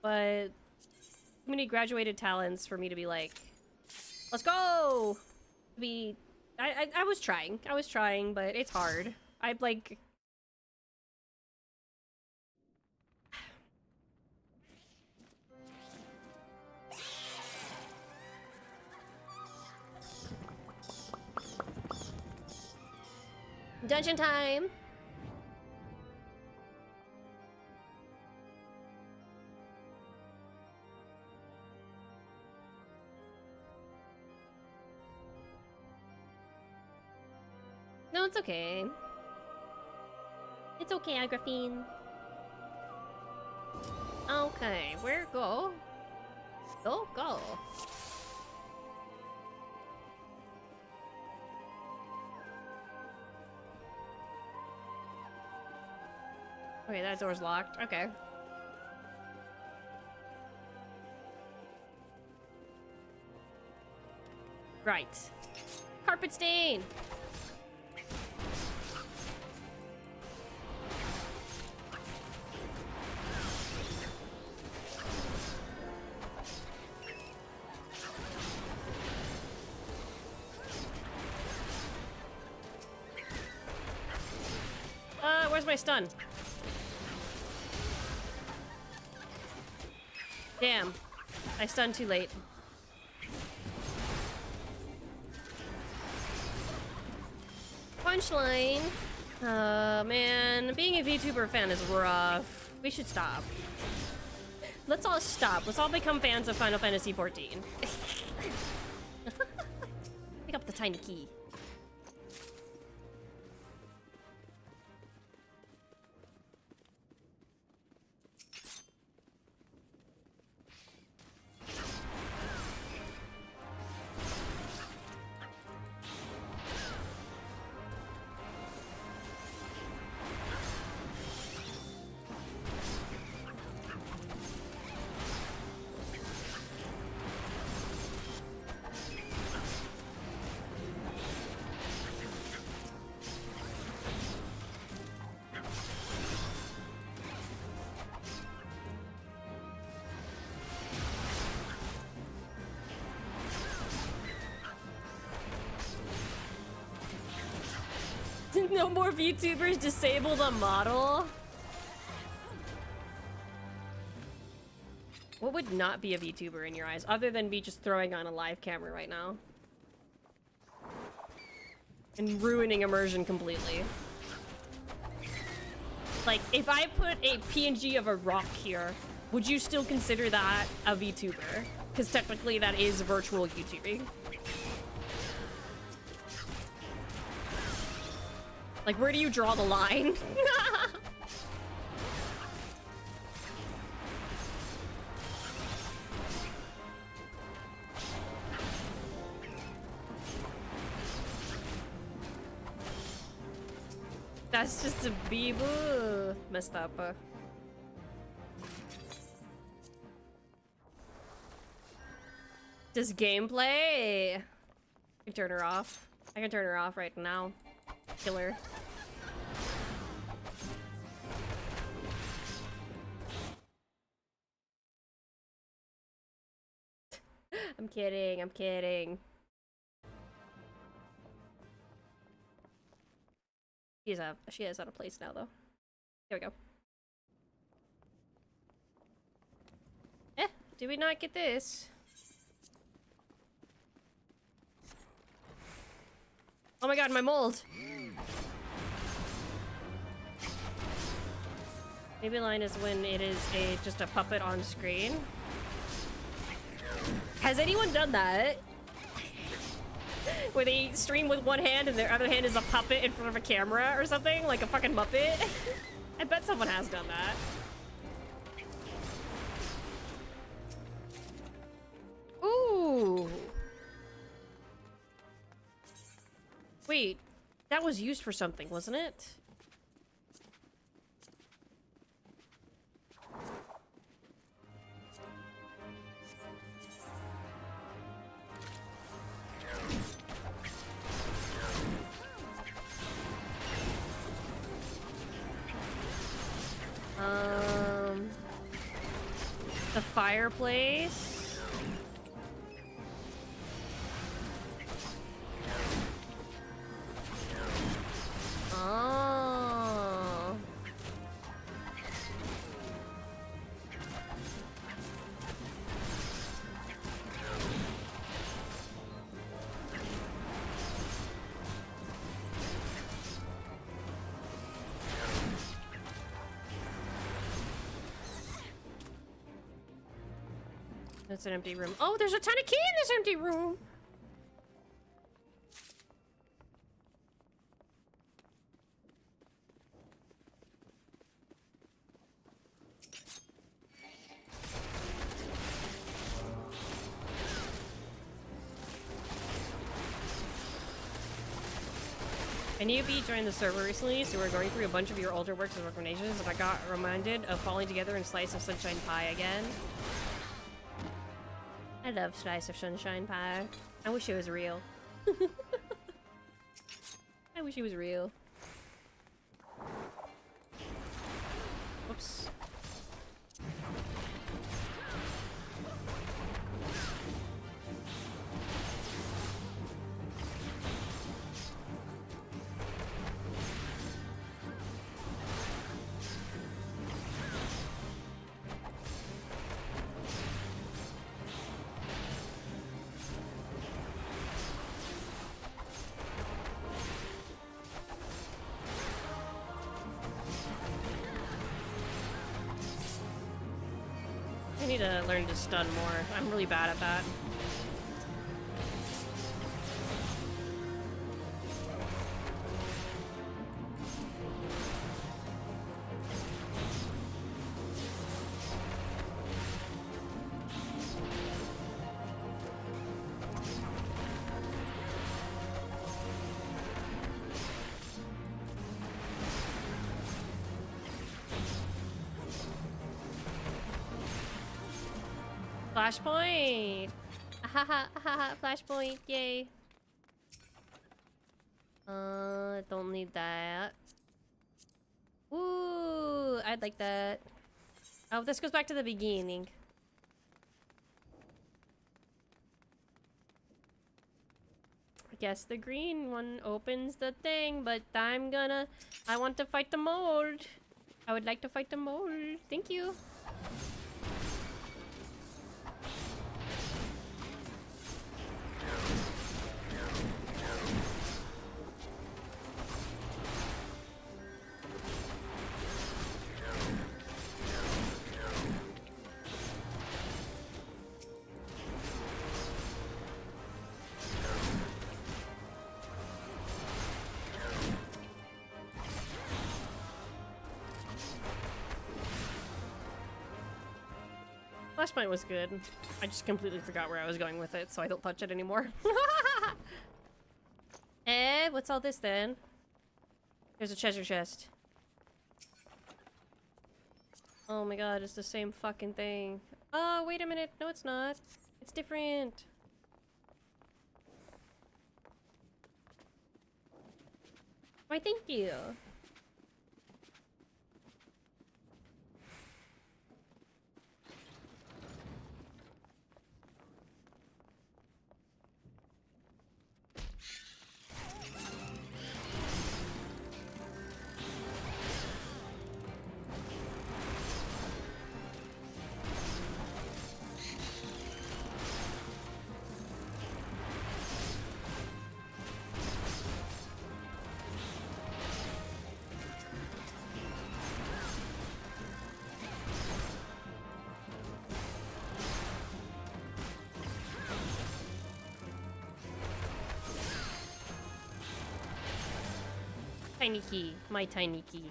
But too many graduated talents for me to be like, let's go! I was trying. I was trying, but it's hard. I'd like... Dungeon time! No, it's okay. It's okay, Agrafine. Okay, where go? Go, go. Okay, that door's locked. Okay. Right. Carpet stain! Where's my stun? Damn. I stunned too late. Punchline. Man, being a VTuber fan is rough. We should stop. Let's all stop. Let's all become fans of Final Fantasy XIV. Pick up the tiny key. No more VTubers disable the model. What would not be a VTuber in your eyes, other than me just throwing on a live camera right now? And ruining immersion completely. Like, if I put a PNG of a rock here, would you still consider that a VTuber? Because technically that is virtual YouTubing. Like, where do you draw the line? That's just a beeboo. Messed up. Just gameplay. I can turn her off. I can turn her off right now. Kill her. I'm kidding, I'm kidding. She is out of place now though. There we go. Did we not get this? Oh my god, my mold! Maybe line is when it is just a puppet on screen. Has anyone done that? Where they stream with one hand and their other hand is a puppet in front of a camera or something? Like a fucking Muppet? I bet someone has done that. Ooh. Wait, that was used for something, wasn't it? The fireplace. Oh. That's an empty room. Oh, there's a ton of key in this empty room. A newbie joined the server recently, so we're going through a bunch of your older works and recommendations, and I got reminded of falling together in Slice of Sunshine Pie again. I love Slice of Sunshine Pie. I wish it was real. I wish it was real. Whoops. need to learn to stun more. I'm really bad at that. Flashpoint! Haha, flashpoint, yay. Don't need that. Ooh, I'd like that. Oh, this goes back to the beginning. I guess the green one opens the thing, but I want to fight the mold. I would like to fight the mold. Thank you. Flashpoint was good. I just completely forgot where I was going with it, so I don't touch it anymore. What's all this then? There's a treasure chest. Oh my god, it's the same fucking thing. Oh, wait a minute. No, it's not. It's different. Why, thank you. Tiny key. My tiny key.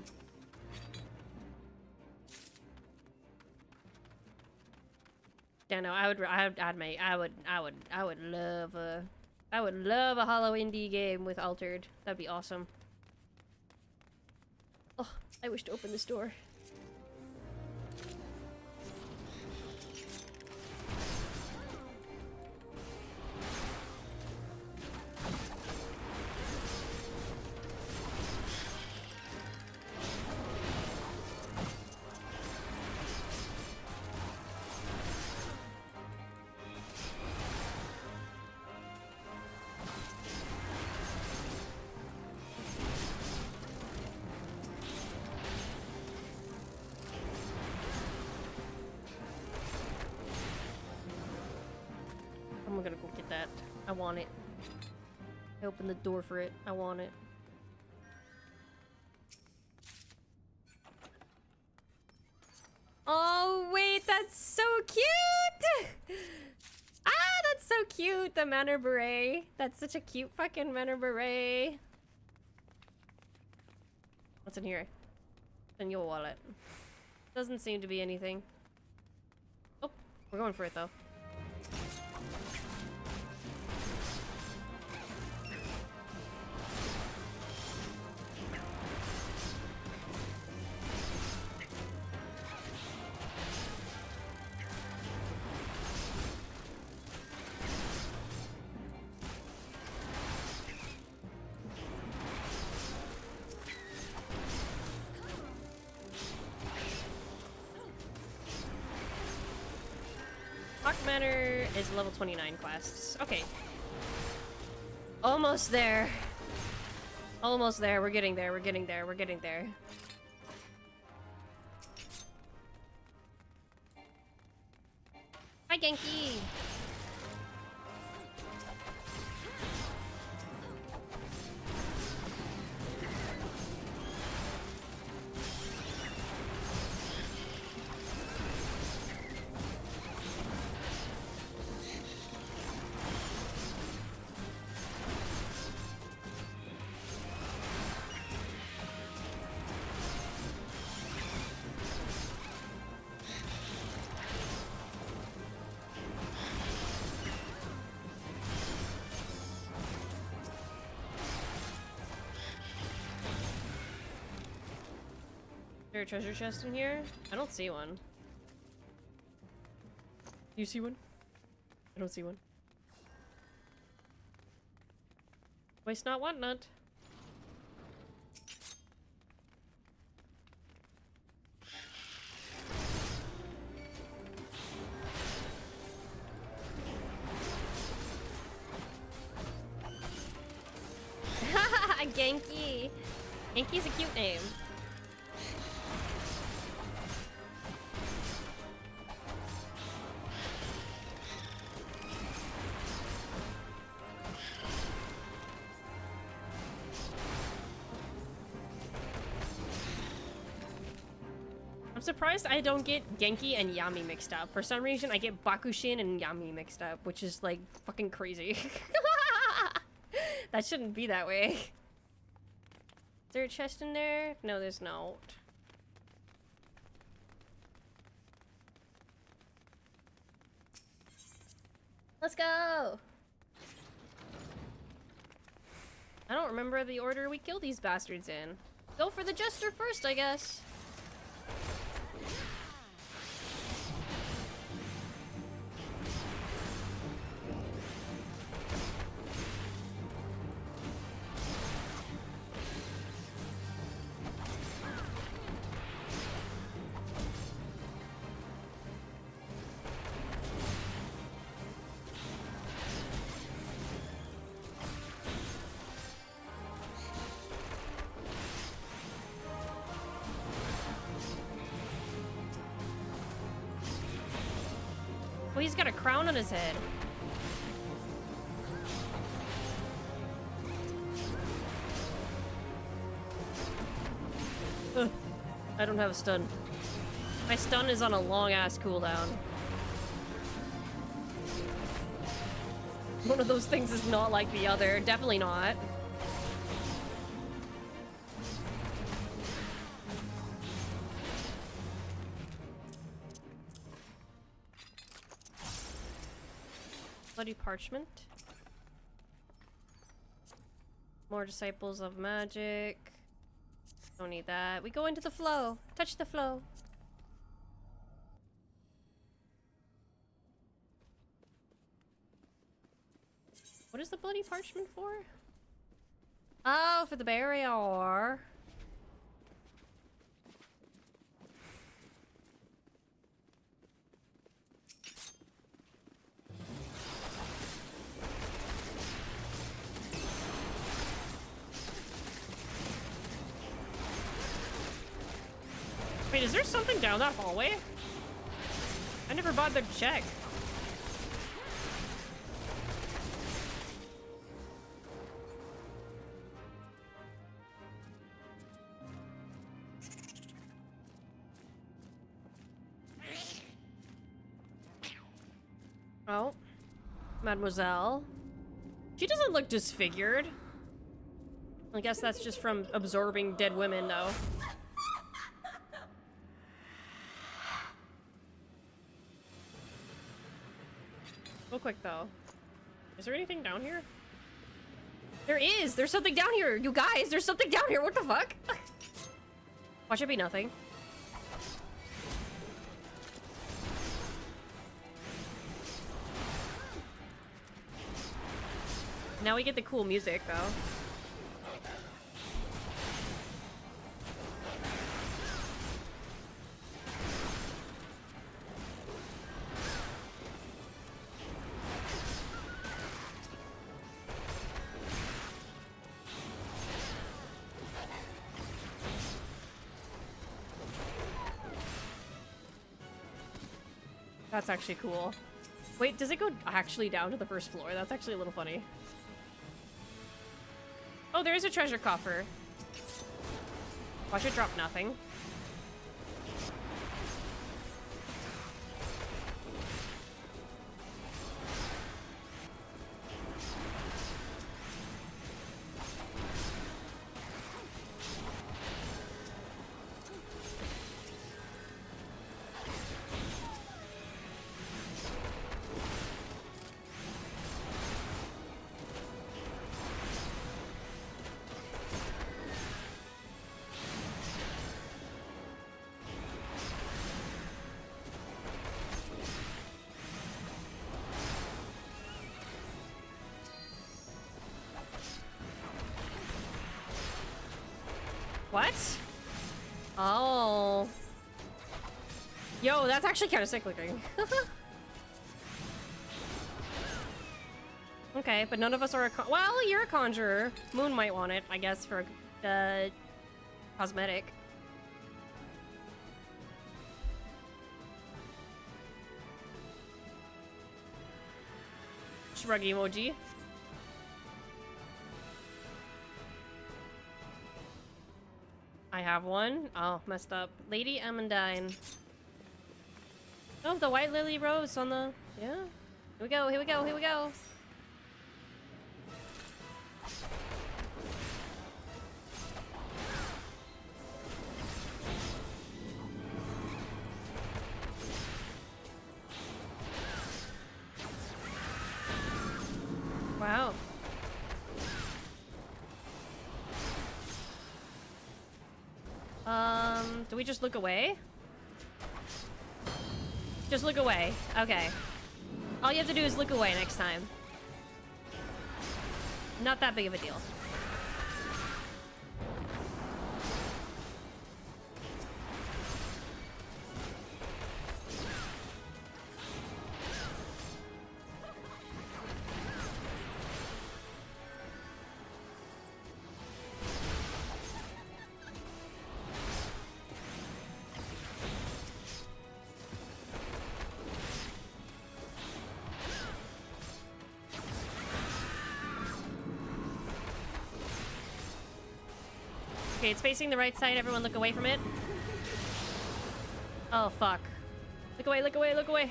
Yeah, no, I would love a Hollow Indie game with Altered. That'd be awesome. Oh, I wish to open this door. I'm gonna go get that. I want it. I opened the door for it. I want it. Oh, wait, that's so cute! Ah, that's so cute, the Manor Beret. That's such a cute fucking Manor Beret. What's in here? In your wallet. Doesn't seem to be anything. Oh, we're going for it though. Manor is level 29 quests. Okay. Almost there. Almost there. We're getting there. We're getting there. We're getting there. Hi, Genki. there a treasure chest in here? I don't see one. You see one? I don't see one. Waste not, want not. Genki! Genki's a cute name. I'm surprised I don't get Genki and Yami mixed up. For some reason, I get Bakushin and Yami mixed up, which is like fucking crazy. That shouldn't be that way. Is there a chest in there? No, there's not. Let's go! I don't remember the order we killed these bastards in. Go for the jester first, I guess. Oh, he's got a crown on his head. Ugh. I don't have a stun. My stun is on a long-ass cooldown. One of those things is not like the other. Definitely not. Bloody parchment. More disciples of magic. Don't need that. We go into the flow. Touch the flow. What is the bloody parchment for? Oh, for the barrier. Wait, is there something down that hallway? I never bothered to check. Oh, Mademoiselle. She doesn't look disfigured. I guess that's just from absorbing dead women, though. Real quick, though. Is there anything down here? There is! There's something down here! You guys, there's something down here! What the fuck? Watch it be nothing. Now we get the cool music, though. That's actually cool. Wait, does it go actually down to the first floor? That's actually a little funny. Oh, there is a treasure coffer. Watch it drop nothing. What? Oh. Yo, that's actually kind of sick looking. Okay, but none of us are a well, you're a conjurer. Moon might want it, I guess, for cosmetic. Shrug emoji. I have one. Oh, messed up. Lady Amandine. Oh, the white lily rose on the... Yeah. Here we go, here we go, here we go. Wow. Do we just look away? Just look away. Okay. All you have to do is look away next time. Not that big of a deal. Okay, it's facing the right side. Everyone look away from it. Oh, fuck. Look away, look away, look away.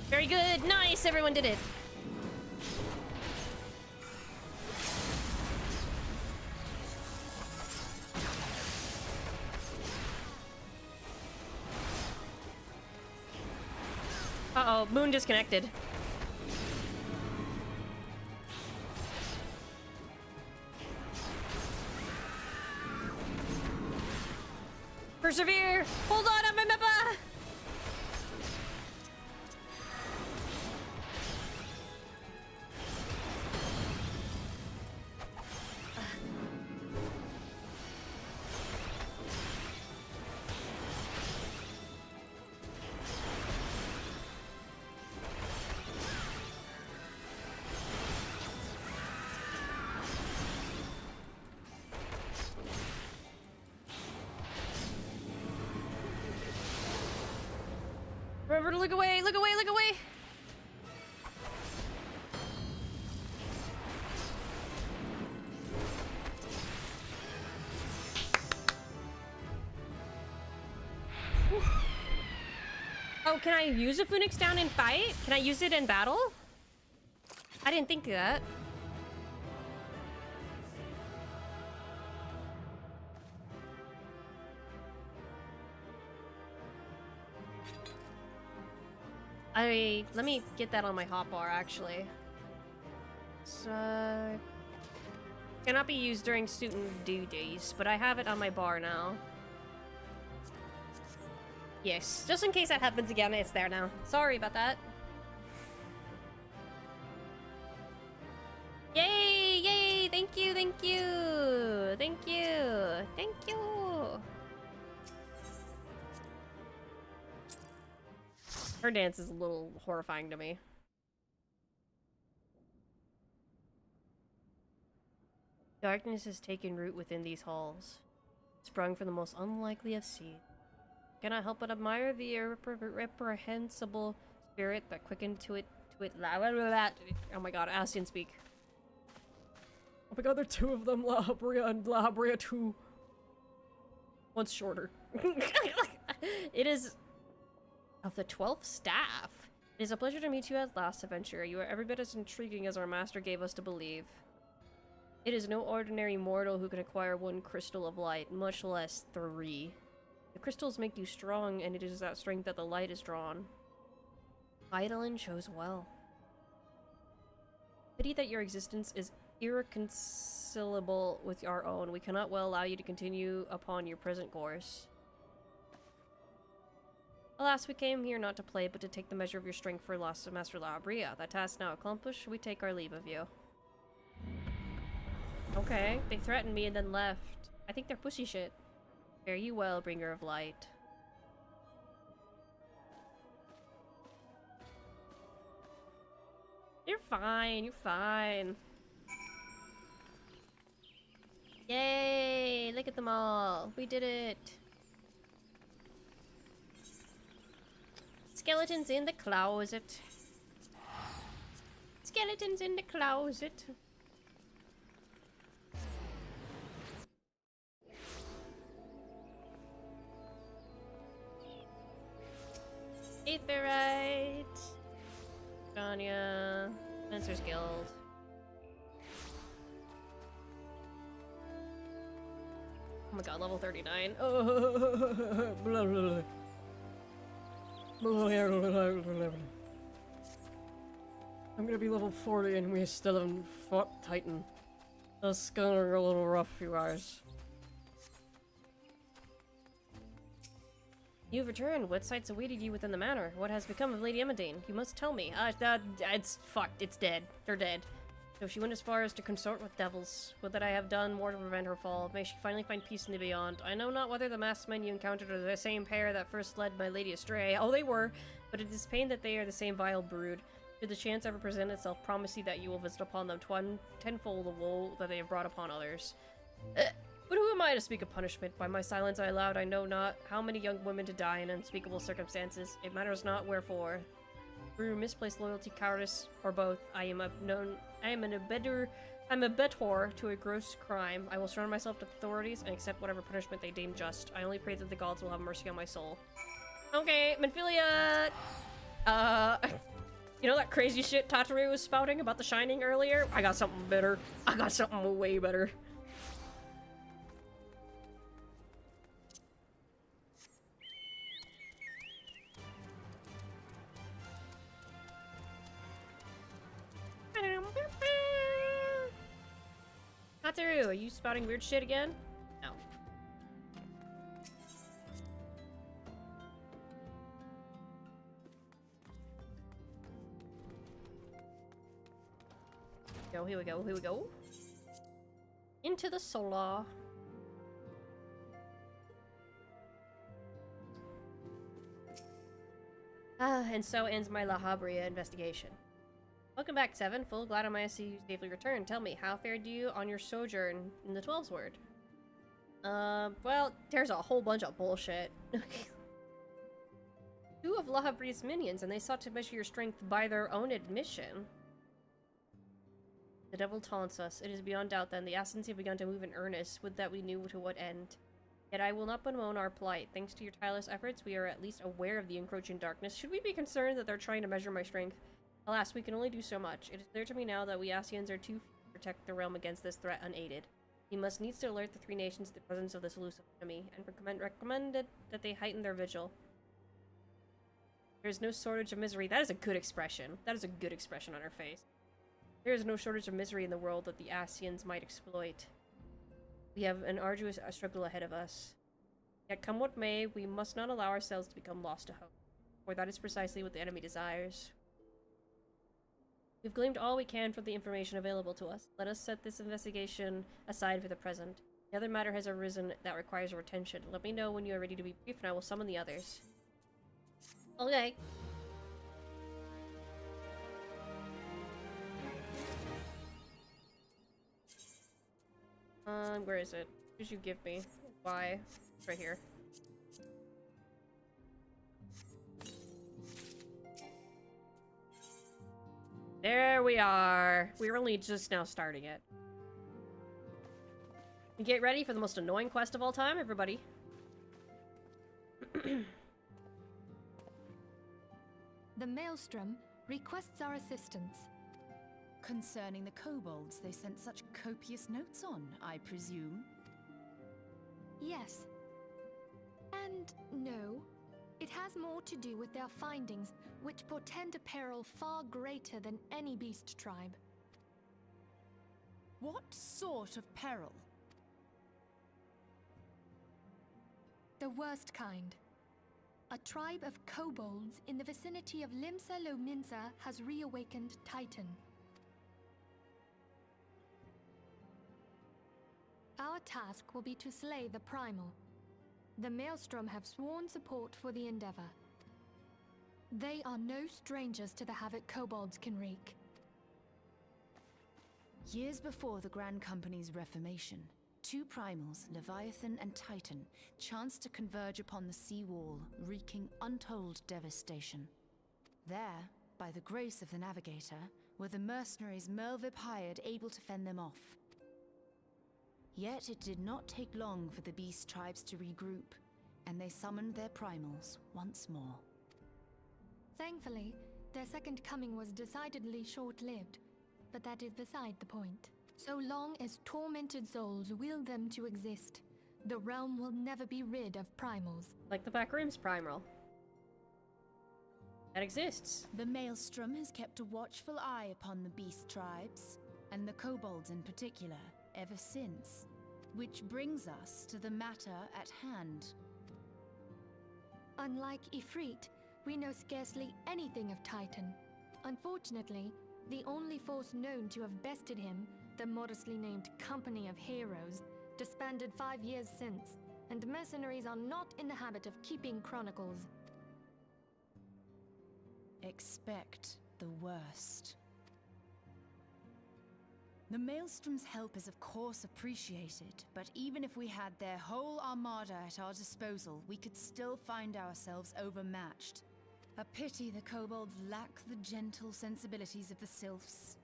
Very good. Nice. Everyone did it. Uh-oh. Moon disconnected. Persevere! Hold on, I'm a meppa! Remember to look away, look away, look away! Whew. Oh, can I use a Phoenix down in fight? Can I use it in battle? I didn't think of that. Let me get that on my hotbar, actually. So... Cannot be used during student duties, but I have it on my bar now. Yes, just in case that happens again, it's there now. Sorry about that. Yay! Yay! Thank you, thank you! Thank you! Thank you! Her dance is a little horrifying to me. Darkness has taken root within these halls, sprung from the most unlikely of seeds. Cannot help but admire the reprehensible spirit that quickened to it. Oh my god, Ascian speak. Oh my god, there are two of them, La Habrea and La Habrea 2. One's shorter. It is of the 12th staff. It is a pleasure to meet you at last, adventurer. You are every bit as intriguing as our master gave us to believe. It is no ordinary mortal who can acquire one crystal of light, much less 3. The crystals make you strong, and it is that strength that the light is drawn. Eidolon chose well. Pity that your existence is irreconcilable with our own. We cannot well allow you to continue upon your present course. Alas, we came here not to play, but to take the measure of your strength for lost Master La Habrea. That task now accomplished, we take our leave of you. Okay, they threatened me and then left. I think they're pussy shit. Fare you well, bringer of light. You're fine, you're fine. Yay! Look at them all. We did it. Skeletons in the closet. Skeletons in the closet. Aetherite. Ganya. Spencer's Guild. Oh my god, level 39. Oh, blah, blah, blah. I'm gonna be level 40 and we still haven't fought Titan. That's gonna be a little rough, you guys. You've returned. What sights awaited you within the manor? What has become of Lady Emmerdane? You must tell me. It's fucked. It's dead. They're dead. So she went as far as to consort with devils. Would that I have done more to prevent her fall. May she finally find peace in the beyond. I know not whether the masked men you encountered are the same pair that first led my lady astray. Oh, they were. But it is pain that they are the same vile brood. Should the chance ever present itself, promise you that you will visit upon them tenfold the woe that they have brought upon others. But who am I to speak of punishment? By my silence I allowed I know not how many young women to die in unspeakable circumstances. It matters not wherefore. Through misplaced loyalty, cowardice, or both, I am a abettor to a gross crime. I will surrender myself to the authorities and accept whatever punishment they deem just. I only pray that the gods will have mercy on my soul. Okay, Menphilia! You know that crazy shit Tataru was spouting about The Shining earlier? I got something better. I got something way better. Tataru, are you spouting weird shit again? No. Here we go, here we go. Into the solar. And so ends my La Habrea investigation. Welcome back, Seven. Full glad I might see you safely returned. Tell me, how fared you on your sojourn in the 12's word? Well, there's a whole bunch of bullshit. Two of La Habrea's minions, and they sought to measure your strength by their own admission. The devil taunts us. It is beyond doubt, then. The Assassins have begun to move in earnest. Would that we knew to what end. Yet I will not bemoan our plight. Thanks to your tireless efforts, we are at least aware of the encroaching darkness. Should we be concerned that they're trying to measure my strength? Alas, we can only do so much. It is clear to me now that we Asians are too few to protect the realm against this threat unaided. We must needs to alert the three nations to the presence of this elusive enemy, and recommended that they heighten their vigil. There is no shortage of misery. That is a good expression. That is a good expression on her face. There is no shortage of misery in the world that the Asians might exploit. We have an arduous struggle ahead of us. Yet come what may, we must not allow ourselves to become lost to hope, for that is precisely what the enemy desires. We've gleaned all we can from the information available to us. Let us set this investigation aside for the present. Another matter has arisen that requires our attention. Let me know when you are ready to be brief, and I will summon the others. Okay. Where is it? What did you give me? Why? It's right here. There we are. We're only just now starting it. Get ready for the most annoying quest of all time, everybody. The Maelstrom requests our assistance. Concerning the kobolds they sent such copious notes on, I presume? Yes. And no. It has more to do with their findings, which portend a peril far greater than any beast tribe. What sort of peril? The worst kind. A tribe of kobolds in the vicinity of Limsa Lominsa has reawakened Titan. Our task will be to slay the Primal. The Maelstrom have sworn support for the endeavor. They are no strangers to the havoc kobolds can wreak. Years before the Grand Company's reformation, two primals, Leviathan and Titan, chanced to converge upon the sea wall, wreaking untold devastation. There, by the grace of the Navigator, were the mercenaries Merlvip hired able to fend them off. Yet it did not take long for the beast tribes to regroup, and they summoned their primals once more. Thankfully, their second coming was decidedly short-lived, but that is beside the point. So long as tormented souls will them to exist, the realm will never be rid of primals. Like the Backrooms Primal. That exists. The Maelstrom has kept a watchful eye upon the beast tribes, and the kobolds in particular, ever since. Which brings us to the matter at hand. Unlike Ifrit, we know scarcely anything of Titan. Unfortunately, the only force known to have bested him, the modestly named Company of Heroes, disbanded 5 years since, and mercenaries are not in the habit of keeping chronicles. Expect the worst. The Maelstrom's help is of course appreciated, but even if we had their whole armada at our disposal, we could still find ourselves overmatched. A pity the kobolds lack the gentle sensibilities of the sylphs.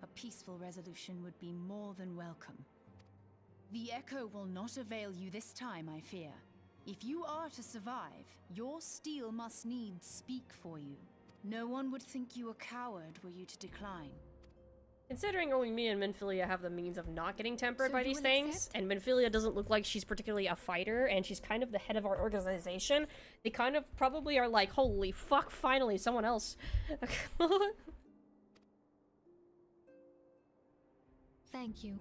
A peaceful resolution would be more than welcome. The Echo will not avail you this time, I fear. If you are to survive, your steel must needs speak for you. No one would think you a coward were you to decline. Considering only me and Minfilia have the means of not getting tempered So by you these will things, accept? and Minfilia doesn't look like she's particularly a fighter, and she's kind of the head of our organization, they kind of probably are like, holy fuck, finally, someone else. Thank you.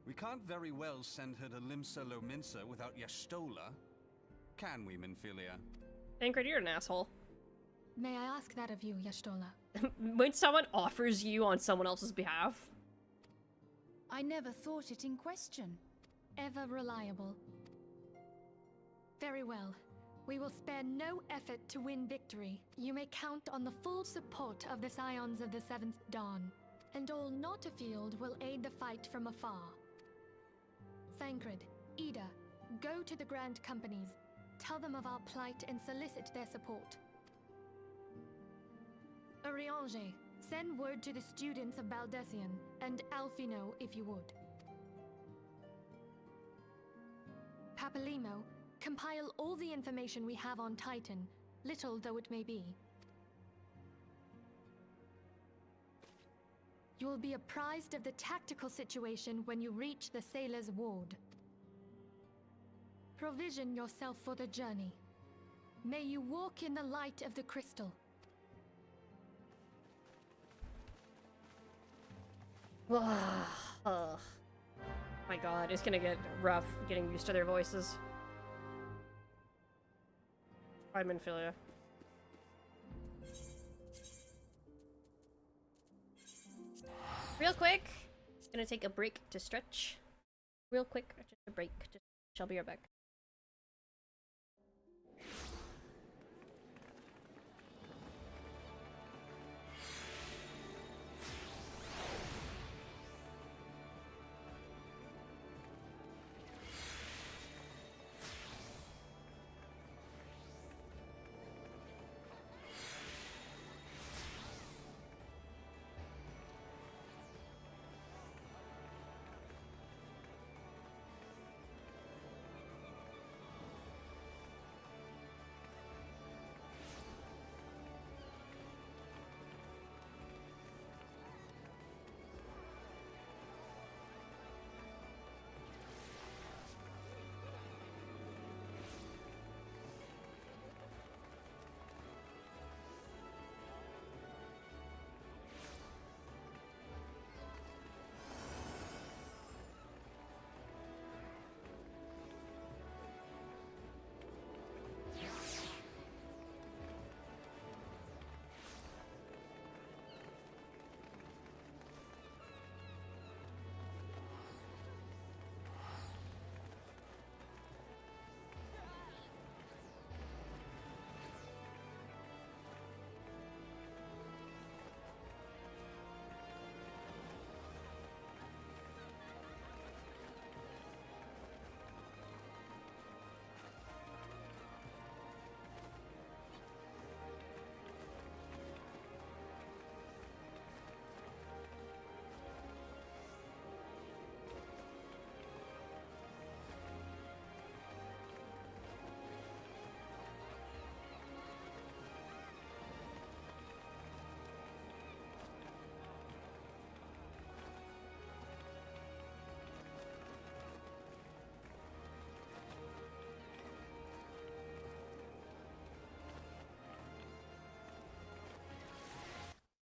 We can't very well send her to Limsa Lominsa without Y'shtola. Can we, Minfilia? Tancred, you're an asshole. May I ask that of you, Y'shtola? When someone offers you on someone else's behalf. I never thought it in question. Ever reliable. Very well. We will spare no effort to win victory. You may count on the full support of the Scions of the Seventh Dawn, and all not afield will aid the fight from afar. Thancred, Ida, go to the Grand Companies, tell them of our plight and solicit their support. Ariange, send word to the students of Baldessian, and Alfino if you would. Papalimo, compile all the information we have on Titan, little though it may be. You will be apprised of the tactical situation when you reach the Sailor's Ward. Provision yourself for the journey. May you walk in the light of the crystal. Oh my god, it's gonna get rough getting used to their voices. I'm Minfilia. Real quick, just gonna take a break to stretch. Real quick, just a break. I'll be right back.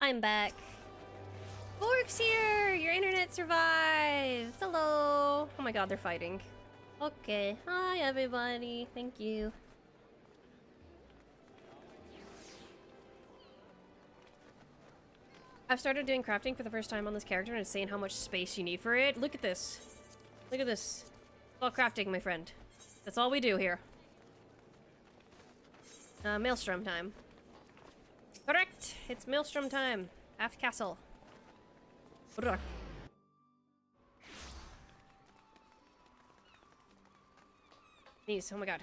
I'm back. Bork's here! Your internet survived! Hello! Oh my god, they're fighting. Okay. Hi, everybody. Thank you. I've started doing crafting for the first time on this character and it's saying how much space you need for it. Look at this. Look at this. It's all crafting, my friend. That's all we do here. Maelstrom time. Correct! It's Maelstrom time. Half castle. Correct. These, oh my god.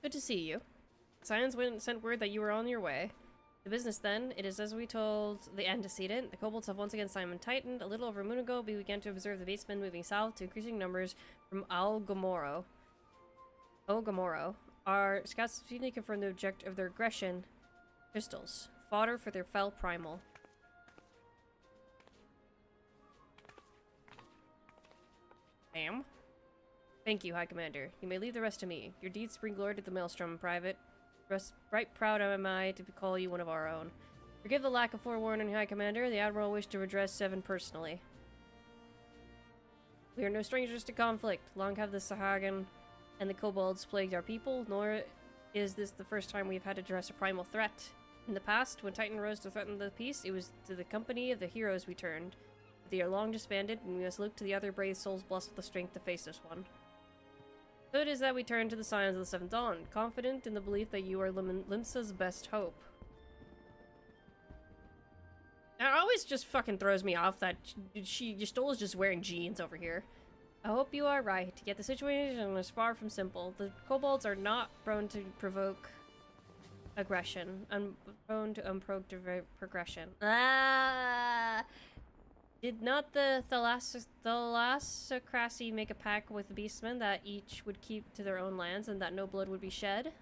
Good to see you. Science sent word that you were on your way. The business then, it is as we told the antecedent. The kobolds have once again Simon tightened. A little over a moon ago, we began to observe the basemen moving south to increasing numbers from Al-Gomoro. Our scouts speedily confirmed the object of their aggression. Crystals. Fodder for their fell primal. Damn. Thank you, High Commander. You may leave the rest to me. Your deeds bring glory to the Maelstrom, Private. Right proud am I to call you one of our own. Forgive the lack of forewarning, High Commander. The Admiral wished to address Seven personally. We are no strangers to conflict. Long have the Sahagan and the kobolds plagued our people, nor is this the first time we've had to address a primal threat. In the past, when Titan rose to threaten the peace, it was to the company of the heroes we turned. But they are long disbanded, and we must look to the other brave souls blessed with the strength to face this one. So it is that we turn to the Scions of the Seventh Dawn, confident in the belief that you are Limsa's best hope. It always just fucking throws me off that Ystola's just wearing jeans over here. I hope you are right, yet the situation is far from simple. The kobolds are not prone to provoke aggression, prone to unprovoked progression. Did not the Thalassocracy make a pact with the beastmen that each would keep to their own lands and that no blood would be shed?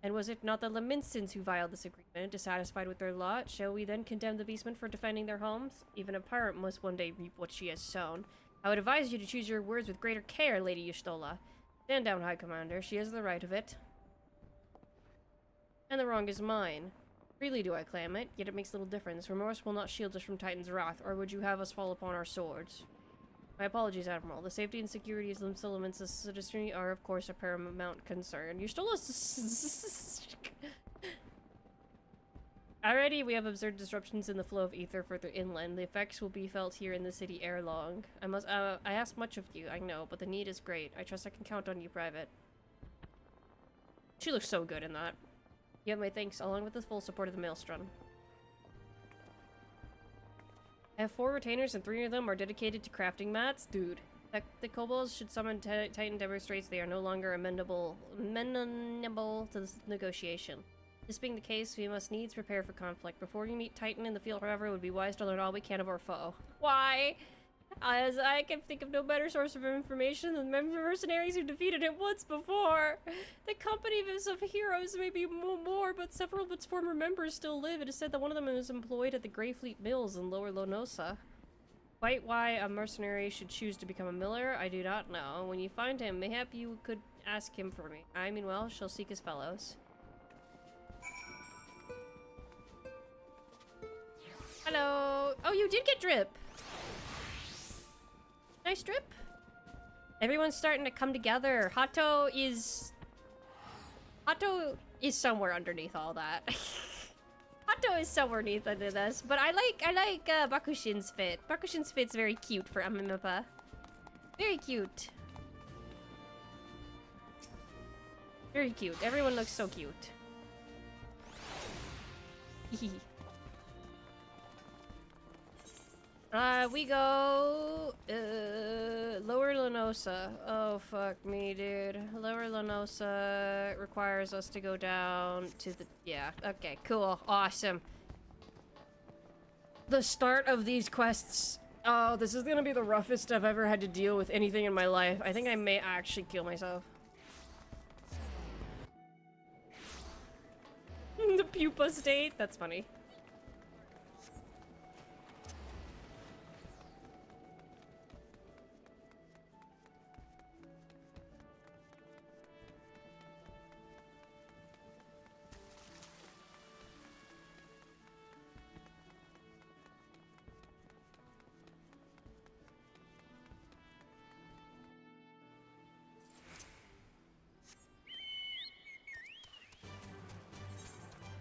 And was it not the Laminsons who violated this agreement, dissatisfied with their lot? Shall we then condemn the beastmen for defending their homes? Even a pirate must one day reap what she has sown. I would advise you to choose your words with greater care, Lady Y'shtola. Stand down, High Commander. She has the right of it. And the wrong is mine. Freely do I claim it, yet it makes little difference. Remorse will not shield us from Titan's wrath, or would you have us fall upon our swords? My apologies, Admiral. The safety and security of Limsa citizenry are, of course, a paramount concern. Y'shtola's... Already, we have observed disruptions in the flow of ether further inland. The effects will be felt here in the city ere long. I ask much of you, I know, but the need is great. I trust I can count on you, Private. She looks so good in that. You have my thanks, along with the full support of the Maelstrom. I have 4 retainers and 3 of them are dedicated to crafting mats. Dude. The kobolds should summon Titan demonstrates they are no longer amenable to this negotiation. This being the case, we must needs prepare for conflict. Before we meet Titan in the field, however, it would be wise to learn all we can of our foe. Why? As I can think of no better source of information than the mercenaries who defeated it once before. The company of heroes may be more, but several of its former members still live. It is said that one of them is employed at the Greyfleet Mills in Lower Lonosa. Quite why a mercenary should choose to become a miller, I do not know. When you find him, mayhap you could ask him for me. I meanwhile shall seek his fellows. Hello! Oh, you did get drip! Nice drip. Everyone's starting to come together. Hato is somewhere underneath all that. Hato is somewhere underneath under this, but I like Bakushin's fit. Bakushin's fit's very cute for Amimapa. Very cute. Very cute. Everyone looks so cute. We go, Lower Lonosa. Oh, fuck me, dude. Lower Lonosa requires us to go down to the, yeah, okay, cool, awesome. The start of these quests, oh, this is gonna be the roughest I've ever had to deal with anything in my life. I think I may actually kill myself. The pupa state, that's funny.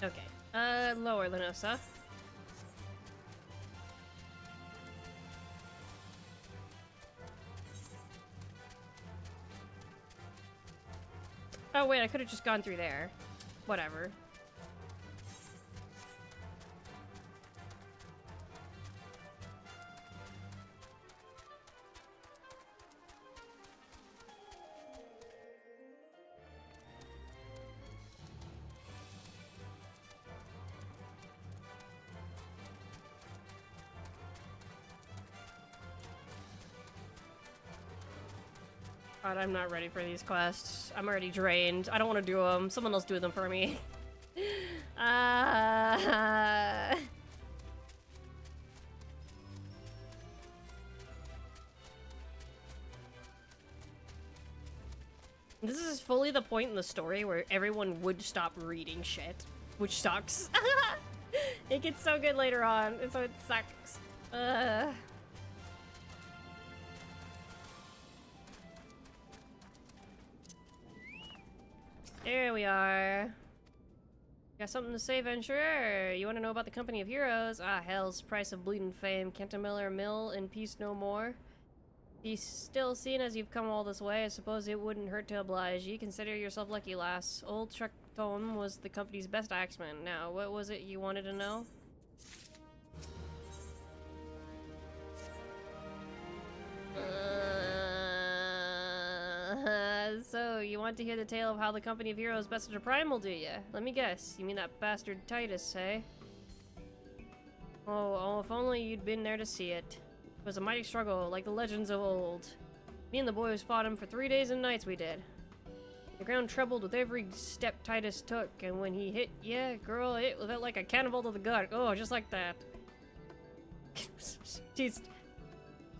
Okay. Lower Lenosa. Oh wait, I could have just gone through there. Whatever. God, I'm not ready for these quests. I'm already drained. I don't want to do them. Someone else do them for me. This is fully the point in the story where everyone would stop reading shit, which sucks. It gets so good later on, and so it sucks. There we are. Got something to say, venturer? You want to know about the Company of Heroes? Ah, hell's price of bleeding fame. Cantamiller Mill in peace no more. He's still seen as you've come all this way. I suppose it wouldn't hurt to oblige you. Consider yourself lucky, lass. Old Trakton was the company's best axeman. Now, what was it you wanted to know? So, you want to hear the tale of how the Company of Heroes bested a primal, do you? Let me guess. You mean that bastard Titus, eh? Oh, if only you'd been there to see it. It was a mighty struggle, like the legends of old. Me and the boys fought him for 3 days and nights, we did. The ground trembled with every step Titus took, and when he hit, yeah, girl, it felt like a cannonball to the gut. Oh, just like that.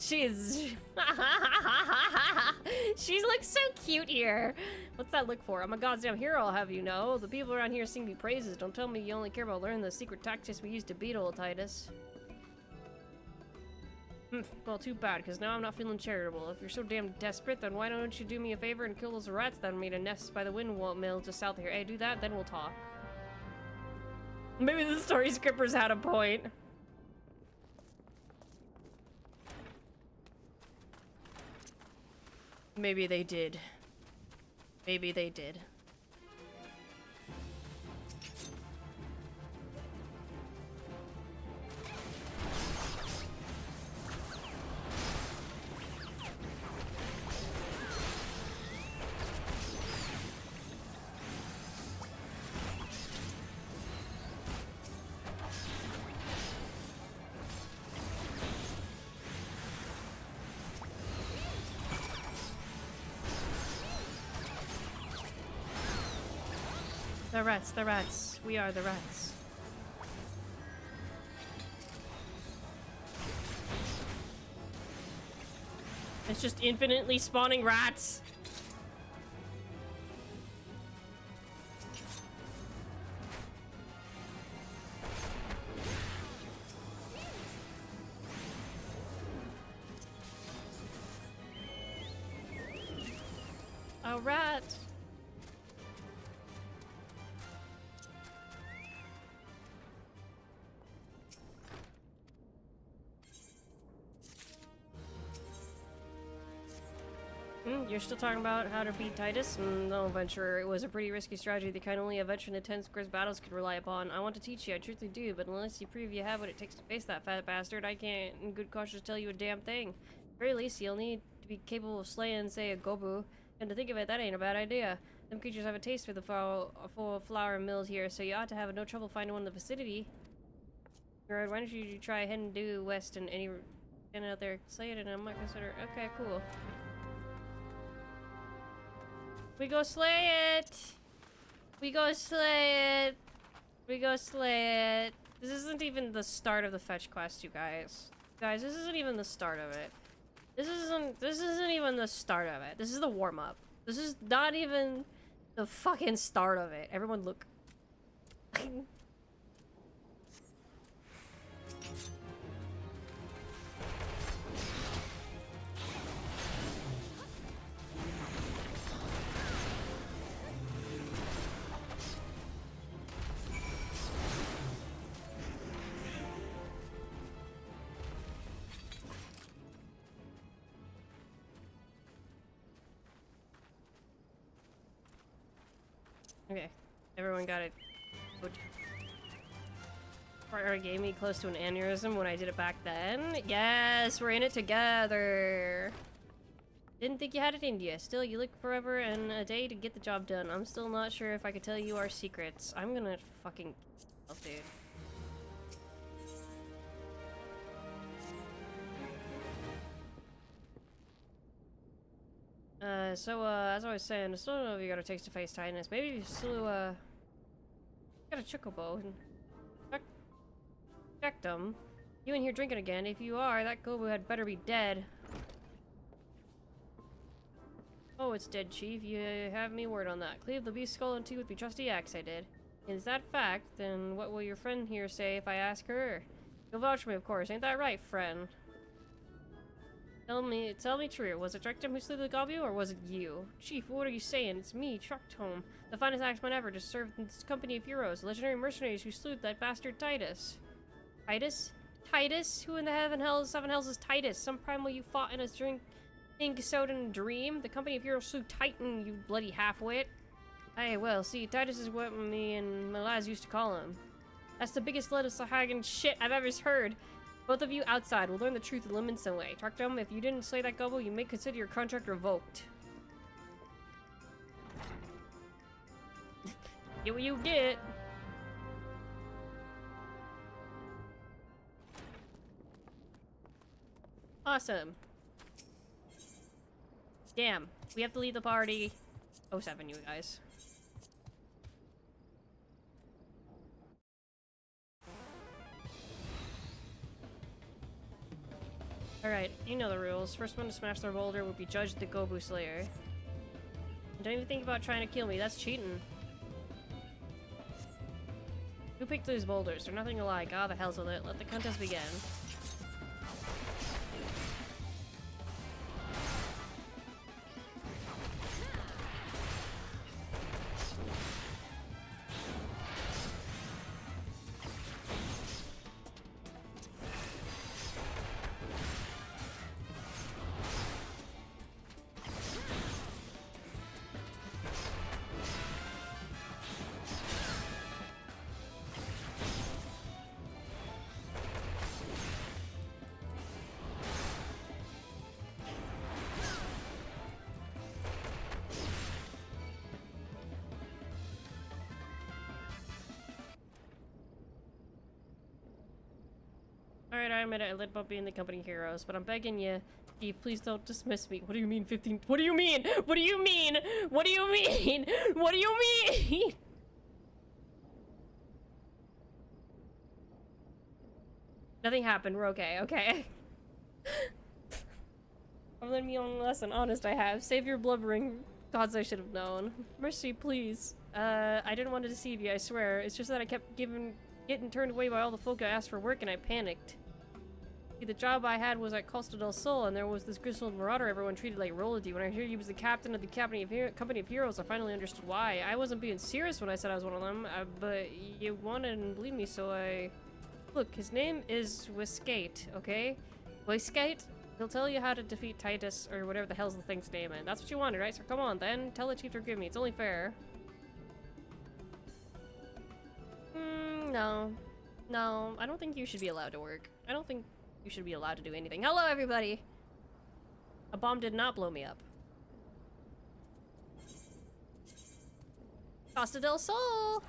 She looks so cute here. What's that look for? I'm a goddamn hero, I'll have you know. The people around here sing me praises. Don't tell me you only care about learning the secret tactics we used to beat old Titus. Well, too bad, because now I'm not feeling charitable. If you're so damn desperate, then why don't you do me a favor and kill those rats that made a nest by the windmill just south of here? Hey, do that, then we'll talk. Maybe the story scripters had a point. Maybe they did. Maybe they did. The rats, the rats. We are the rats. It's just infinitely spawning rats. A rat. You're still talking about how to beat Titus? No, venturer. It was a pretty risky strategy, the kind only a veteran in 10 squares battles could rely upon. I want to teach you, I truly do, but unless you prove you have what it takes to face that fat bastard, I can't, in good conscience, tell you a damn thing. At the very least, you'll need to be capable of slaying, say, a gobu. And to think of it, that ain't a bad idea. Them creatures have a taste for the flour mills here, so you ought to have no trouble finding one in the vicinity. Alright, why don't you try heading due west and any out there, slay it, and I might consider. Okay, cool. We go slay it! We go slay it! We go slay it! This isn't even the start of the fetch quest, you guys. Guys, this isn't even the start of it. This isn't even the start of it. This is the warm-up. This is not even the fucking start of it. Everyone look. Okay. Everyone got it. Good. Partner gave me close to an aneurysm when I did it back then. Yes, we're in it together. Didn't think you had it in you. Still, you look forever and a day to get the job done. I'm still not sure if I could tell you our secrets. I'm gonna fucking... Oh, dude. As I was saying, I still don't know if you got a taste of face tightness. Maybe you still, got a chocobo and checked them. You in here drinking again? If you are, that gobo had better be dead. Oh, it's dead, Chief. You have me word on that. Cleave the beast's skull in two with your trusty axe, I did. Is that fact? Then what will your friend here say if I ask her? You'll vouch for me, of course. Ain't that right, friend? Tell me true. Was it Trectum who slew the Gobbo, or was it you? Chief, what are you saying? It's me, Trectum, the finest axeman ever to serve this company of heroes, legendary mercenaries who slew that bastard Titus. Titus? Titus? Who in the seven hells is Titus? Some primal you fought in a drink soda and dream? The company of heroes slew Titan, you bloody half-wit. Aye, well, see, Titus is what me and my lads used to call him. That's the biggest load of Sahagan shit I've ever heard. Both of you outside will learn the truth in limb in some way. Trectum, if you didn't slay that Gobbo, you may consider your contract revoked. Get what you get. Awesome. Damn, we have to leave the party. 07, you guys. Alright, you know the rules. First one to smash their boulder will be judged the Gobbo Slayer. And don't even think about trying to kill me, that's cheating. Who picked these boulders? They're nothing alike. Ah, the hell's with it. Let the contest begin. Alright, I admit it, I let Bob be in the company heroes, but I'm begging you, Steve, please don't dismiss me. What do you mean 15? What do you mean? What do you mean? What do you mean? What do you mean? Nothing happened, we're okay, okay. I'm letting me on a lesson, honest I have. Save your blubbering. Gods, I should have known. Mercy, please. I didn't want to deceive you, I swear. It's just that I kept getting turned away by all the folk I asked for work and I panicked. See, the job I had was at Costa del Sol and there was this grizzled marauder everyone treated like royalty. When I heard he was the captain of the company of heroes, I finally understood why. I wasn't being serious when I said I was one of them, but you wanted and believed me, so I... Look, his name is Whiskate, okay? Whiskate? He'll tell you how to defeat Titus, or whatever the hell's the thing's name, and that's what you wanted, right? So come on then, tell the chief to forgive me, it's only fair. No. No, I don't think you should be allowed to work. I don't think you should be allowed to do anything. Hello, everybody! A bomb did not blow me up. Costa del Sol!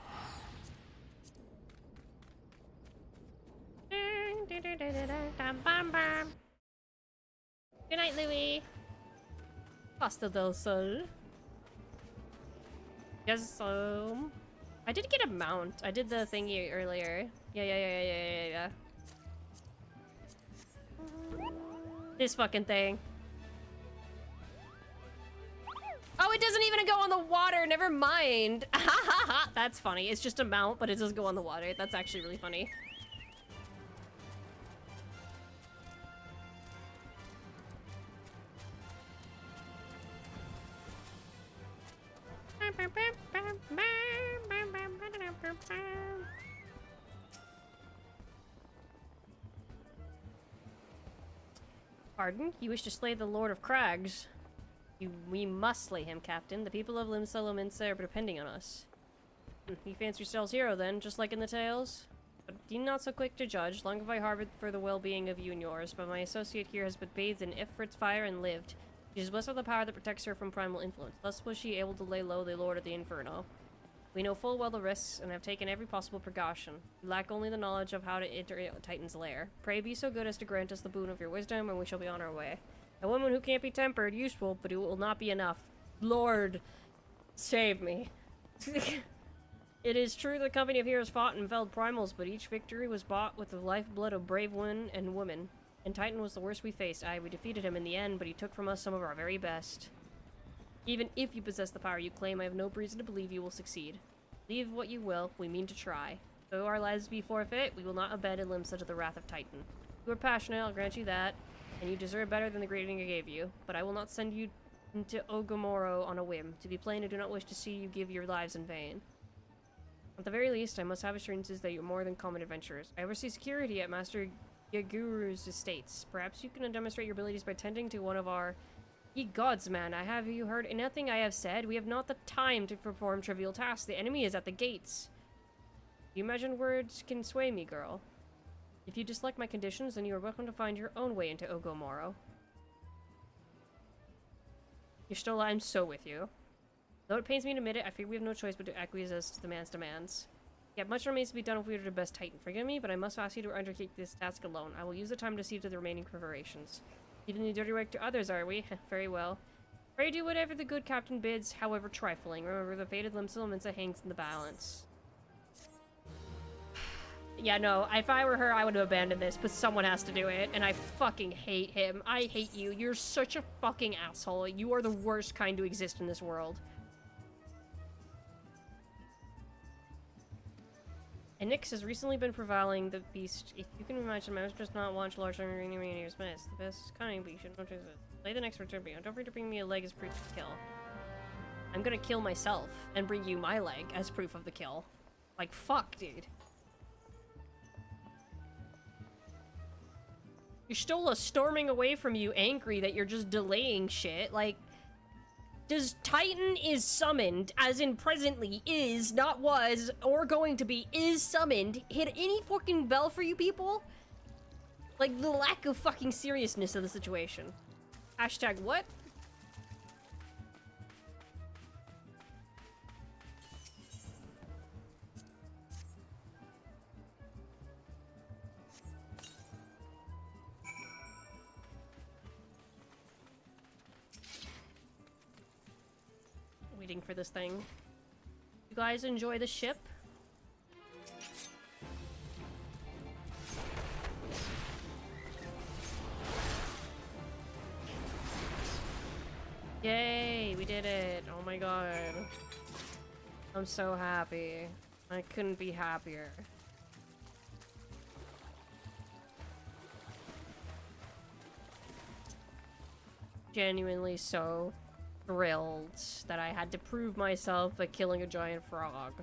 Good night, Louis! Costa del Sol. Yes, I did get a mount. I did the thingy earlier. Yeah. This fucking thing. Oh, it doesn't even go on the water. Never mind. That's funny. It's just a mount, but it does go on the water. That's actually really funny. Pardon? You wish to slay the Lord of Crags? We must slay him, Captain. The people of Limsa Lominsa are depending on us. You fancy yourselves hero then, just like in the tales? But be not so quick to judge. Long have I harbored for the well-being of you and yours, but my associate here has been bathed in Ifrit's fire and lived. She is blessed with the power that protects her from primal influence. Thus was she able to lay low the Lord of the Inferno. We know full well the risks, and have taken every possible precaution. We lack only the knowledge of how to enter Titan's lair. Pray be so good as to grant us the boon of your wisdom, and we shall be on our way. A woman who can't be tempered, useful, but it will not be enough. Lord, save me. It is true the company of heroes fought and felled primals, but each victory was bought with the lifeblood of brave men and women. And Titan was the worst we faced. Aye, we defeated him in the end, but he took from us some of our very best. Even if you possess the power you claim, I have no reason to believe you will succeed. Leave what you will, we mean to try. Though our lives be forfeit, we will not abandon Limsa to the wrath of Titan. You are passionate, I'll grant you that, and you deserve better than the greeting I gave you, but I will not send you into Ogomoro on a whim. To be plain, I do not wish to see you give your lives in vain. At the very least, I must have assurances that you're more than common adventurers. I oversee security at Master Yaguru's estates. Perhaps you can demonstrate your abilities by tending to one of our... Ye gods, man, have you heard anything I have said? We have not the time to perform trivial tasks. The enemy is at the gates. You imagine words can sway me, girl. If you dislike my conditions, then you are welcome to find your own way into Ogomoro. Y'shtola, I'm so with you. Though it pains me to admit it, I fear we have no choice but to acquiesce to the man's demands. Yet much remains to be done if we are to best Titan. Forgive me, but I must ask you to undertake this task alone. I will use the time to see to the remaining preparations. Leaving the dirty work to others, are we? Very well. Pray do whatever the good captain bids, however trifling. Remember, the fate of Limsa hangs in the balance. Yeah, no, if I were her, I would have abandoned this, but someone has to do it, and I fucking hate him. I hate you. You're such a fucking asshole. You are the worst kind to exist in this world. And Nyx has recently been profiling the beast. If you can imagine, my does not launch large arena in your space. The best cunning, but you should not choose it. Play the next return. Don't forget to bring me a leg as proof of the kill. I'm gonna kill myself and bring you my leg as proof of the kill. Like, fuck, dude. Y'shtola storming away from you, angry that you're just delaying shit. Like, does Titan is summoned, as in presently is, not was, or going to be, is summoned, hit any fucking bell for you people? Like, the lack of fucking seriousness of the situation. Hashtag what? Waiting for this thing. You guys enjoy the ship? Yay, we did it. Oh my god. I'm so happy. I couldn't be happier. Genuinely so thrilled that I had to prove myself by killing a giant frog.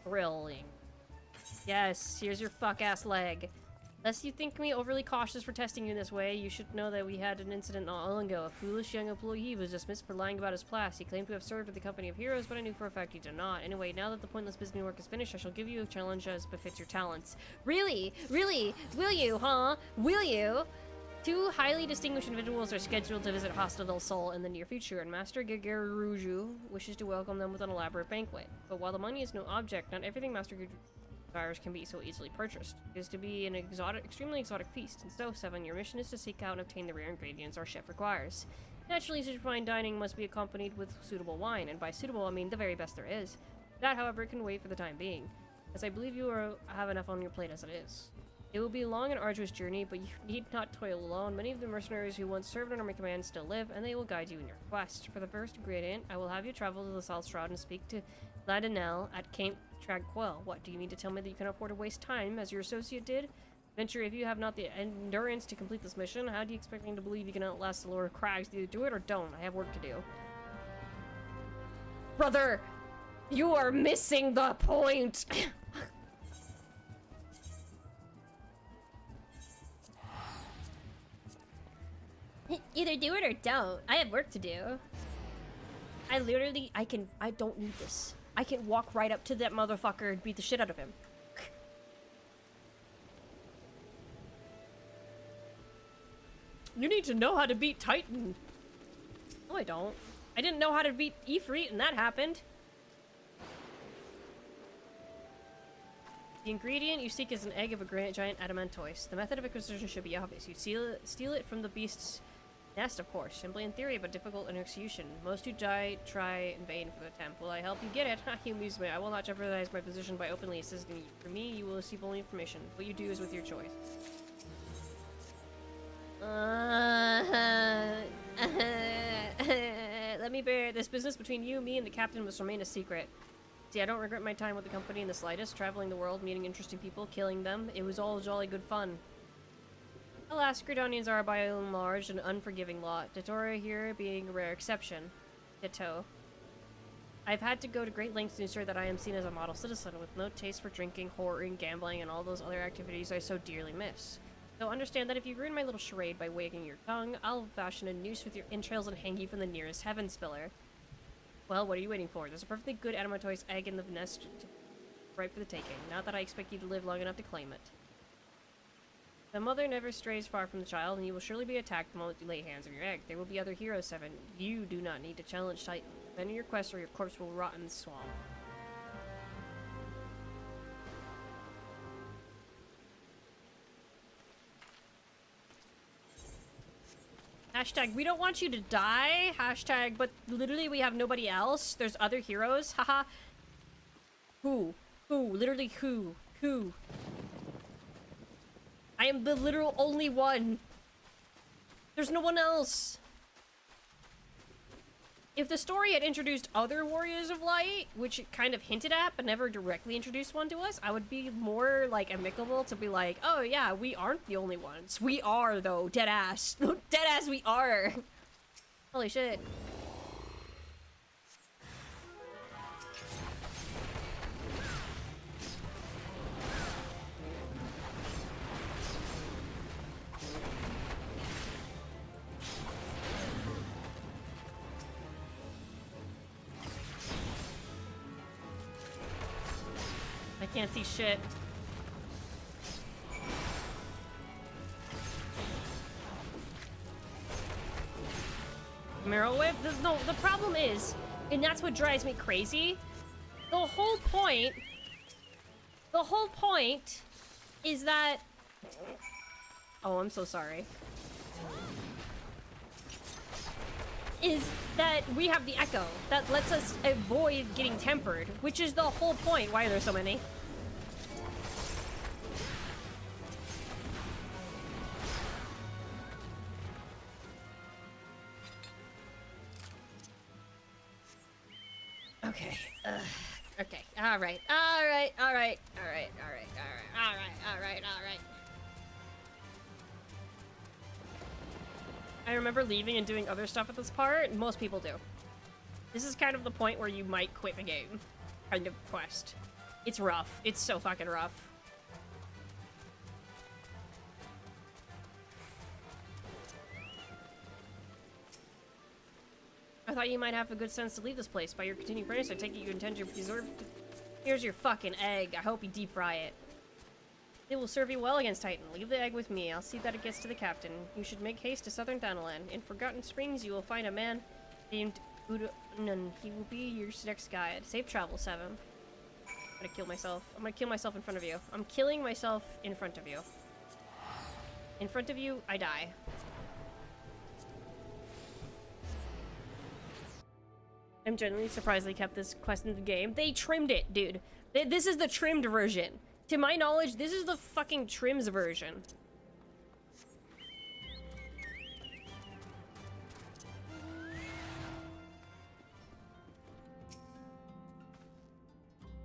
Thrilling. Yes, here's your fuck-ass leg. Lest you think me overly cautious for testing you in this way, you should know that we had an incident not long ago. A foolish young employee was dismissed for lying about his class. He claimed to have served with the company of heroes, but I knew for a fact he did not. Anyway, now that the pointless business work is finished, I shall give you a challenge as befits your talents. Really? Really? Will you, huh? Will you? Two highly distinguished individuals are scheduled to visit Hostel del Sol in the near future, and Master Gegeruju wishes to welcome them with an elaborate banquet. But while the money is no object, not everything Master Gegeruju desires can be so easily purchased. It is to be an extremely exotic feast, and so, Seven, your mission is to seek out and obtain the rare ingredients our chef requires. Naturally, such fine dining must be accompanied with suitable wine, and by suitable, I mean the very best there is. That, however, can wait for the time being, as I believe you have enough on your plate as it is. It will be a long and arduous journey, but you need not toil alone. Many of the mercenaries who once served under my command still live, and they will guide you in your quest. For the first ingredient, I will have you travel to the South Shroud and speak to Ladinel at Camp Tragquel. What, do you mean to tell me that you can afford to waste time, as your associate did? Venture, if you have not the endurance to complete this mission, how do you expect me to believe you can outlast the Lord of Crags? Either do it or don't. I have work to do. Brother! You are missing the point! Either do it or don't. I have work to do. I don't need this. I can walk right up to that motherfucker and beat the shit out of him. You need to know how to beat Titan. No, I don't. I didn't know how to beat Ifrit, and that happened. The ingredient you seek is an egg of a giant adamantoise. The method of acquisition should be obvious. You steal it from the beast's nest, of course. Simply in theory, but difficult in execution. Most who die try in vain for the attempt. Will I help you get it? Ha, you amuse me. I will not jeopardize my position by openly assisting you. For me, you will receive only information. What you do is with your choice. Let me bear this business between you, me, and the captain must remain a secret. See, I don't regret my time with the company in the slightest, traveling the world, meeting interesting people, killing them. It was all jolly good fun. Alas, Gridonians are by and large an unforgiving lot, Datora here being a rare exception. Ditto. I've had to go to great lengths to ensure that I am seen as a model citizen, with no taste for drinking, whoring, gambling, and all those other activities I so dearly miss. So understand that if you ruin my little charade by wagging your tongue, I'll fashion a noose with your entrails and hang you from the nearest heaven spiller. Well, what are you waiting for? There's a perfectly good adamantoise egg in the nest right for the taking. Not that I expect you to live long enough to claim it. The mother never strays far from the child, and you will surely be attacked the moment you lay hands on your egg. There will be other heroes, Seven. You do not need to challenge Titan. Abandon your quest or your corpse will rot in the swamp. Hashtag, we don't want you to die. Hashtag, but literally we have nobody else. There's other heroes. Haha. Who? Who? Literally who? Who? I am the literal only one. There's no one else. If the story had introduced other Warriors of Light, which it kind of hinted at, but never directly introduced one to us, I would be more, like, amicable to be like, oh yeah, we aren't the only ones. We are, though. Deadass. Deadass, we are. Holy shit. I can't see shit. Marrow Whip? No, the problem is, and that's what drives me crazy, the whole point is that... Oh, I'm so sorry. Is that we have the echo that lets us avoid getting tempered, which is the whole point. Why are there so many? Okay. Okay. All right. I remember leaving and doing other stuff at this part. Most people do. This is kind of the point where you might quit the game. Kind of quest. It's rough. It's so fucking rough. I thought you might have a good sense to leave this place. By your continued practice, I take it you intend to preserve... Here's your fucking egg. I hope you deep fry it. It will serve you well against Titan. Leave the egg with me. I'll see that it gets to the captain. You should make haste to southern Thanalan. In Forgotten Springs, you will find a man named Udonan. He will be your next guide. Safe travel, Seven. I'm gonna kill myself. I'm gonna kill myself in front of you. I'm killing myself in front of you. In front of you, I die. I'm genuinely surprised they kept this quest in the game. They trimmed it, dude. This is the trimmed version. To my knowledge, this is the fucking trims version.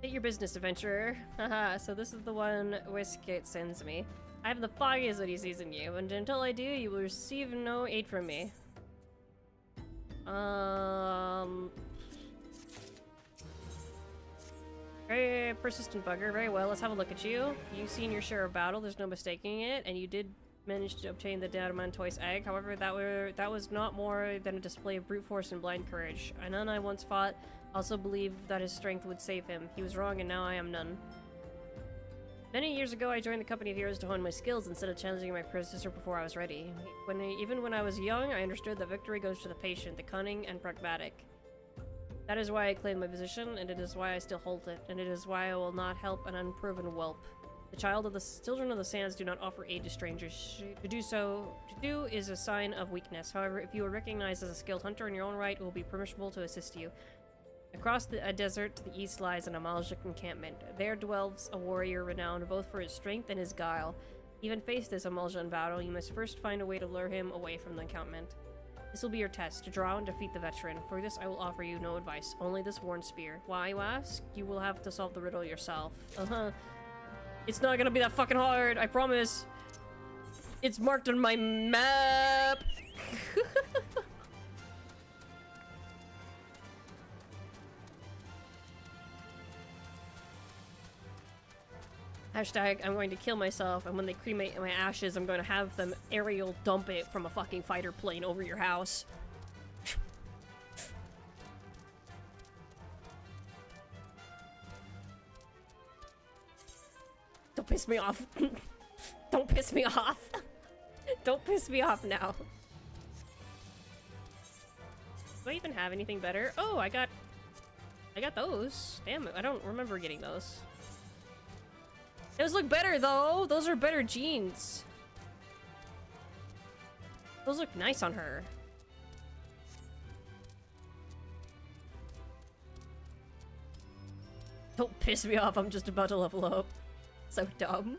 Get your business, adventurer. Haha, so this is the one Whiskit sends me. I have the foggiest what he sees in you, and until I do, you will receive no aid from me. Very persistent bugger. Very well. Let's have a look at you. You've seen your share of battle. There's no mistaking it, and you did manage to obtain the adamantoise egg. However, that was not more than a display of brute force and blind courage. Anan I once fought Also believe that his strength would save him. He was wrong and now I am none. Many years ago, I joined the Company of Heroes to hone my skills instead of challenging my predecessor before I was ready. Even when I was young, I understood that victory goes to the patient, the cunning, and pragmatic. That is why I claim my position, and it is why I still hold it, and it is why I will not help an unproven whelp. The children of the sands do not offer aid to strangers. To do is a sign of weakness. However, if you are recognized as a skilled hunter in your own right, it will be permissible to assist you. Across a desert to the east lies an Amaljic encampment. There dwells a warrior renowned both for his strength and his guile. Even face this Amalja in battle, you must first find a way to lure him away from the encampment. This will be your test, to draw and defeat the veteran. For this I will offer you no advice, only this worn spear. Why, you ask? You will have to solve the riddle yourself. It's not gonna be that fucking hard, I promise. It's marked on my map! Hashtag, I'm going to kill myself, and when they cremate my ashes, I'm going to have them aerial dump it from a fucking fighter plane over your house. Don't piss me off. Don't piss me off. Don't piss me off now. Do I even have anything better? Oh, I got those. Damn it, I don't remember getting those. Those look better, though. Those are better jeans. Those look nice on her. Don't piss me off. I'm just about to level up. So dumb.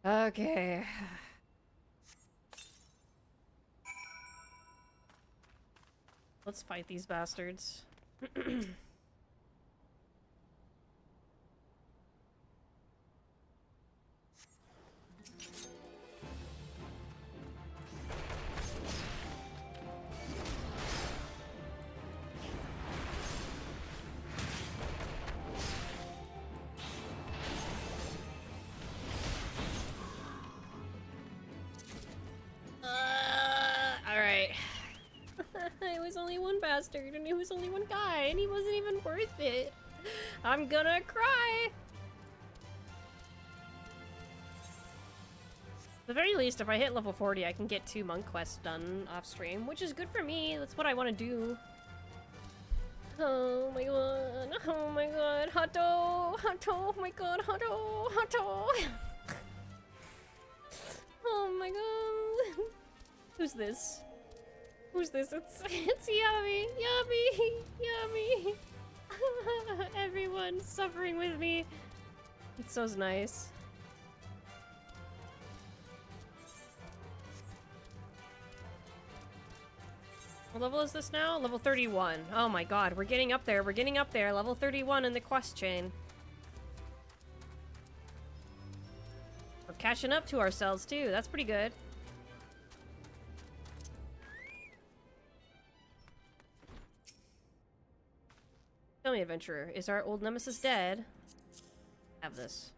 Okay. Let's fight these bastards. Alright. It was only one bastard, and it was only one guy, and he wasn't even worth it. I'm gonna cry! At the very least, if I hit level 40, I can get 2 monk quests done off stream, which is good for me. That's what I want to do. Oh my god. Oh my god. Hato! Hato! Oh my god. Hato! Hato! Oh my god. Who's this? Who's this? It's Yummy! Yummy! Yummy! Everyone's suffering with me. It's so nice. What level is this now? Level 31. Oh my god, we're getting up there. We're getting up there. Level 31 in the quest chain. We're catching up to ourselves too. That's pretty good. Tell me, adventurer, is our old nemesis dead? Have this.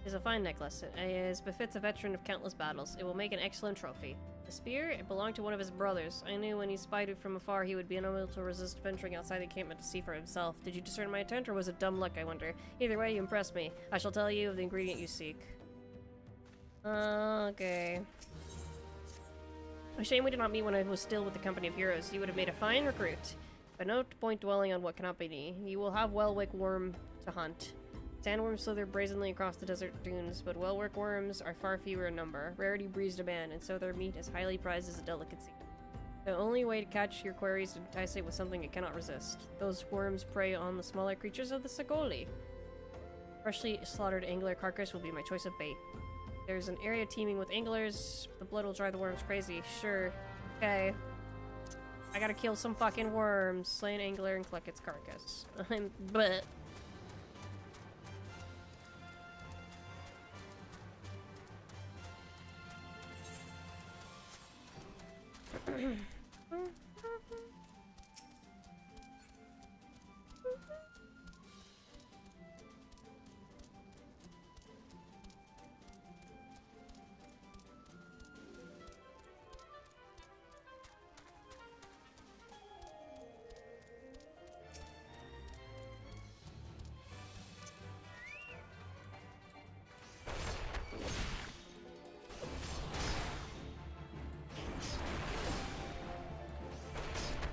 It is a fine necklace. It is befits a veteran of countless battles. It will make an excellent trophy. The spear? It belonged to one of his brothers. I knew when he spied it from afar he would be unable to resist venturing outside the encampment to see for himself. Did you discern my intent, or was it dumb luck, I wonder? Either way, you impressed me. I shall tell you of the ingredient you seek. Okay. A shame we did not meet when I was still with the Company of Heroes. You would have made a fine recruit. But no point dwelling on what cannot be. You will have Wellwick worm to hunt. Sandworms slither brazenly across the desert dunes, but Wellwick worms are far fewer in number. Rarity breeds demand, and so their meat is highly prized as a delicacy. The only way to catch your quarry is to entice it with something it cannot resist. Those worms prey on the smaller creatures of the Sagoli. Freshly slaughtered angler carcass will be my choice of bait. There's an area teeming with anglers. The blood will drive the worms crazy. Sure. Okay. I gotta kill some fucking worms, slay an angler, and collect its carcass. But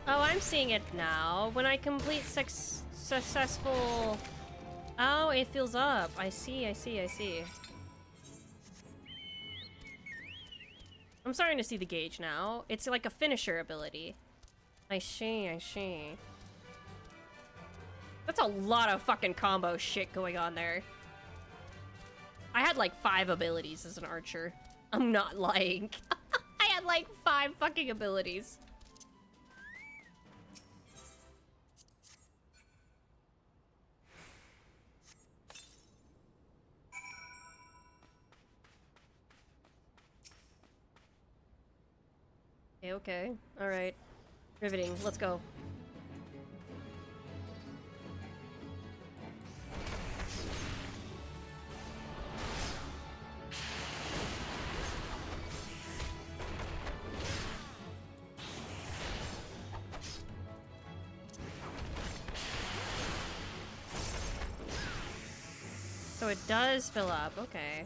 Oh, I'm seeing it now. When I complete successful... Oh, it fills up. I see, I see, I see. I'm starting to see the gauge now. It's like a finisher ability. I see, I see. That's a lot of fucking combo shit going on there. I had like 5 abilities as an archer. I'm not lying. I had like 5 fucking abilities. Okay, okay. Alright. Riveting. Let's go. So it does fill up, okay.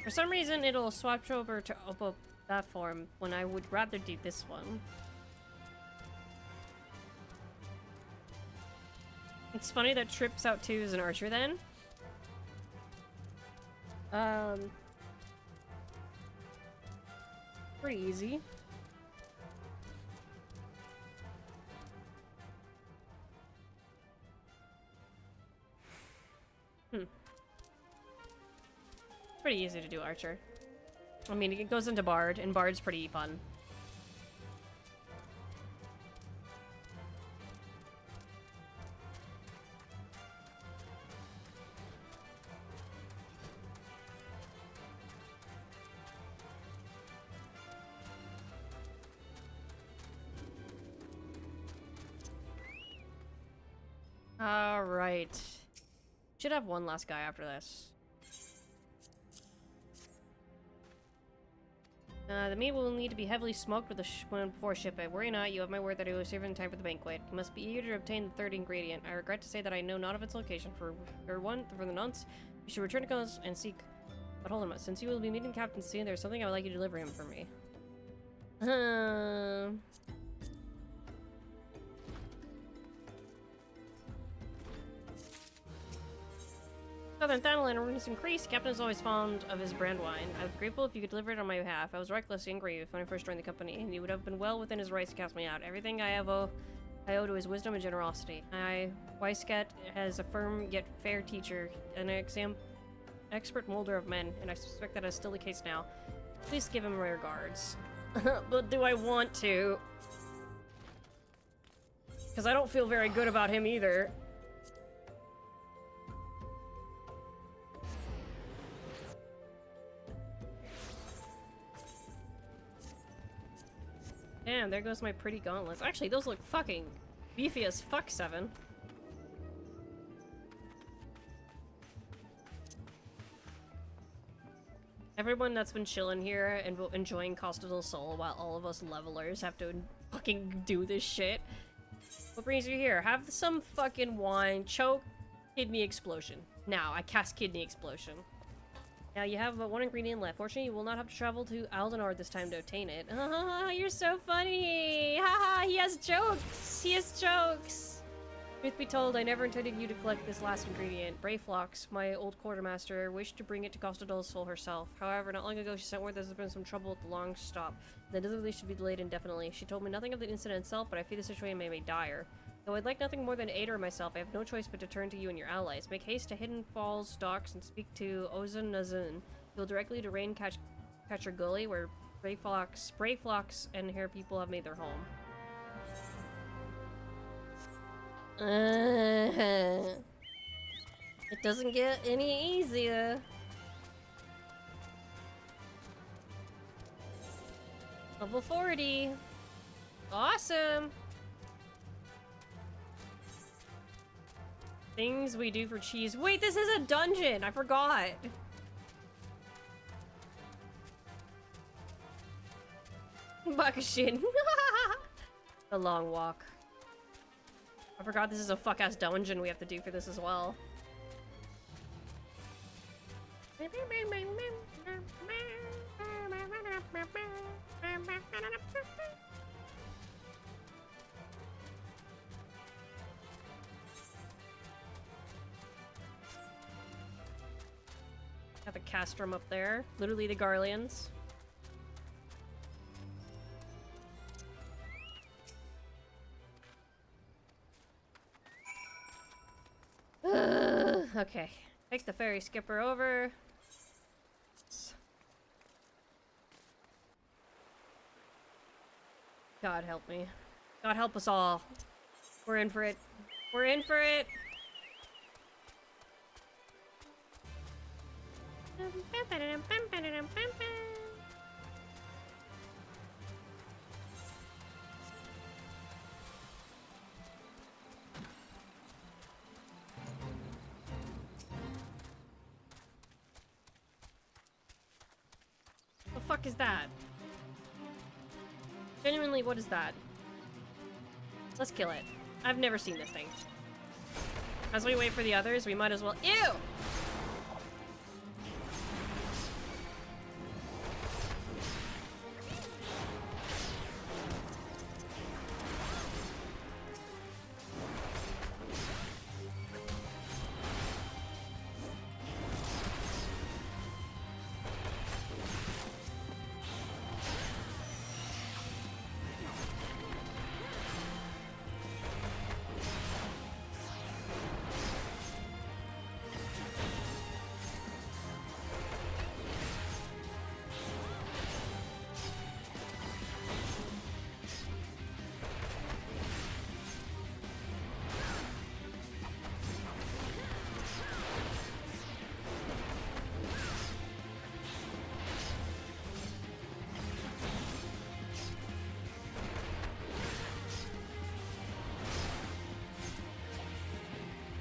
For some reason, it'll swap over to that form when I would rather do this one. It's funny that trips out too as an archer then. Pretty easy. It's pretty easy to do archer. I mean, it goes into Bard, and Bard's pretty fun. Alright. Should have one last guy after this. The meat will need to be heavily smoked with before ship it. Worry not, you have my word that it will serve in time for the banquet. You must be eager to obtain the third ingredient. I regret to say that I know not of its location. For the nonce, you should return to Ghost and seek. But hold on, since you will be meeting Captain soon, there's something I would like you to deliver him for me. Southern Thanalan runes increased. Captain is always fond of his brand wine. I would be grateful if you could deliver it on my behalf. I was reckless and grave when I first joined the company, and he would have been well within his rights to cast me out. Everything I owe to his wisdom and generosity. Weiskat has a firm yet fair teacher, an expert molder of men, and I suspect that is still the case now. Please give him my regards. But do I want to? Because I don't feel very good about him either. Damn, there goes my pretty gauntlets. Actually, those look fucking beefy as fuck, 7. Everyone that's been chilling here and enjoying Costa del Sol while all of us levelers have to fucking do this shit. What brings you here? Have some fucking wine, choke, kidney explosion. Now, I cast kidney explosion. Now you have but one ingredient left. Fortunately, you will not have to travel to Aldenard this time to obtain it. Ah, you're so funny! Haha, he has jokes! He has jokes! Truth be told, I never intended you to collect this last ingredient. Brayflox, my old quartermaster, wished to bring it to Costa del Sol herself. However, not long ago she sent word there's been some trouble at the long stop. The delivery should be delayed indefinitely. She told me nothing of the incident itself, but I fear the situation may be dire. Though I'd like nothing more than to aid her myself, I have no choice but to turn to you and your allies. Make haste to Hidden Falls docks and speak to Ozun Nazun. Go directly to Rain Catcher Gully, where Brayflox and her people have made their home. It doesn't get any easier. Level 40. Awesome. Things we do for cheese. Wait, this is a dungeon. I forgot. Bakashin. The long walk. I forgot this is a fuck-ass dungeon we have to do for this as well. the castrum up there. Literally the Garleans. Okay. Take the ferry skipper over. God help me. God help us all. We're in for it. We're in for it! The fuck is that? Genuinely, what is that? Let's kill it. I've never seen this thing. As we wait for the others, we might as well— Ew!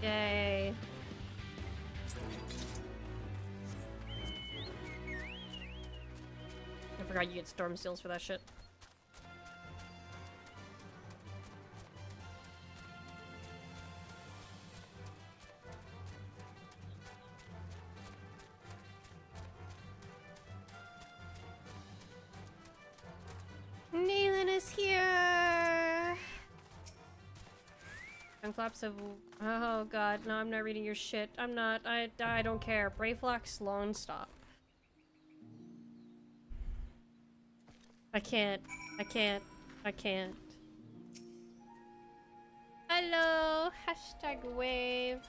Yay. I forgot you get storm seals for that shit. Neelan is here! Flaps of— oh god, no, I'm not reading your shit. I'm not. I don't care. Brayflax Lone Stop. I can't. I can't. I can't. Hello! Hashtag wave.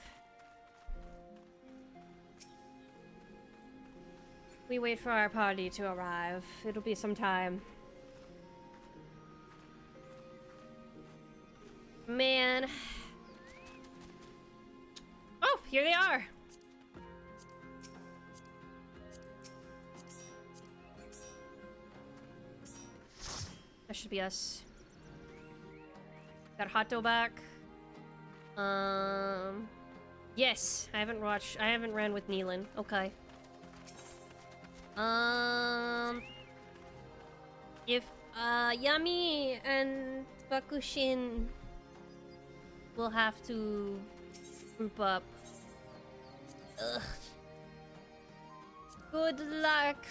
We wait for our party to arrive. It'll be some time. Man. Oh, here they are! That should be us. Got Hato back. Yes, I haven't ran with Neelan. Okay. If, Yami and Bakushin will have to group up. Ugh. Good luck.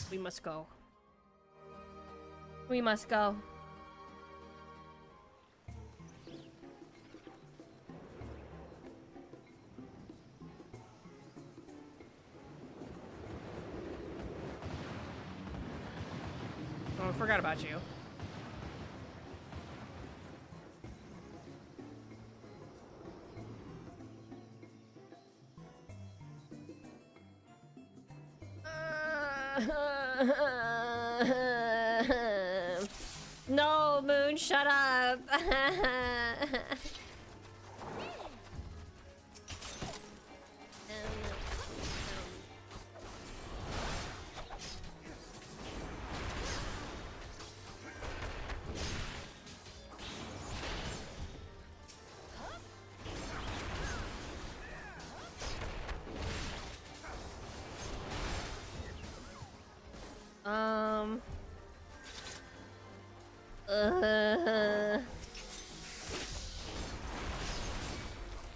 We must go. We must go. Oh, I forgot about you. No, Moon, shut up.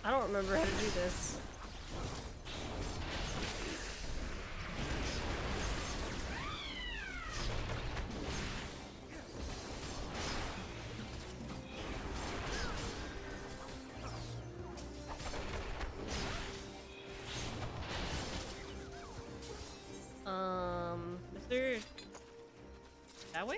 I don't remember how to do this. That way?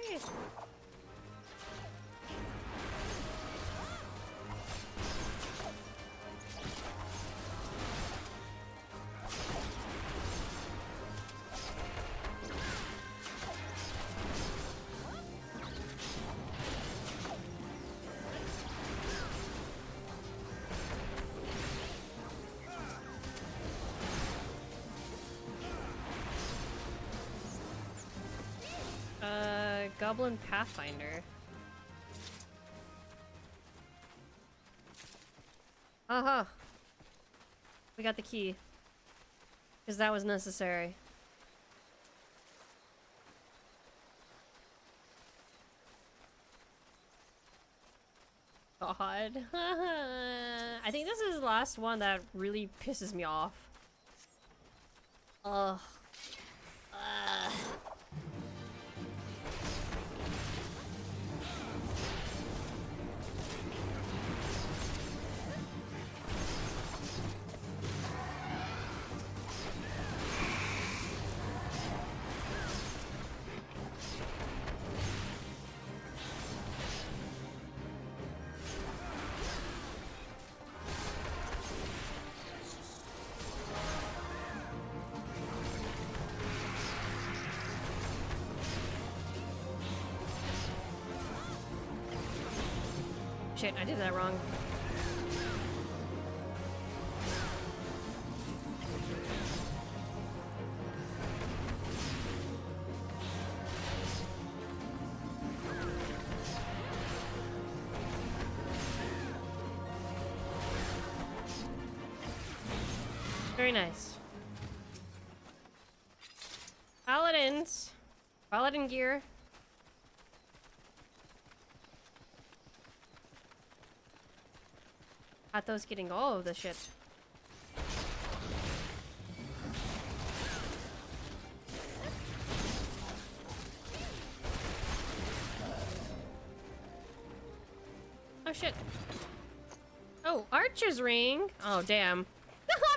Goblin Pathfinder. Uh-huh. We got the key. Because that was necessary. God. I think this is the last one that really pisses me off. Ugh. Shit, I did that wrong. Very nice. Paladins. Paladin gear. Hato's getting all of the shit. Oh shit. Oh, Archer's ring. Oh damn.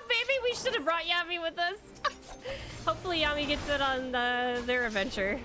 Baby, we should have brought Yami with us. Hopefully Yami gets it on their adventure.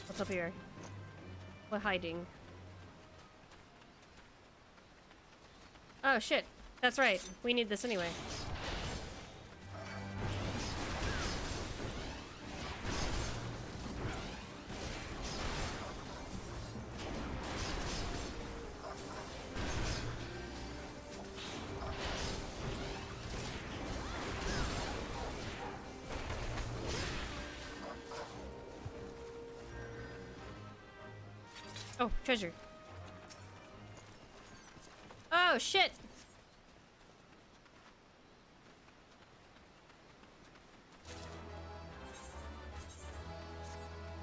What's up here? What hiding? Oh shit. That's right. We need this anyway. Oh, treasure. Oh, shit!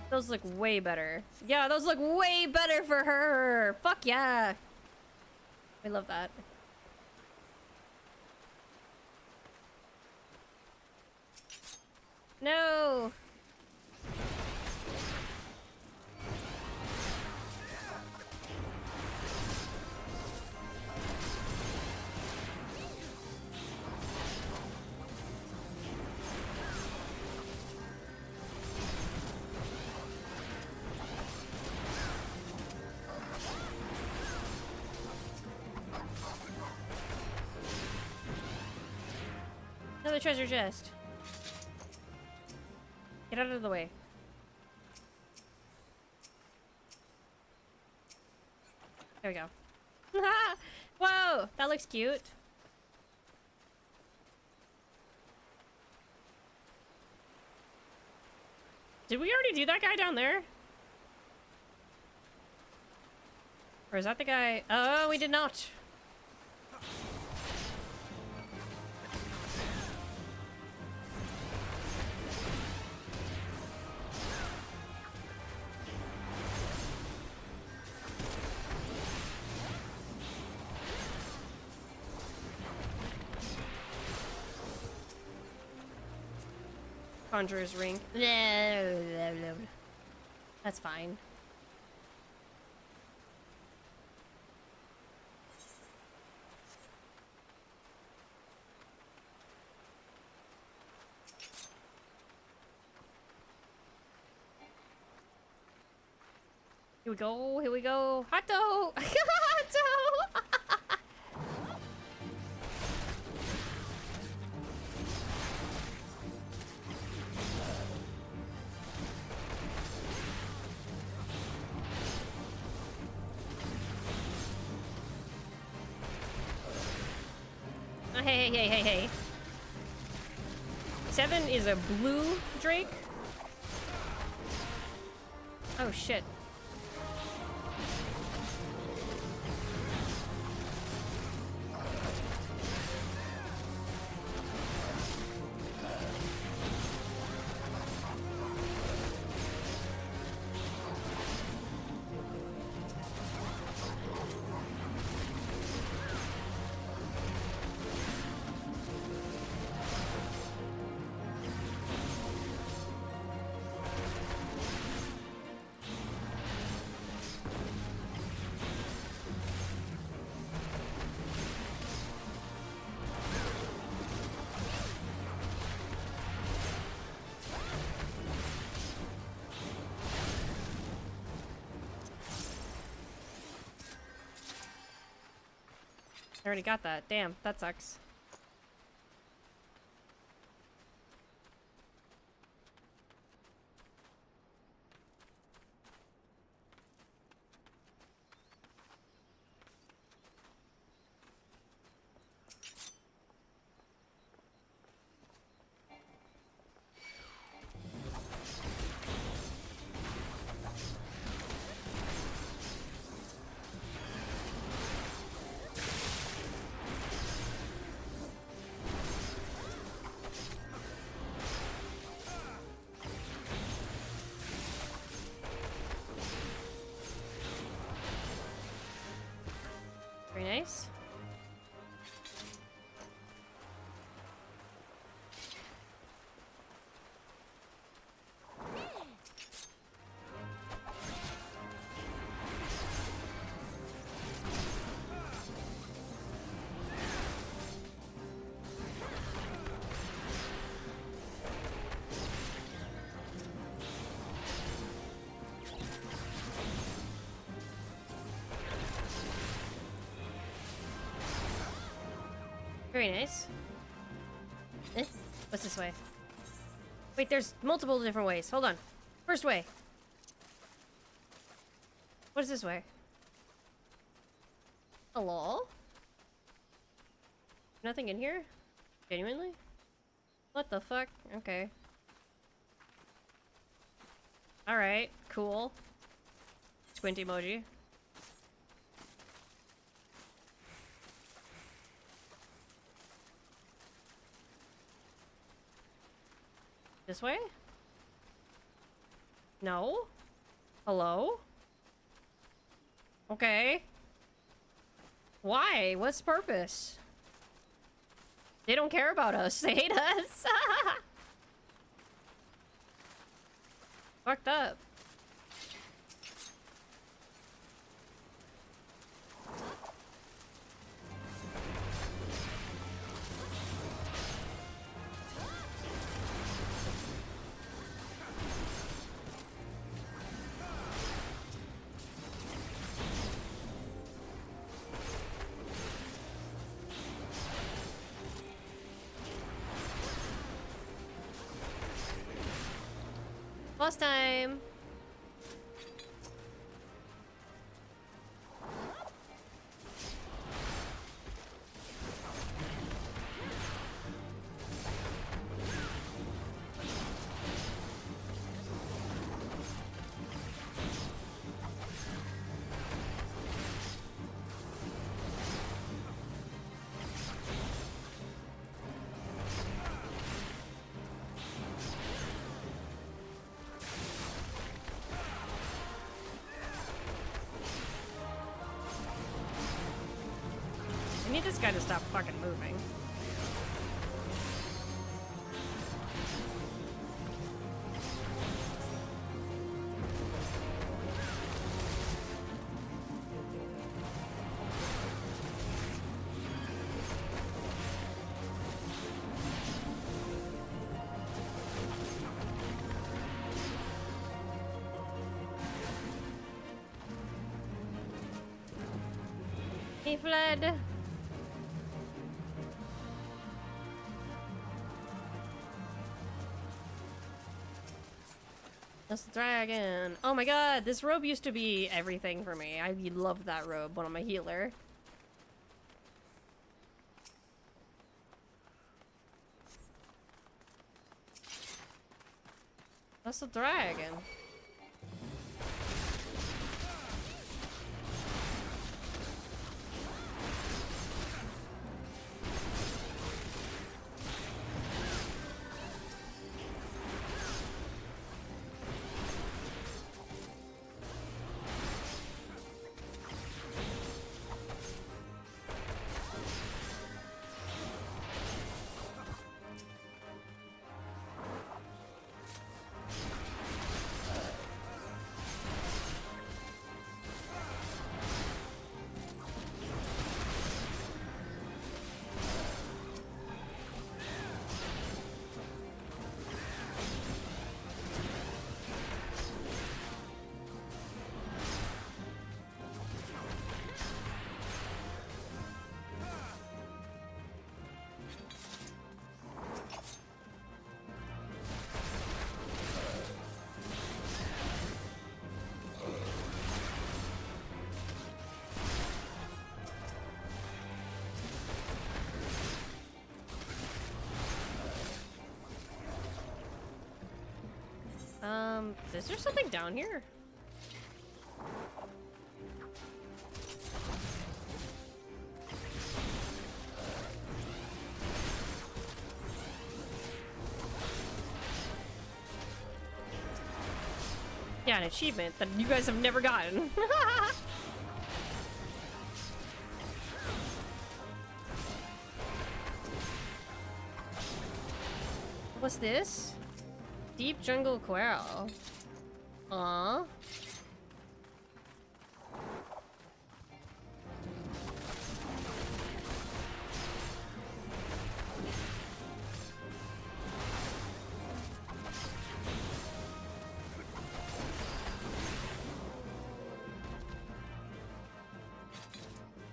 Those look way better. Yeah, those look way better for her! Fuck yeah! I love that. No! Another treasure chest. Get out of the way. There we go. Whoa! That looks cute. Did we already do that guy down there? Or is that the guy? Oh, we did not. Conjurer's ring. That's fine. Here we go, here we go. Hato! Hato! Hey. 7 is a blue Drake? Oh shit. I already got that. Damn, that sucks. Very nice. Very nice. What's this way? Wait, there's multiple different ways. Hold on. First way. What is this way? Hello? Nothing in here? Genuinely? What the fuck? Okay. Alright, cool. Squint emoji. This way? No? Hello? Okay. Why? What's the purpose? They don't care about us. They hate us. Fucked up. Boss time. need this guy to stop fucking moving. He fled. That's the dragon. Oh my god, this robe used to be everything for me. I loved that robe when I'm a healer. That's the dragon. Is there something down here? Yeah, an achievement that you guys have never gotten. What's this? Deep jungle quail. Aww.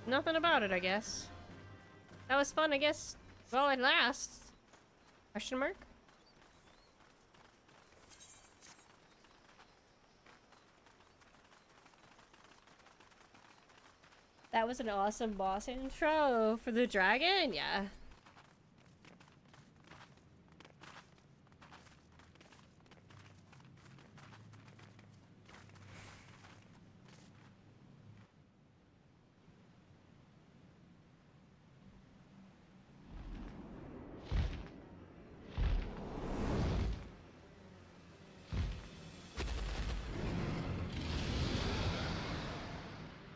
Nothing about it, I guess. That was fun, I guess. Well, it lasts. Question mark? That was an awesome boss intro for the dragon, yeah.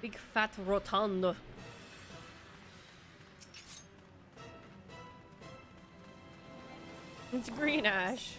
Big fat rotund. It's green ash.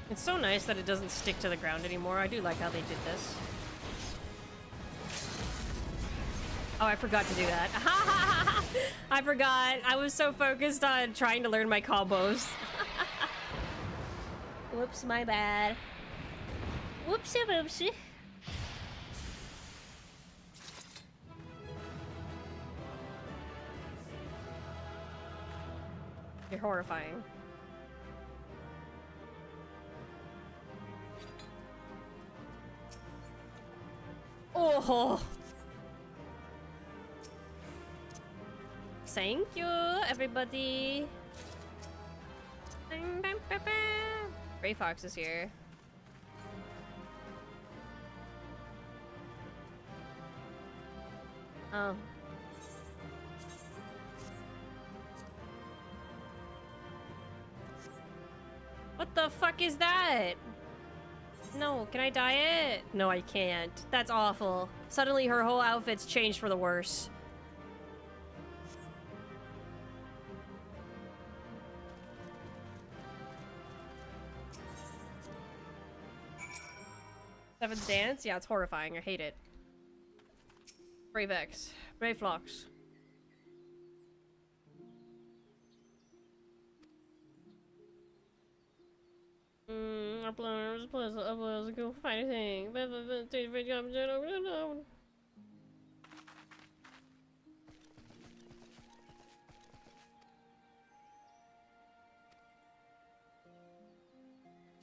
It's so nice that it doesn't stick to the ground anymore. I do like how they did this. Oh, I forgot to do that. I forgot. I was so focused on trying to learn my combos. Whoops, my bad. Whoopsie whoopsie. You're horrifying. Oh! Thank you, everybody. Gray Fox is here. Oh. What the fuck is that? No, can I dye it? No, I can't. That's awful. Suddenly her whole outfit's changed for the worse. Seven's dance? Yeah, it's horrifying. I hate it. Brave X. Brave Flocks. Our plan was go find a thing.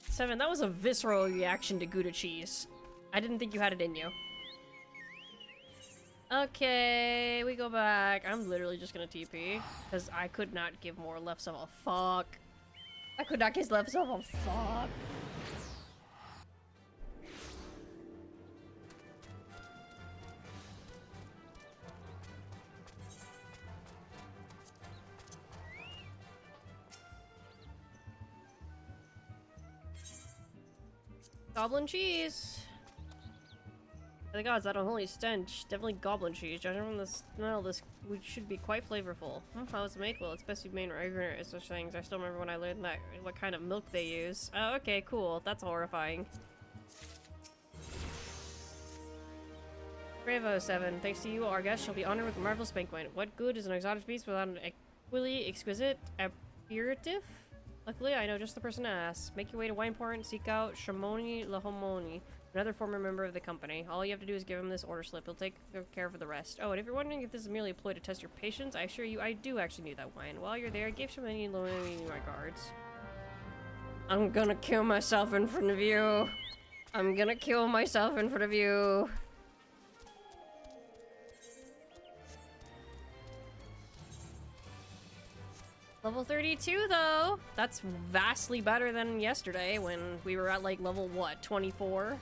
Seven, that was a visceral reaction to Gouda cheese. I didn't think you had it in you. Okay, we go back. I'm literally just gonna TP, because I could not give more lefts of a fuck. I could not give lefts of a fuck. Goblin cheese. By the gods, that unholy stench. Definitely goblin cheese. Judging from the smell, this should be quite flavorful. How it's made? Well, it's best to be made regular as such things. I still remember when I learned that what kind of milk they use. Oh, okay, cool. That's horrifying. Bravo 7. Thanks to you, our guest shall be honored with a marvelous banquet. What good is an exotic feast without an equally exquisite aperitif? Luckily, I know just the person to ask. Make your way to Wineport and seek out Shamoni Lahomoni, another former member of the company. All you have to do is give him this order slip. He'll take care of the rest. Oh, and if you're wondering if this is merely a ploy to test your patience, I assure you I do actually need that wine. While you're there, give Shamoni Lahomoni my regards. I'm gonna kill myself in front of you. I'm gonna kill myself in front of you. Level 32 though! That's vastly better than yesterday when we were at like level what, 24?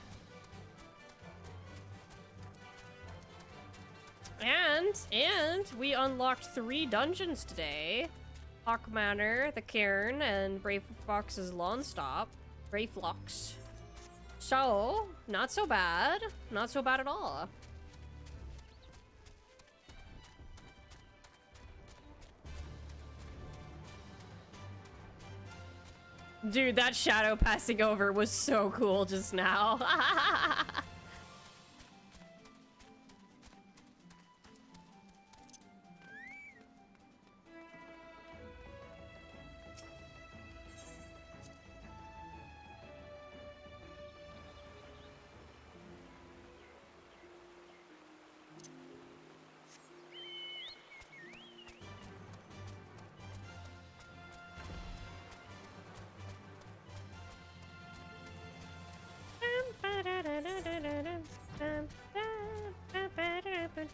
And we unlocked 3 dungeons today. Hawk Manor, the Cairn, and Brave Fox's Lawn Stop. Brave Flocks. So, not so bad. Not so bad at all. Dude, that shadow passing over was so cool just now.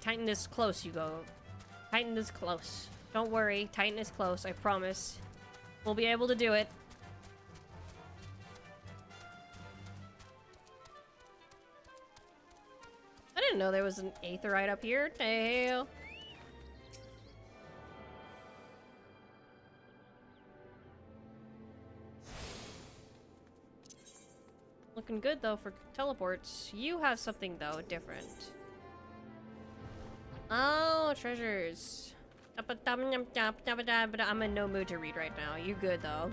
Titan is close, you go. Titan is close. Don't worry, Titan is close, I promise. We'll be able to do it. I didn't know there was an aetheryte up here. Damn. Looking good though for teleports. You have something though different. Oh, treasures. I'm in no mood to read right now. You good though?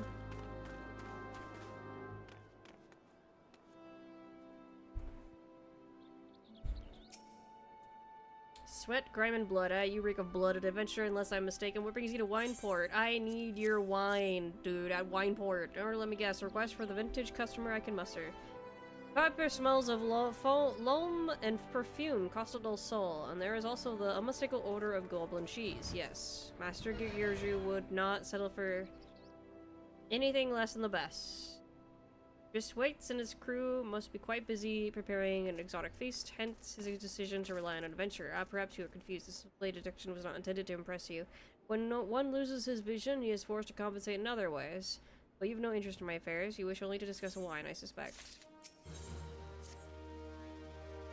Sweat, grime, and blood. You reek of blood and adventure, unless I'm mistaken. What brings you to Wineport? I need your wine, dude, at Wineport. Or let me guess, request for the vintage customer I can muster. Pepper smells of loam and perfume, Costa del Sol, and there is also the unmistakable odor of goblin cheese. Yes, Master Gigirju would not settle for anything less than the best. Just Waits and his crew must be quite busy preparing an exotic feast, hence his decision to rely on adventure. Perhaps you are confused. This blade deduction was not intended to impress you. When one loses his vision, he is forced to compensate in other ways. But you've no interest in my affairs. You wish only to discuss a wine, I suspect.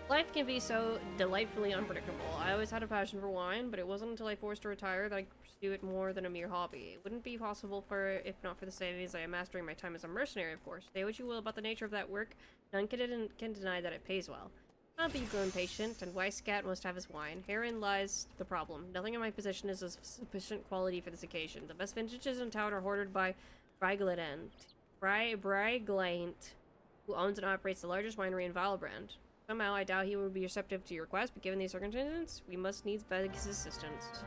Life can be so delightfully unpredictable. I always had a passion for wine, but it wasn't until I forced to retire that I could pursue it more than a mere hobby. It wouldn't be possible if not for the savings I amassed during my time as a mercenary, of course. Say what you will about the nature of that work, none can deny that it pays well. Not that you grow impatient, and Weisscat must have his wine. Herein lies the problem. Nothing in my possession is of sufficient quality for this occasion. The best vintages in town are hoarded by Bryglant, who owns and operates the largest winery in Valbrand. Somehow, I doubt he would be receptive to your request, but given these circumstances, we must needs beg his assistance.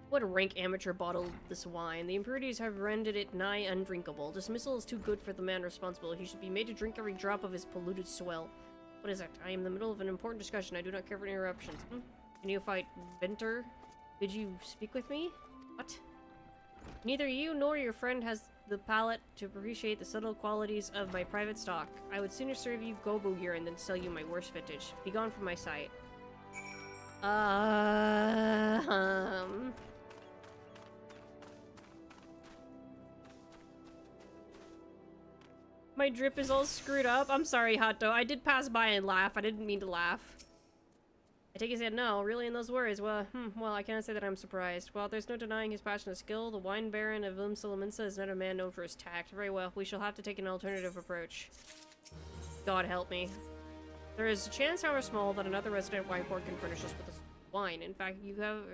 What a rank amateur bottled this wine. The impurities have rendered it nigh undrinkable. Dismissal is too good for the man responsible. He should be made to drink every drop of his polluted swill. What is it? I am in the middle of an important discussion. I do not care for interruptions. Can you fight Venter? Did you speak with me? What? Neither you nor your friend has the palate to appreciate the subtle qualities of my private stock. I would sooner serve you gobo urine than sell you my worst vintage. Be gone from my sight. My drip is all screwed up. I'm sorry, Hato. I did pass by and laugh. I didn't mean to laugh. I take his head no, really in those words. Well, I cannot say that I'm surprised. Well, there's no denying his passion and skill. The wine baron of Limsa is not a man known for his tact. Very well, we shall have to take an alternative approach. God help me. There is a chance, however small, that another resident wineport can furnish us with this wine. In fact,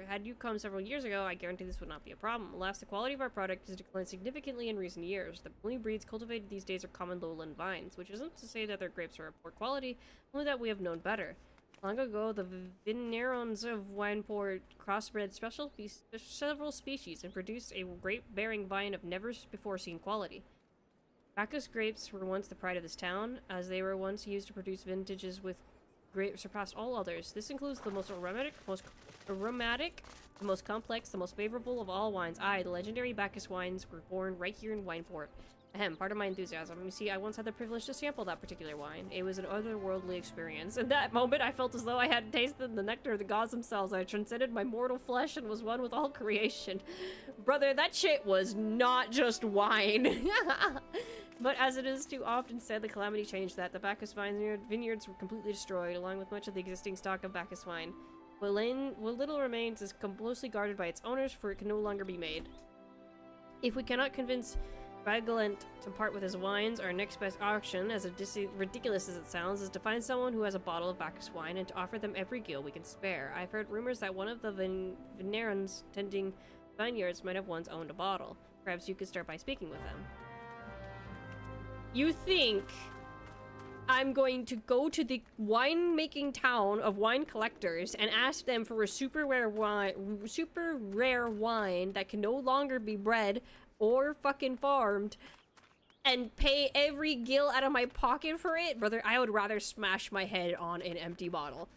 had you come several years ago, I guarantee this would not be a problem. Alas, the quality of our product has declined significantly in recent years. The only breeds cultivated these days are common lowland vines, which isn't to say that their grapes are of poor quality, only that we have known better. Long ago, the vignerons of Wineport crossbred several species and produced a grape-bearing vine of never-before-seen quality. Bacchus grapes were once the pride of this town, as they were once used to produce vintages with grapes surpassed all others. This includes the most aromatic, the most complex, the most favorable of all wines. The legendary Bacchus wines were born right here in Wineport. Part of my enthusiasm. You see, I once had the privilege to sample that particular wine. It was an otherworldly experience. In that moment, I felt as though I had tasted the nectar of the gods themselves. I transcended my mortal flesh and was one with all creation. Brother, that shit was not just wine. But as it is too often said, the calamity changed that. The Bacchus vineyards were completely destroyed, along with much of the existing stock of Bacchus wine. What little remains is closely guarded by its owners, for it can no longer be made. If we cannot convince Bryglant to part with his wines, our next best option, as ridiculous as it sounds, is to find someone who has a bottle of Bacchus wine and to offer them every gill we can spare. I've heard rumors that one of the vignerons tending vineyards might have once owned a bottle. Perhaps you could start by speaking with them. You think I'm going to go to the wine-making town of wine collectors and ask them for a super rare wine that can no longer be bred or fucking farmed and pay every gill out of my pocket for it? Brother, I would rather smash my head on an empty bottle.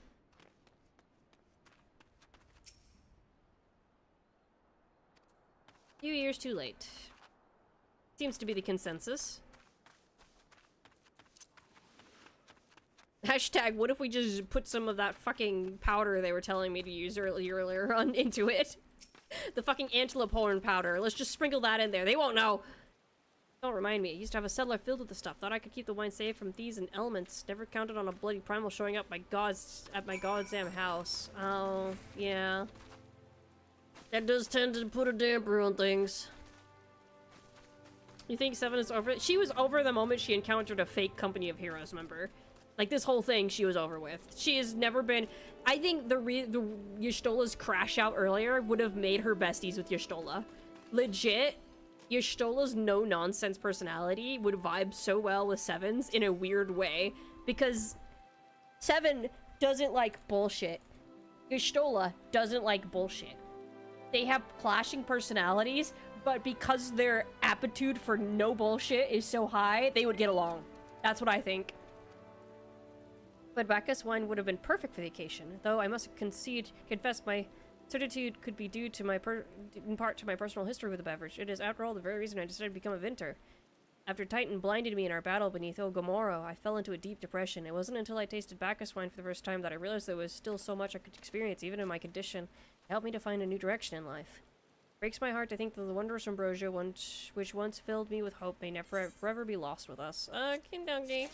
Few years too late. Seems to be the consensus. Hashtag, what if we just put some of that fucking powder they were telling me to use earlier on into it? The fucking antelope horn powder. Let's just sprinkle that in there. They won't know. Don't remind me. I used to have a cellar filled with the stuff. Thought I could keep the wine safe from thieves and elements. Never counted on a bloody primal showing up at my goddamn house. Oh, yeah. That does tend to put a damper on things. You think Seven is over it? She was over the moment she encountered a fake Company of Heroes member. Like, this whole thing she was over with. She has never been... I think the Y'shtola's crash out earlier would have made her besties with Y'shtola. Legit. Y'shtola's no-nonsense personality would vibe so well with Seven's in a weird way, because Seven doesn't like bullshit. Y'shtola doesn't like bullshit. They have clashing personalities, but because their aptitude for no bullshit is so high, they would get along. That's what I think. But Bacchus wine would have been perfect for the occasion, though I must confess my certitude could be due to in part to my personal history with the beverage. It is, after all, the very reason I decided to become a vintner. After Titan blinded me in our battle beneath Ogomoro, I fell into a deep depression. It wasn't until I tasted Bacchus wine for the first time that I realized there was still so much I could experience, even in my condition. It helped me to find a new direction in life. It breaks my heart to think that the wondrous ambrosia, which once filled me with hope, may never forever be lost with us. Kindungi.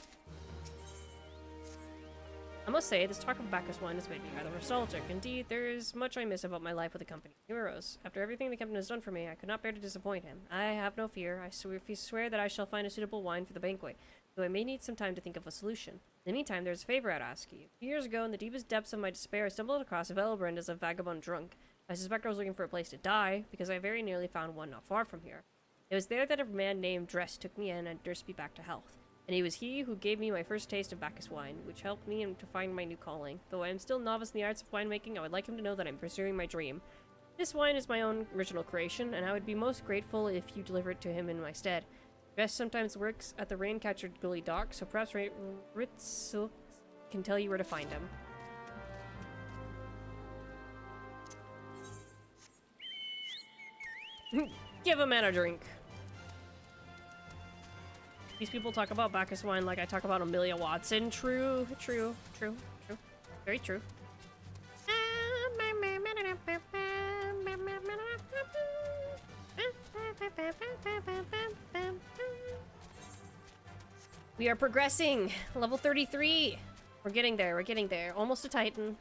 I must say, this talk of Bacchus wine has made me rather nostalgic. Indeed, there is much I miss about my life with the company. Heroes. After everything the captain has done for me, I could not bear to disappoint him. I have no fear. I swear that I shall find a suitable wine for the banquet, though I may need some time to think of a solution. In the meantime, there's a favor I'd ask you. A few years ago, in the deepest depths of my despair, I stumbled across Velbrand as a vagabond drunk. I suspect I was looking for a place to die, because I very nearly found one not far from here. It was there that a man named Dress took me in and nursed me back to health. And it was he who gave me my first taste of Bacchus wine, which helped me to find my new calling. Though I am still novice in the arts of winemaking, I would like him to know that I'm pursuing my dream. This wine is my own original creation, and I would be most grateful if you deliver it to him in my stead. Dress sometimes works at the rain-captured gully dock, so perhaps Ritzel can tell you where to find him. Give a man a drink. These people talk about Bacchus wine like I talk about Amelia Watson. True. Very true. We are progressing. Level 33. We're getting there. Almost a Titan.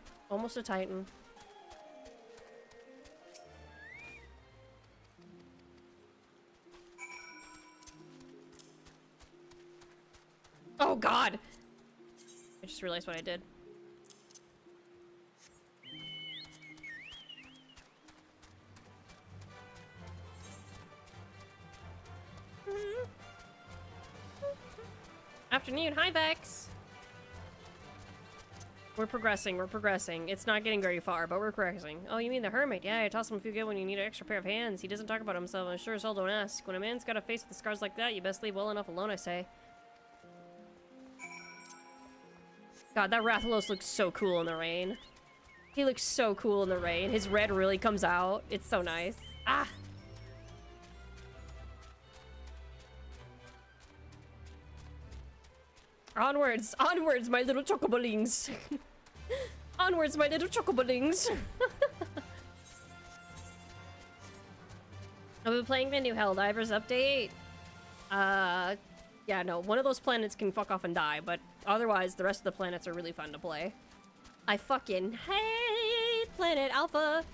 Oh god! I just realized what I did. Afternoon, hi Vex! We're progressing. It's not getting very far, but we're progressing. Oh, you mean the hermit? Yeah, I toss him a few good when you need an extra pair of hands. He doesn't talk about himself, and sure as hell don't ask. When a man's got a face with scars like that, you best leave well enough alone, I say. God, that Rathalos looks so cool in the rain. He looks so cool in the rain. His red really comes out. It's so nice. Ah! Onwards! Onwards, my little chocobolings! Onwards, my little chocobolings! I've been playing the new Helldivers update. Yeah, no, one of those planets can fuck off and die, but otherwise, the rest of the planets are really fun to play. I fucking hate Planet Alpha!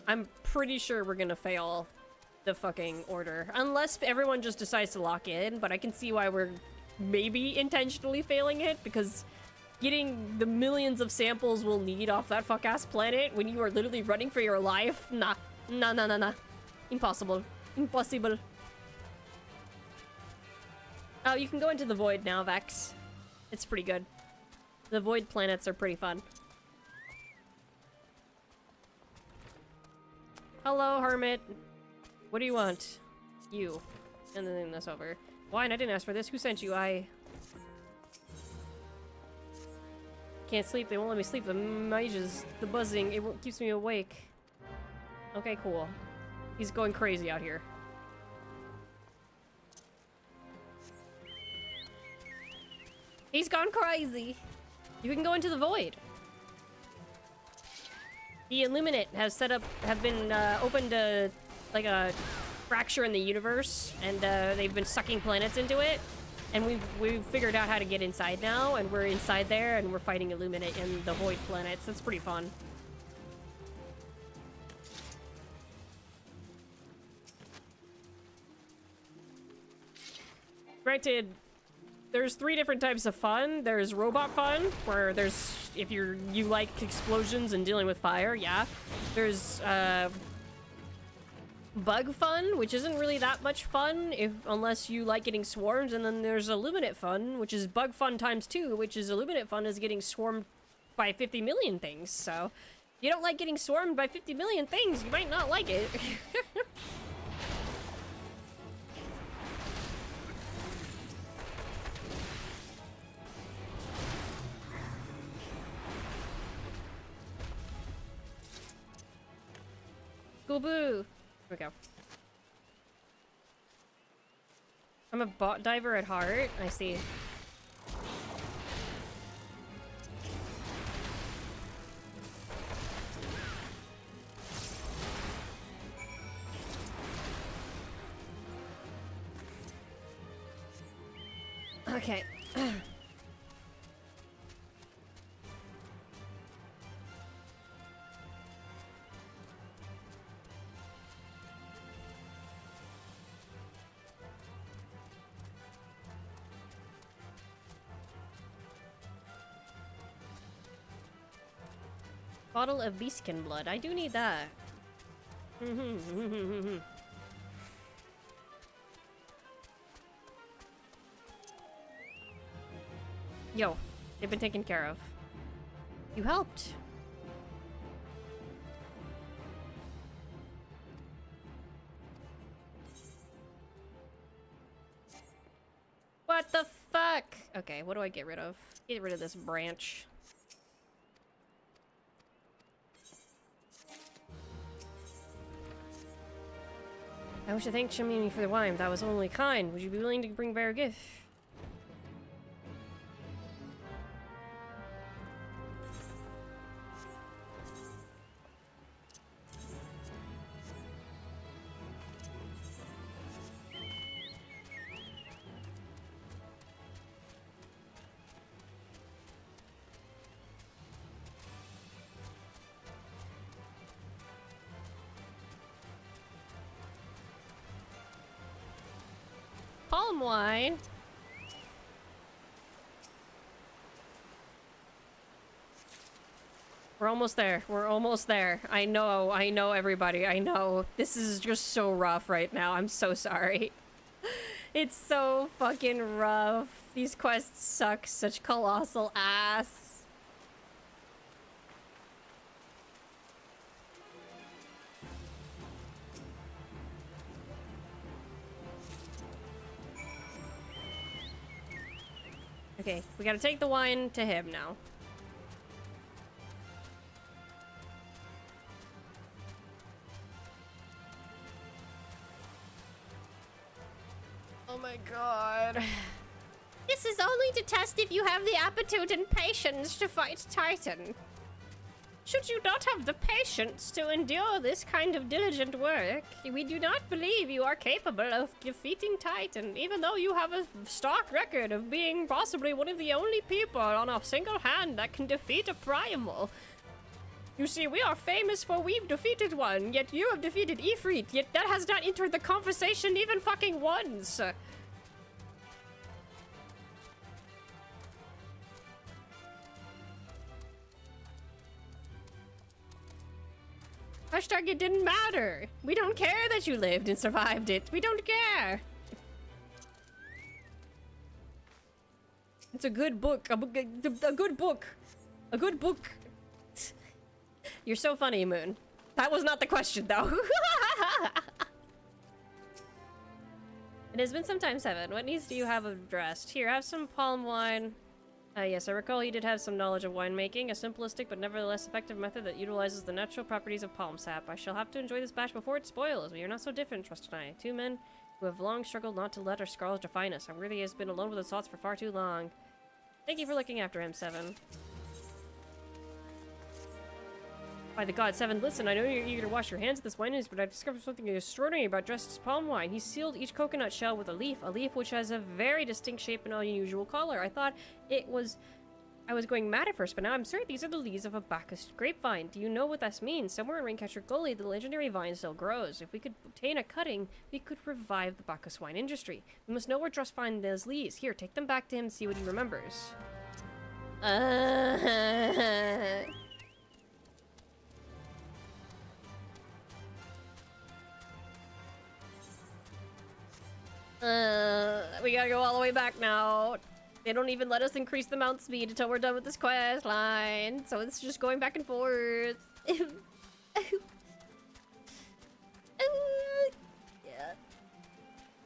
I'm pretty sure we're gonna fail the fucking order. Unless everyone just decides to lock in, but I can see why we're maybe intentionally failing it, because getting the millions of samples we'll need off that fuck-ass planet when you are literally running for your life? Nah. Nah. Impossible. Oh, you can go into the void now, Vex. It's pretty good. The void planets are pretty fun. Hello, hermit. What do you want? You. And then this over. Wine, I didn't ask for this. Who sent you? I can't sleep. They won't let me sleep. The mages, the buzzing, it keeps me awake. Okay, cool. He's going crazy out here. He's gone crazy. You can go into the void. The Illuminate have been opened a, like a fracture in the universe, and they've been sucking planets into it. And we've figured out how to get inside now, and we're inside there, and we're fighting Illuminate in the void planets. That's pretty fun. Granted, there's 3 different types of fun. There's robot fun, where there's, if you like explosions and dealing with fire, yeah. There's Bug Fun, which isn't really that much fun unless you like getting swarmed, and then there's Illuminate Fun, which is Bug Fun times 2, which is Illuminate Fun is getting swarmed by 50 million things. So, if you don't like getting swarmed by 50 million things, you might not like it. Cool boo. Here we go. I'm a bot diver at heart. I see. Okay. Bottle of beastkin blood. I do need that. Yo, they've been taken care of. You helped. What the fuck? Okay, what do I get rid of? Get rid of this branch. I wish to thank Shamimi for the wine. That was only kind. Would you be willing to bring Bear a gift? Palm wine. We're almost there. We're almost there. I know everybody. I know. This is just so rough right now. I'm so sorry. It's so fucking rough. These quests suck such colossal ass. Okay, we gotta take the wine to him now. Oh my god. This is only to test if you have the aptitude and patience to fight Titan. Should you not have the patience to endure this kind of diligent work, we do not believe you are capable of defeating Titan, even though you have a stark record of being possibly one of the only people on a single hand that can defeat a primal. You see, we are famous for we've defeated one, yet you have defeated Ifrit, yet that has not entered the conversation even fucking once. Hashtag it didn't matter. We don't care that you lived and survived it. We don't care. It's a good book. A good book. A good book. You're so funny, Moon. That was not the question, though. It has been some time, 7. What needs do you have addressed? Here, have some palm wine. Yes, I recall you did have some knowledge of winemaking, a simplistic but nevertheless effective method that utilizes the natural properties of palm sap. I shall have to enjoy this batch before it spoils. We are not so different, Trust and I. 2 men who have long struggled not to let our scars define us. Unworthy has been alone with his thoughts for far too long. Thank you for looking after him, 7. By the god, 7, listen, I know you're eager to wash your hands of this wine, but I've discovered something extraordinary about Dresden's palm wine. He sealed each coconut shell with a leaf which has a very distinct shape and unusual color. I thought I was going mad at first, but now I'm certain these are the leaves of a Bacchus grapevine. Do you know what this means? Somewhere in Raincatcher Gully, the legendary vine still grows. If we could obtain a cutting, we could revive the Bacchus wine industry. We must know where Drust finds those leaves. Here, take them back to him and see what he remembers. We gotta go all the way back now. They don't even let us increase the mount speed until we're done with this quest line. So it's just going back and forth. Yeah.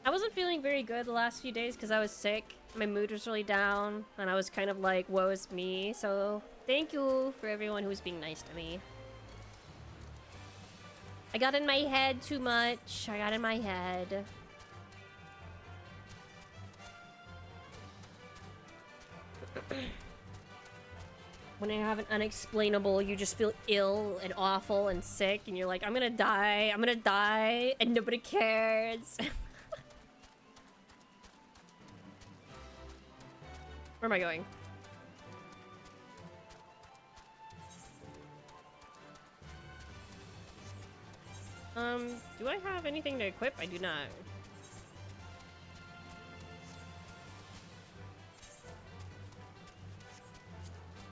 I wasn't feeling very good the last few days because I was sick. My mood was really down, and I was kind of like, woe is me. So thank you for everyone who's being nice to me. I got in my head too much. I got in my head. When you have an unexplainable, you just feel ill and awful and sick, and you're like, I'm gonna die, and nobody cares. Where am I going? Do I have anything to equip? I do not.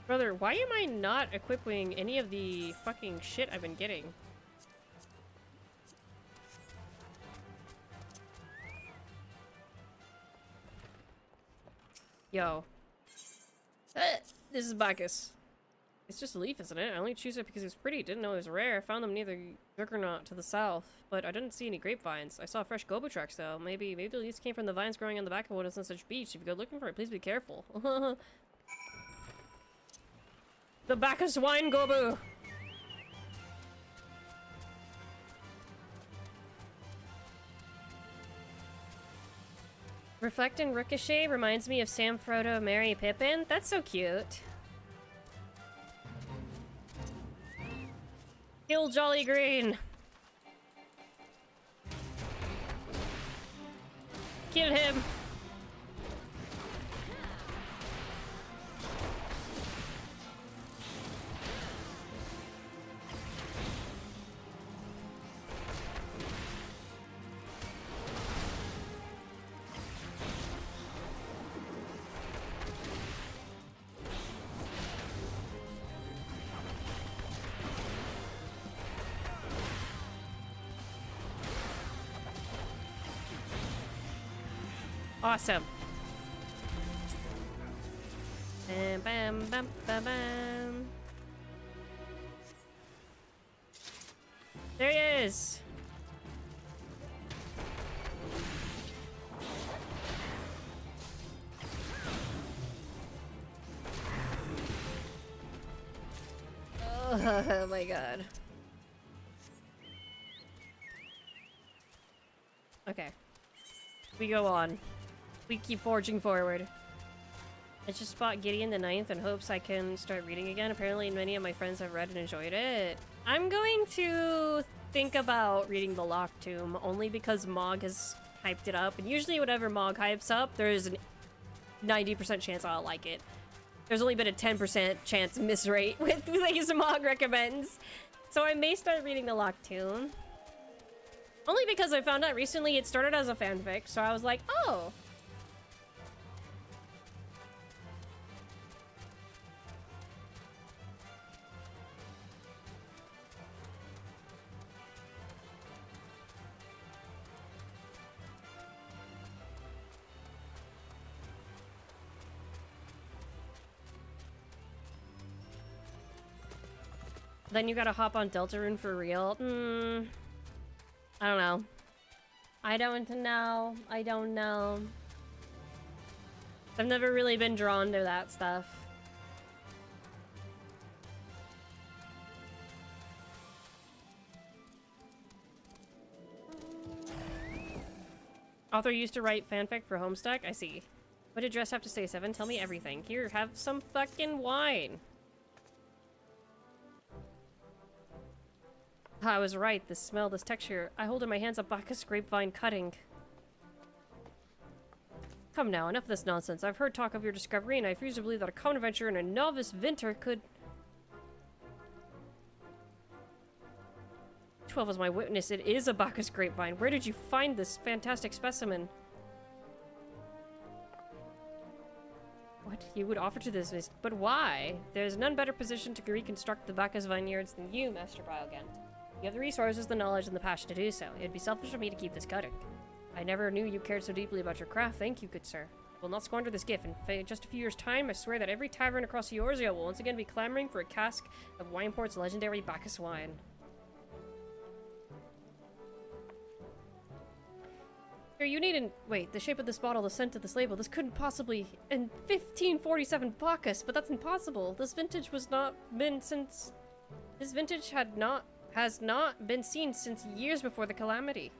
Brother, why am I not equipping any of the fucking shit I've been getting? Yo. This is Bacchus. It's just a leaf, isn't it? I only choose it because it's pretty. Didn't know it was rare. I found them near the Juggernaut to the south, but I didn't see any grapevines. I saw fresh gobo tracks though. Maybe the leaves came from the vines growing on the back of one of such beach. If you go looking for it, please be careful. The Bacchus wine gobo. Reflect and Ricochet reminds me of Sam, Frodo, Merry, Pippin. That's so cute. Kill Jolly Green. Kill him. Awesome. Bam, bam, bam, bam, bam. There he is. Oh my god. Okay. We go on. We keep forging forward. I just bought Gideon the Ninth in hopes I can start reading again. Apparently many of my friends have read and enjoyed it. I'm going to think about reading The Locked Tomb only because Mog has hyped it up. And usually whatever Mog hypes up, there's a 90% chance I'll like it. There's only been a 10% chance miss rate with things Mog recommends. So I may start reading The Locked Tomb. Only because I found out recently it started as a fanfic, so I was like, oh. Then you gotta hop on Deltarune for real. I don't know. I don't know. I don't know. I've never really been drawn to that stuff. Author used to write fanfic for Homestuck? I see. What did Dress have to say, Seven? Tell me everything. Here, have some fucking wine. I was right. This smell, this texture. I hold in my hands a Bacchus grapevine cutting. Come now, enough of this nonsense. I've heard talk of your discovery, and I refuse to believe that a common adventurer and a novice vinter could... 12 is my witness. It is a Bacchus grapevine. Where did you find this fantastic specimen? What? You would offer to this, but why? There's none better positioned to reconstruct the Bacchus vineyards than you, Master Biogant. You have the resources, the knowledge, and the passion to do so. It'd be selfish of me to keep this cutting. I never knew you cared so deeply about your craft. Thank you, good sir. I will not squander this gift. In just a few years' time, I swear that every tavern across Eorzea will once again be clamoring for a cask of Wineport's legendary Bacchus wine. Here, you need an... Wait, the shape of this bottle, the scent of this label, this couldn't possibly... In 1547 Bacchus, but that's impossible. This vintage was not been since... This vintage has not been seen since years before the calamity.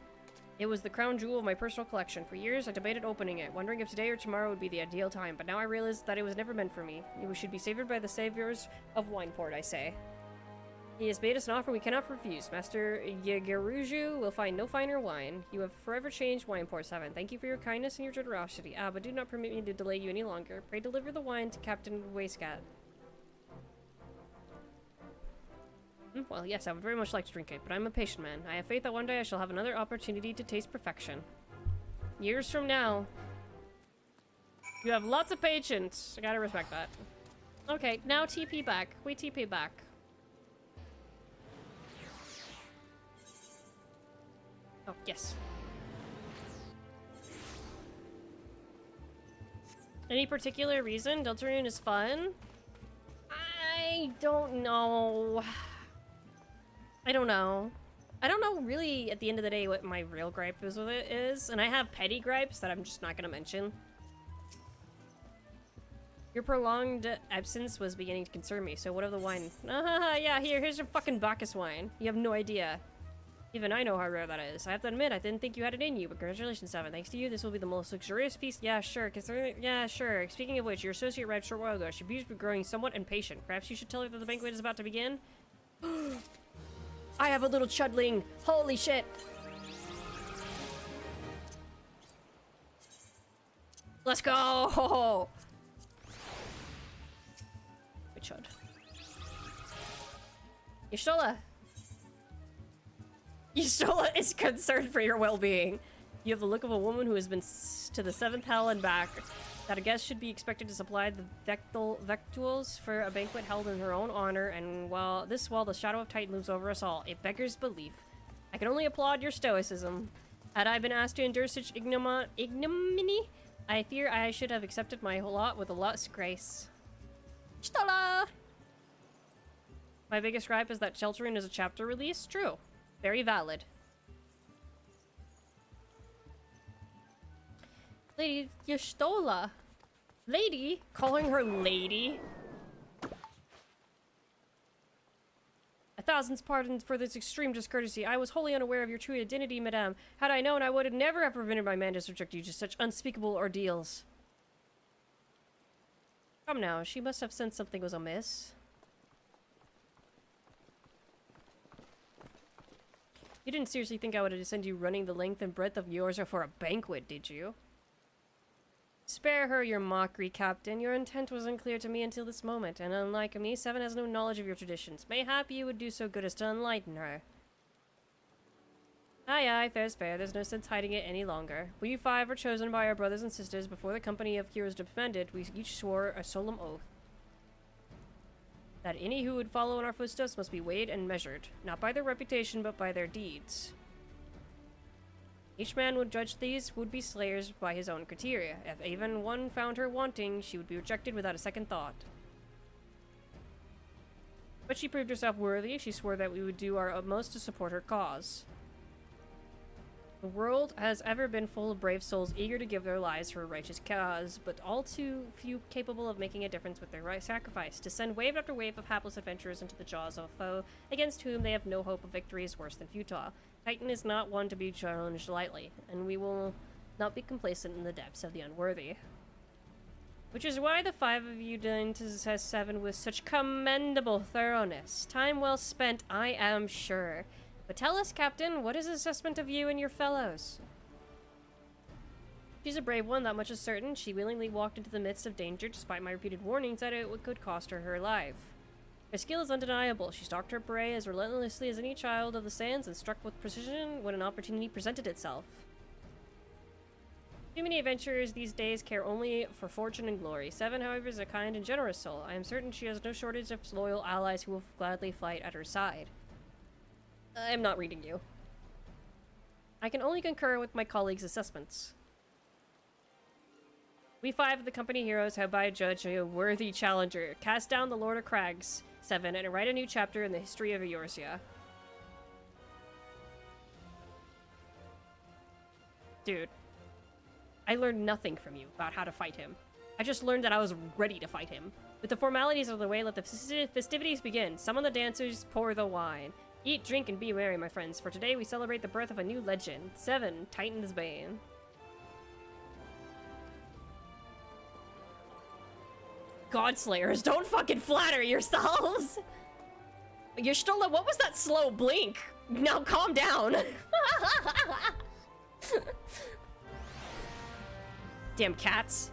It was the crown jewel of my personal collection. For years, I debated opening it, wondering if today or tomorrow would be the ideal time, but now I realize that it was never meant for me. It should be savored by the saviors of Wineport, I say. He has made us an offer we cannot refuse. Master Yegeruju will find no finer wine. You have forever changed Wineport 7. Thank you for your kindness and your generosity. But do not permit me to delay you any longer. Pray deliver the wine to Captain Waistcat. Well, yes, I would very much like to drink it, but I'm a patient man. I have faith that one day I shall have another opportunity to taste perfection. Years from now. You have lots of patience. I gotta respect that. Okay, now TP back. We TP back. Oh, yes. Any particular reason? Deltarune is fun? I don't know. I don't know. I don't know really at the end of the day what my real gripe is with it is, and I have petty gripes that I'm just not gonna mention. Your prolonged absence was beginning to concern me, so what of the wine? Yeah, here's your fucking Bacchus wine. You have no idea. Even I know how rare that is. I have to admit, I didn't think you had it in you, but congratulations, Seven. Thanks to you, this will be the most luxurious feast. Yeah, sure. Yeah, sure. Speaking of which, your associate arrived a short while ago. She appears to be growing somewhat impatient. Perhaps you should tell her that the banquet is about to begin? I have a little chudling. Holy shit. Let's go. Good chud. Y'shtola is concerned for your well-being. You have the look of a woman who has been to the 7th hell and back. That a guest should be expected to supply the victuals for a banquet held in her own honor, and while the shadow of Titan looms over us all, it beggars belief. I can only applaud your stoicism. Had I been asked to endure such ignominy, I fear I should have accepted my lot with a lot's grace. Y'shtola! My biggest gripe is that Deltarune is a chapter release. True. Very valid. Lady Y'shtola. Lady? Calling her lady? 1,000 pardons for this extreme discourtesy. I was wholly unaware of your true identity, madame. Had I known, I would have never have prevented my man to subject you to such unspeakable ordeals. Come now, she must have sensed something was amiss. You didn't seriously think I would send you running the length and breadth of Eorzea for a banquet, did you? Spare her your mockery, Captain. Your intent was unclear to me until this moment, and unlike me, Seven has no knowledge of your traditions. Mayhap you would do so good as to enlighten her. Aye, fair's fair. There's no sense hiding it any longer. We 5 were chosen by our brothers and sisters before the company of heroes disbanded. We each swore a solemn oath that any who would follow in our footsteps must be weighed and measured, not by their reputation, but by their deeds. Each man would judge these would-be slayers by his own criteria. If even one found her wanting, she would be rejected without a second thought. But she proved herself worthy. She swore that we would do our utmost to support her cause. The world has ever been full of brave souls eager to give their lives for a righteous cause, but all too few capable of making a difference with their right sacrifice. To send wave after wave of hapless adventurers into the jaws of a foe against whom they have no hope of victory is worse than futile. Titan is not one to be challenged lightly, and we will not be complacent in the depths of the unworthy. Which is why the 5 of you dined to 7 with such commendable thoroughness. Time well spent, I am sure. But tell us, Captain, what is his assessment of you and your fellows? She's a brave one, that much is certain. She willingly walked into the midst of danger despite my repeated warnings that it could cost her her life. Her skill is undeniable. She stalked her prey as relentlessly as any child of the sands and struck with precision when an opportunity presented itself. Too many adventurers these days care only for fortune and glory. 7, however, is a kind and generous soul. I am certain she has no shortage of loyal allies who will gladly fight at her side. I'm not reading you. I can only concur with my colleagues' assessments. We 5 of the company heroes hereby judge a worthy challenger. Cast down the Lord of Crags, 7, and write a new chapter in the history of Eorzea. Dude, I learned nothing from you about how to fight him. I just learned that I was ready to fight him. With the formalities of the way, let the festivities begin. Summon the dancers, pour the wine. Eat, drink, and be merry, my friends, for today we celebrate the birth of a new legend. 7, Titan's Bane. Godslayers, don't fucking flatter yourselves! Y'shtola, what was that slow blink? Now calm down. Damn cats.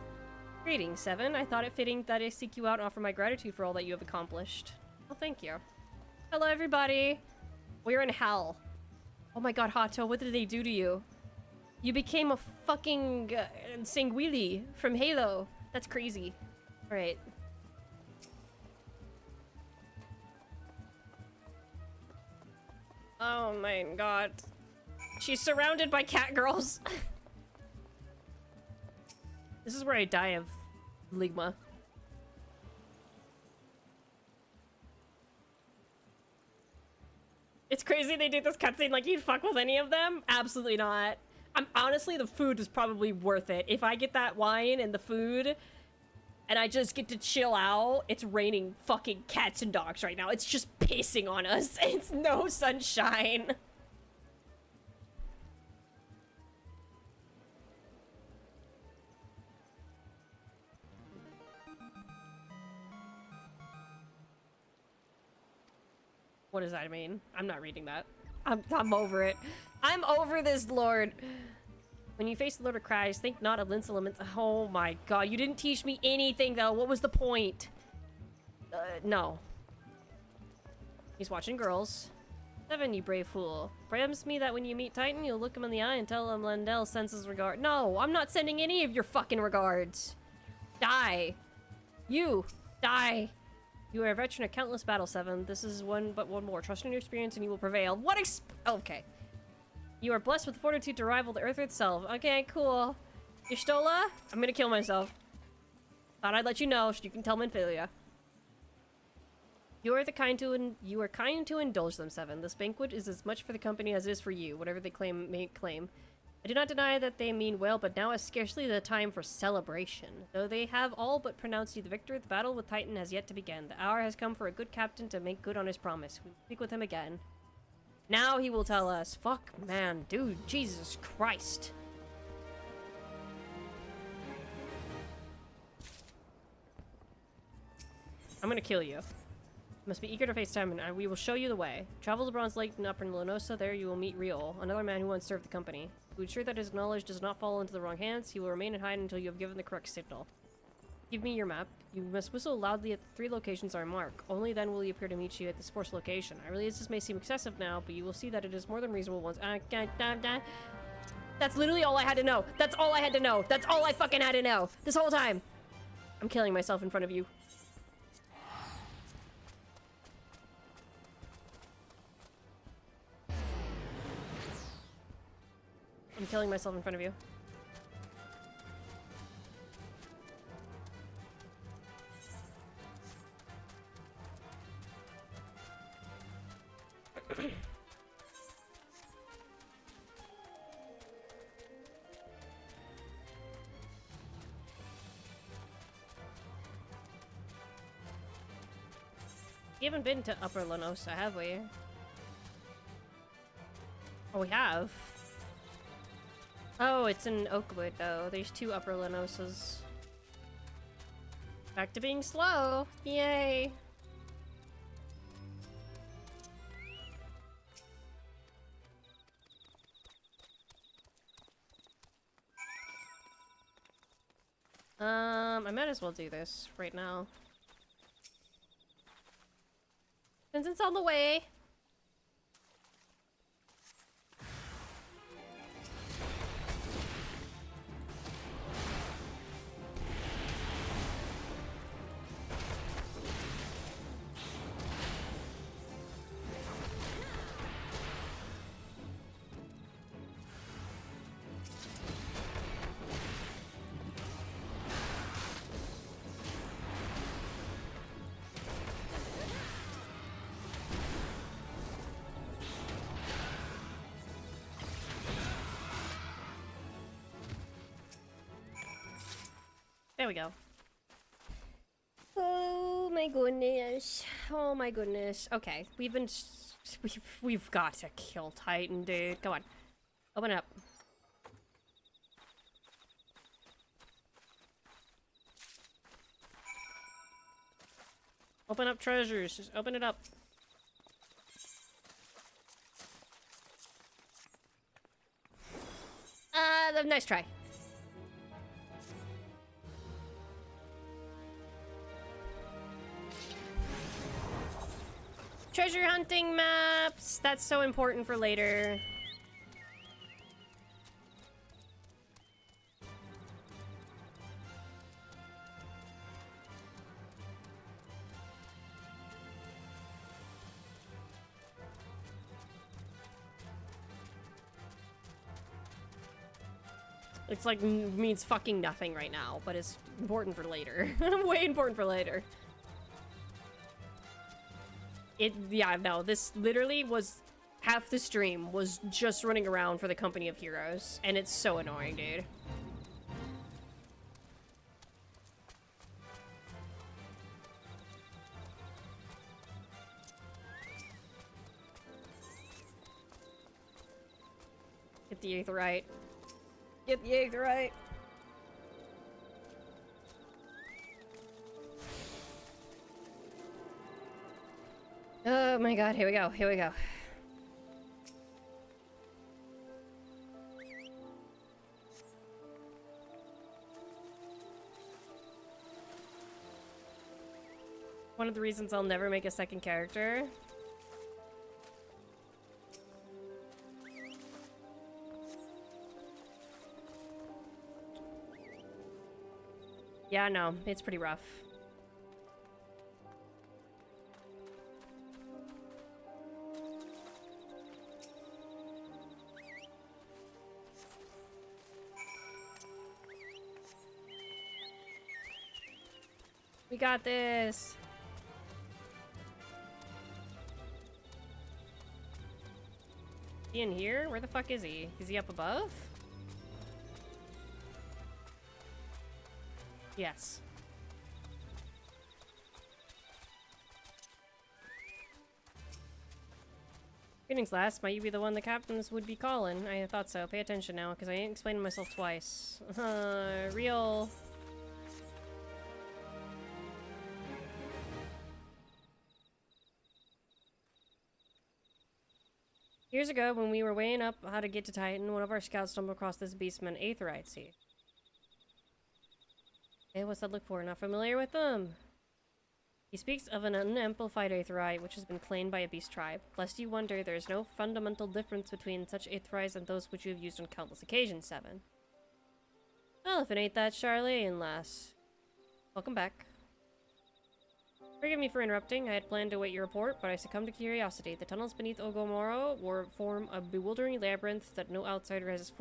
Greetings, 7. I thought it fitting that I seek you out and offer my gratitude for all that you have accomplished. Well, thank you. Hello, everybody. We're in hell. Oh my god, Hato, what did they do to you? You became a fucking Sanguili from Halo. That's crazy. Alright. Oh my god. She's surrounded by cat girls. This is where I die of Ligma. It's crazy they did this cutscene like you'd fuck with any of them. Absolutely not. Honestly, the food is probably worth it. If I get that wine and the food and I just get to chill out, it's raining fucking cats and dogs right now. It's just pissing on us. It's no sunshine. What does that mean? I'm not reading that. I'm over it. I'm over this, Lord. When you face the Lord of Cries, think not of Linsa Laments. Oh my god, you didn't teach me anything though. What was the point? No. He's watching girls. 7, you brave fool. Promise me that when you meet Titan, you'll look him in the eye and tell him Lendell sends his regard. No, I'm not sending any of your fucking regards. Die. You. Die. You are a veteran of countless battles, 7. This is one more. Trust in your experience and you will prevail. What okay. You are blessed with fortitude to rival the earth itself. Okay, cool. Y'shtola, I'm gonna kill myself. Thought I'd let you know so you can tell Minfilia. You are kind to indulge them, 7. This banquet is as much for the company as it is for you, whatever they may claim. I do not deny that they mean well, but now is scarcely the time for celebration. Though they have all but pronounced you the victor, the battle with Titan has yet to begin. The hour has come for a good captain to make good on his promise. We will speak with him again. Now he will tell us. Fuck, man. Dude, Jesus Christ. I'm gonna kill you. Must be eager to face time, and we will show you the way. Travel to Bronze Lake and Upper Lenosa. There you will meet Riol, another man who once served the company. To ensure that his knowledge does not fall into the wrong hands, he will remain and hide until you have given the correct signal. Give me your map. You must whistle loudly at the 3 locations I mark. Only then will he appear to meet you at this 4th location. I realize this may seem excessive now, but you will see that it is more than reasonable once. That's literally all I had to know. That's all I had to know. That's all I fucking had to know. This whole time. I'm killing myself in front of you. I'm killing myself in front of you. We haven't been to Upper Lenosa, have we? Oh, we have. Oh, it's in Oakwood, though. There's 2 Upper Lenosas. Back to being slow. Yay. I might as well do this right now. Since it's on the way. There we go. Oh my goodness. Oh my goodness. Okay, we've got to kill Titan, dude. Come on. Open it up. Open up treasures. Just open it up. Nice try. Treasure hunting maps! That's so important for later. It's like means fucking nothing right now, but it's important for later. Way important for later. Yeah, no, this literally was half the stream was just running around for the company of heroes, and it's so annoying, dude. Get the eighth right. Get the eighth right. Oh my god, here we go, here we go. One of the reasons I'll never make a second character. Yeah, no, it's pretty rough. We got this. Is he in here? Where the fuck is he? Is he up above? Yes. Greetings, lass. Might you be the one the captains would be calling? I thought so. Pay attention now, because I ain't explaining myself twice. Real... Years ago, when we were weighing up how to get to Titan, one of our scouts stumbled across this beastman, Aetherite Seed. Hey, what's that look for? Not familiar with them? He speaks of an unamplified aetherite, which has been claimed by a beast tribe. Lest you wonder, there is no fundamental difference between such aetherites and those which you have used on countless occasions, Seven. Well, if it ain't that Charlene, lass. Welcome back. Forgive me for interrupting. I had planned to await your report, but I succumbed to curiosity. The tunnels beneath Ogomoro form a bewildering labyrinth that no outsider has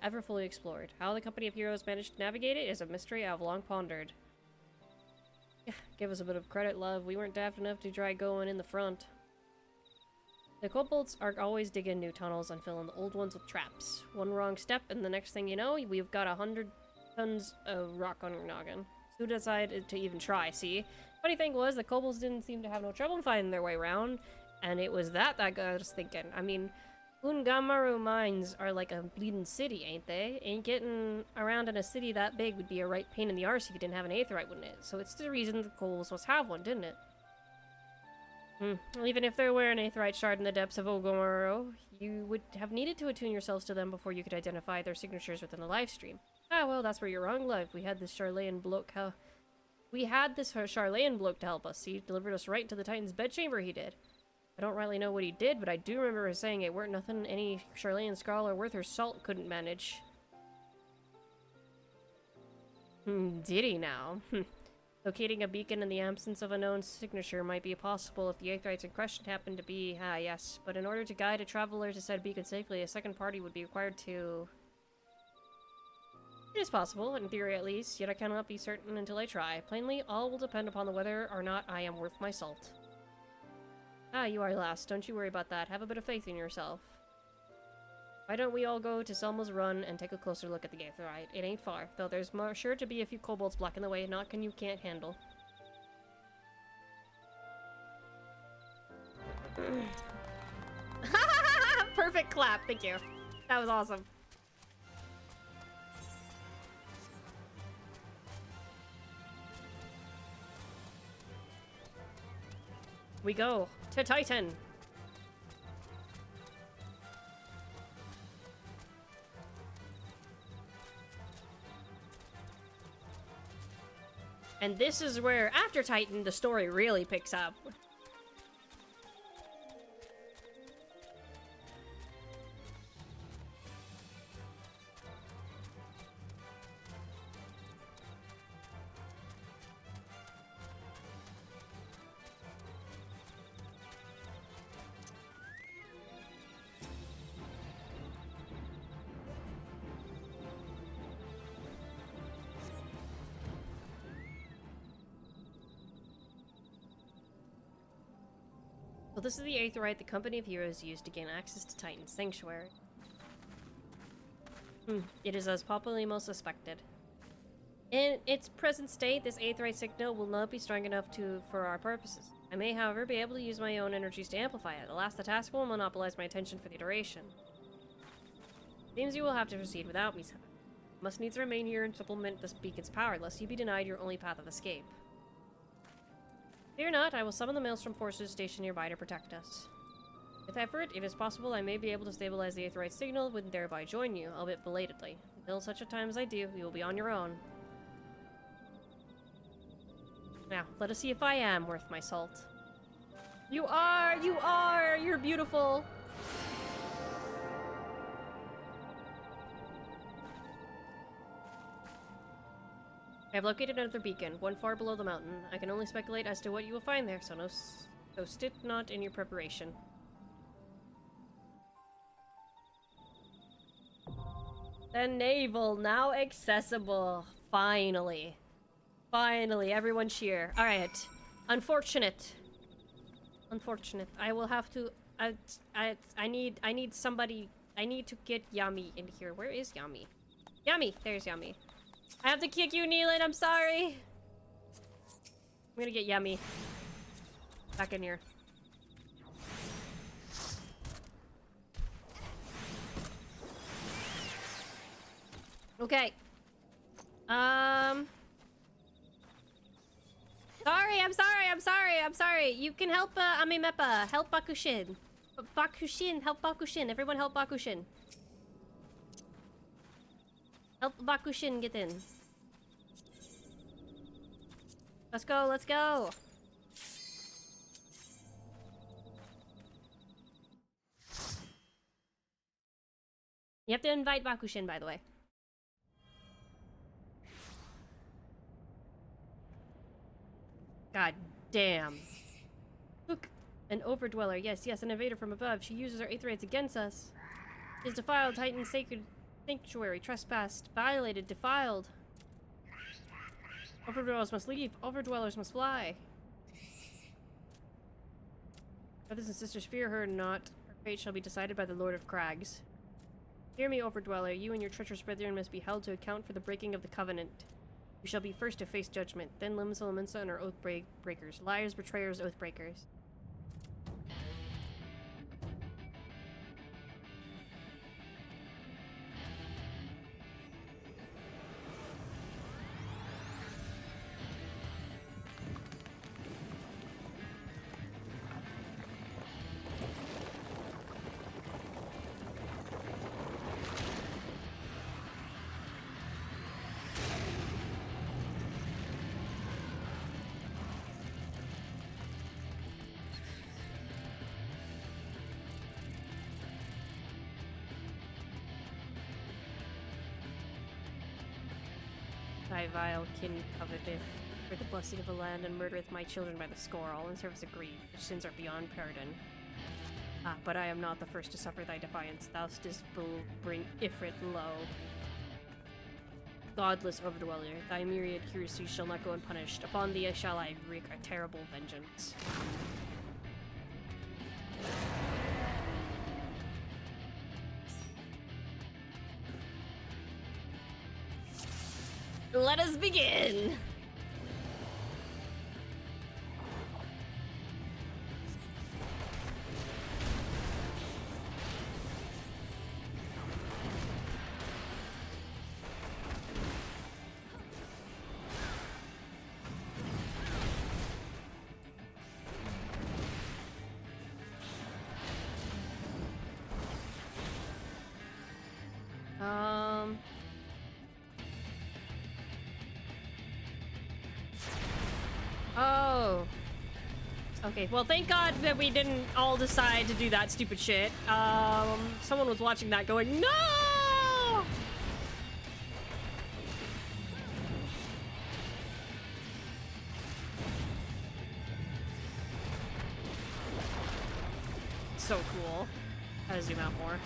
ever fully explored. How the company of heroes managed to navigate it is a mystery I've long pondered. Yeah, give us a bit of credit, love. We weren't daft enough to try going in the front. The kobolds are always digging new tunnels and filling the old ones with traps. One wrong step, and the next thing you know, we've got 100 tons of rock on your noggin. So who decided to even try, see? Funny thing was, the kobolds didn't seem to have no trouble finding their way around, and it was that got us thinking. I mean, Ungamaru mines are like a bleeding city, ain't they? Ain't getting around in a city that big would be a right pain in the arse if you didn't have an aetherite, wouldn't it? So it's the reason the kobolds must have one, didn't it? Well, even if there were an aetherite shard in the depths of Ogomoro, you would have needed to attune yourselves to them before you could identify their signatures within the live stream. Ah, well, that's where you're wrong, love. We had this Charlene bloke to help us. He delivered us right into the Titan's bedchamber, he did. I don't really know what he did, but I do remember him saying it weren't nothing any Charlene scholar worth her salt couldn't manage. Did he now? Locating a beacon in the absence of a known signature might be possible if the aetherites in question happen to be... Ah, yes. But in order to guide a traveler to said beacon safely, a second party would be required to... It is possible, in theory at least, yet I cannot be certain until I try. Plainly, all will depend upon the whether or not I am worth my salt. Ah, you are last. Don't you worry about that. Have a bit of faith in yourself. Why don't we all go to Selma's Run and take a closer look at the Aetheryte? It ain't far, though there's sure to be a few kobolds blocking the way, you can't handle. Perfect clap, thank you. That was awesome. We go to Titan. And this is where, after Titan, the story really picks up. So this is the Aetheryte the Company of Heroes used to gain access to Titan's sanctuary. It is as popularly most suspected. In its present state, this Aetheryte signal will not be strong enough for our purposes. I may, however, be able to use my own energies to amplify it. Alas, the task will monopolize my attention for the duration. Seems you will have to proceed without me, sir. Must needs remain here and supplement this beacon's power, lest you be denied your only path of escape. Fear not, I will summon the Maelstrom forces stationed nearby to protect us. With effort, it is possible I may be able to stabilize the Aetheryte signal and thereby join you, albeit belatedly. Until such a time as I do, you will be on your own. Now, let us see if I am worth my salt. You are! You are! You're beautiful! I have located another beacon, one far below the mountain. I can only speculate as to what you will find there, so sit not in your preparation. The navel, now accessible. Finally. Finally, everyone cheer. Alright. Unfortunate. Unfortunate. I will have to... I need somebody... I need to get Yami in here. Where is Yami? Yami! There's Yami. I have to kick you, Neelan. I'm sorry. I'm gonna get Yummy back in here. Okay. I'm sorry. You can help, Amimepa. Help Bakushin. Help Bakushin. Everyone help Bakushin. Help Bakushin get in. Let's go, let's go! You have to invite Bakushin, by the way. God damn. Look, an overdweller. Yes, an invader from above. She uses her Aetherites against us. She has defiled Titan's sacred sanctuary, trespassed, violated, defiled. Overdwellers must leave. Overdwellers must fly. Brothers and sisters, fear her not. Her fate shall be decided by the Lord of Crags. Hear me, Overdweller. You and your treacherous brethren must be held to account for the breaking of the covenant. You shall be first to face judgment, then Limsa Laminsa and her oath breakers. Liars, betrayers, oath breakers. Thy vile kin coveteth for the blessing of the land and murdereth my children by the score, all in service of greed, which sins are beyond pardon. Ah, but I am not the first to suffer thy defiance. Thou didst bring Ifrit low. Godless Overdweller, thy myriad heresies shall not go unpunished. Upon thee shall I wreak a terrible vengeance. Let us begin. Oh. Okay, well, thank God that we didn't all decide to do that stupid shit. Someone was watching that going, no! So cool. Gotta zoom out more.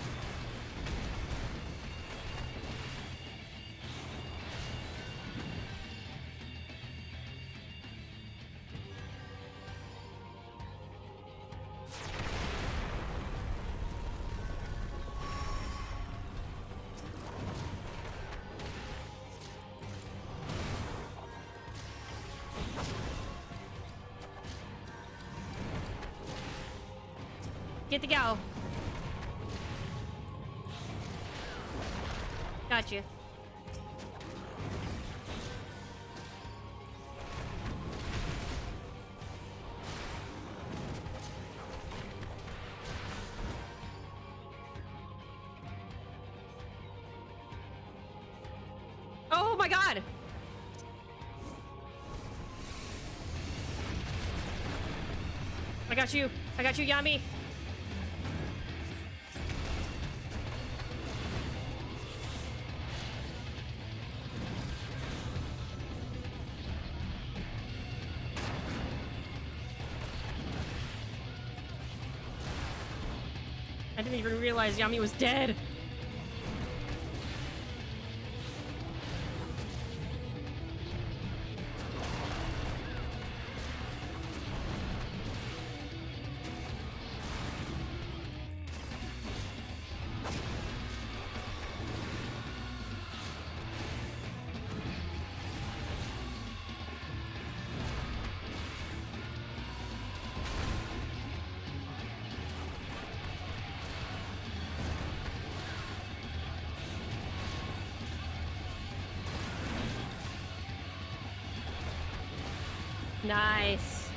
Get the go. Gotcha. Oh my god! I got you. I got you, Yami. I didn't even realize Yami was dead. Nice.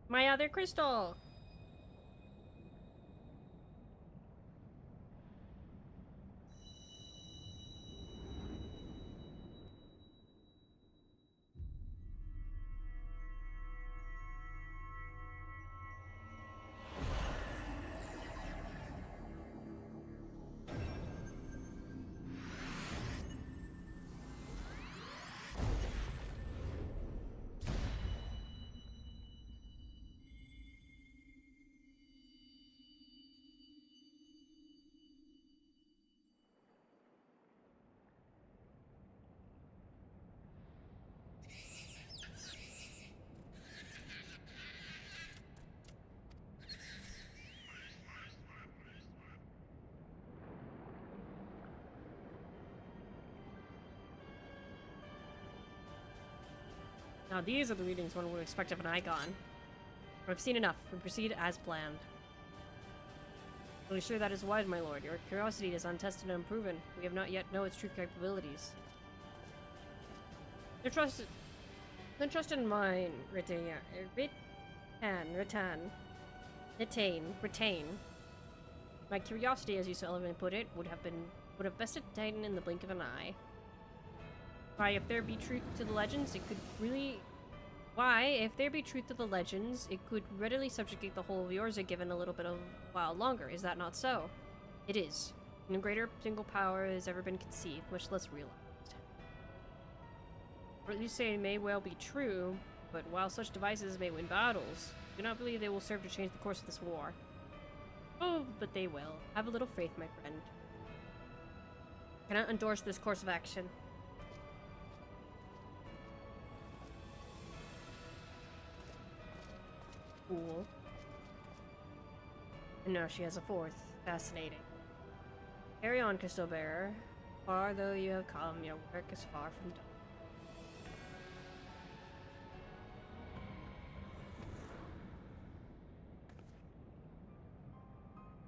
My other crystal. Now these are the readings one would expect of an icon. I've seen enough. We proceed as planned. Really sure that is wise, my lord. Your curiosity is untested and unproven. We have not yet know its true capabilities. Your trust in mine, retain. My curiosity, as you so elegantly put it, would have bested Titan in the blink of an eye. Why, if there be truth to the legends, it could readily subjugate the whole of Yorza given a little bit of a while longer. Is that not so? It is. No greater single power has ever been conceived, much less realized. Or at least say it may well be true, but while such devices may win battles, I do not believe they will serve to change the course of this war. Oh, but they will. Have a little faith, my friend. Cannot endorse this course of action. Cool. And now she has a fourth. Fascinating. Carry on, crystal bearer. Far though you have come, your work is far from done.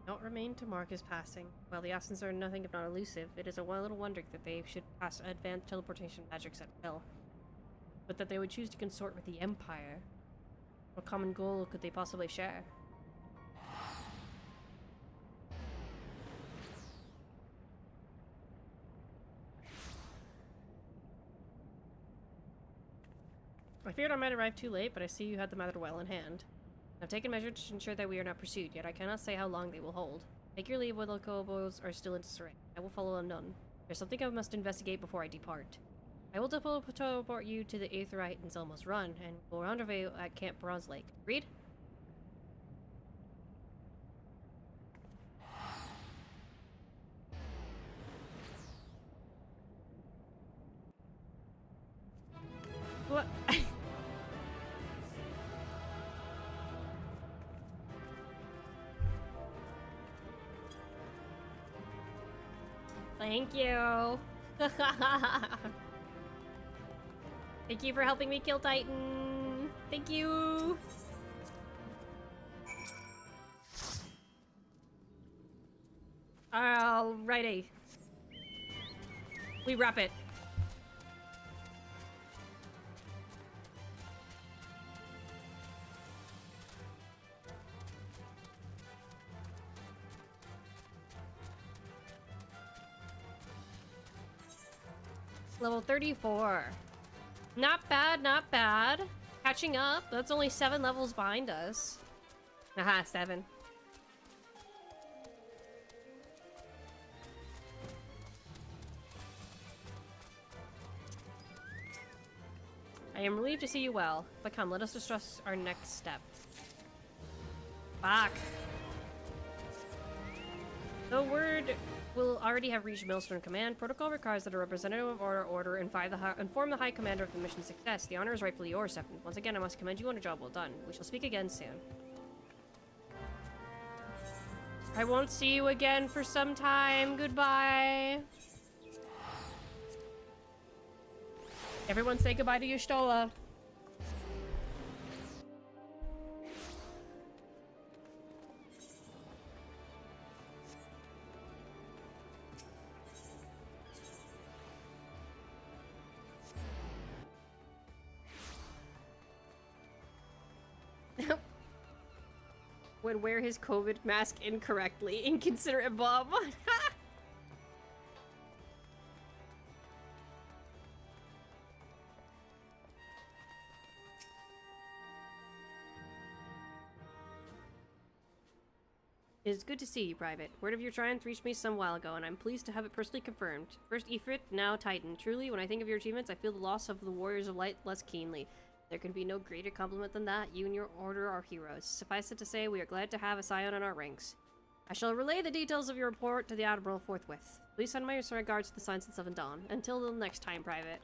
Don't remain to mark his passing. While the Assassins are nothing if not elusive, it is a little wonder that they should pass advanced teleportation magics at will. But that they would choose to consort with the Empire. What common goal could they possibly share? I feared I might arrive too late, but I see you had the matter well in hand. I've taken measures to ensure that we are not pursued, yet I cannot say how long they will hold. Take your leave while the kobolds are still in disarray. I will follow unknown. There's something I must investigate before I depart. I will teleport you to the Aetheryte and Zelma's Run, and we'll rendezvous at Camp Bronze Lake. Agreed? What? Thank you. Thank you for helping me kill Titan. Thank you. Alrighty. We wrap it. Level 34. Not bad, not bad. Catching up. That's only 7 levels behind us. Aha, 7. I am relieved to see you well, but come, let us discuss our next step. Fuck. The word will already have reached Millstone Command. Protocol requires that a representative of order inform the High Commander of the mission's success. The honor is rightfully yours, Stefan. Once again, I must commend you on a job well done. We shall speak again soon. I won't see you again for some time. Goodbye. Everyone say goodbye to Y'shtola. Would wear his COVID mask incorrectly. Inconsiderate Bob. It is good to see you, Private. Word of your triumph reached me some while ago, and I'm pleased to have it personally confirmed. First Ifrit, now Titan. Truly, when I think of your achievements, I feel the loss of the Warriors of Light less keenly. There can be no greater compliment than that. You and your order are heroes. Suffice it to say, we are glad to have a scion in our ranks. I shall relay the details of your report to the Admiral forthwith. Please send my regards to the Science and Seven Dawn. Until the next time, Private.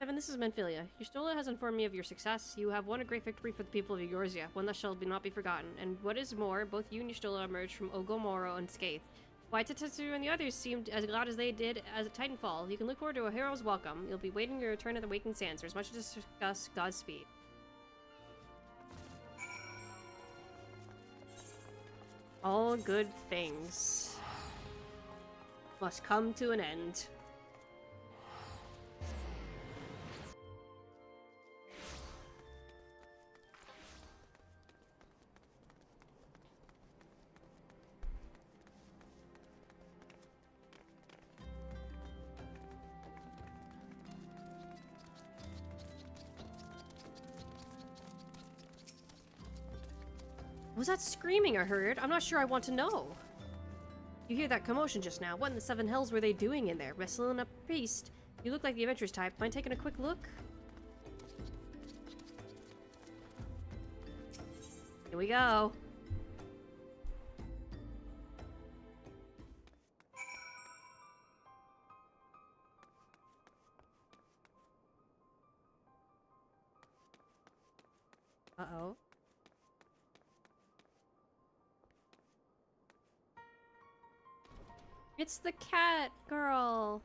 Evan, this is Menphilia. Y'shtola has informed me of your success. You have won a great victory for the people of Eorzea, one that shall not be forgotten. And what is more, both you and Y'shtola emerged from Ogomoro unscathed. Why Tetsu and the others seemed as glad as they did as at Titanfall. You can look forward to a hero's welcome. You'll be waiting your return at the Waking Sands. There's much to discuss. Godspeed. All good things must come to an end. What was that screaming I heard? I'm not sure I want to know. You hear that commotion just now? What in the seven hells were they doing in there? Wrestling a priest? You look like the adventurous type. Mind taking a quick look? Here we go. Uh-oh. It's the cat girl.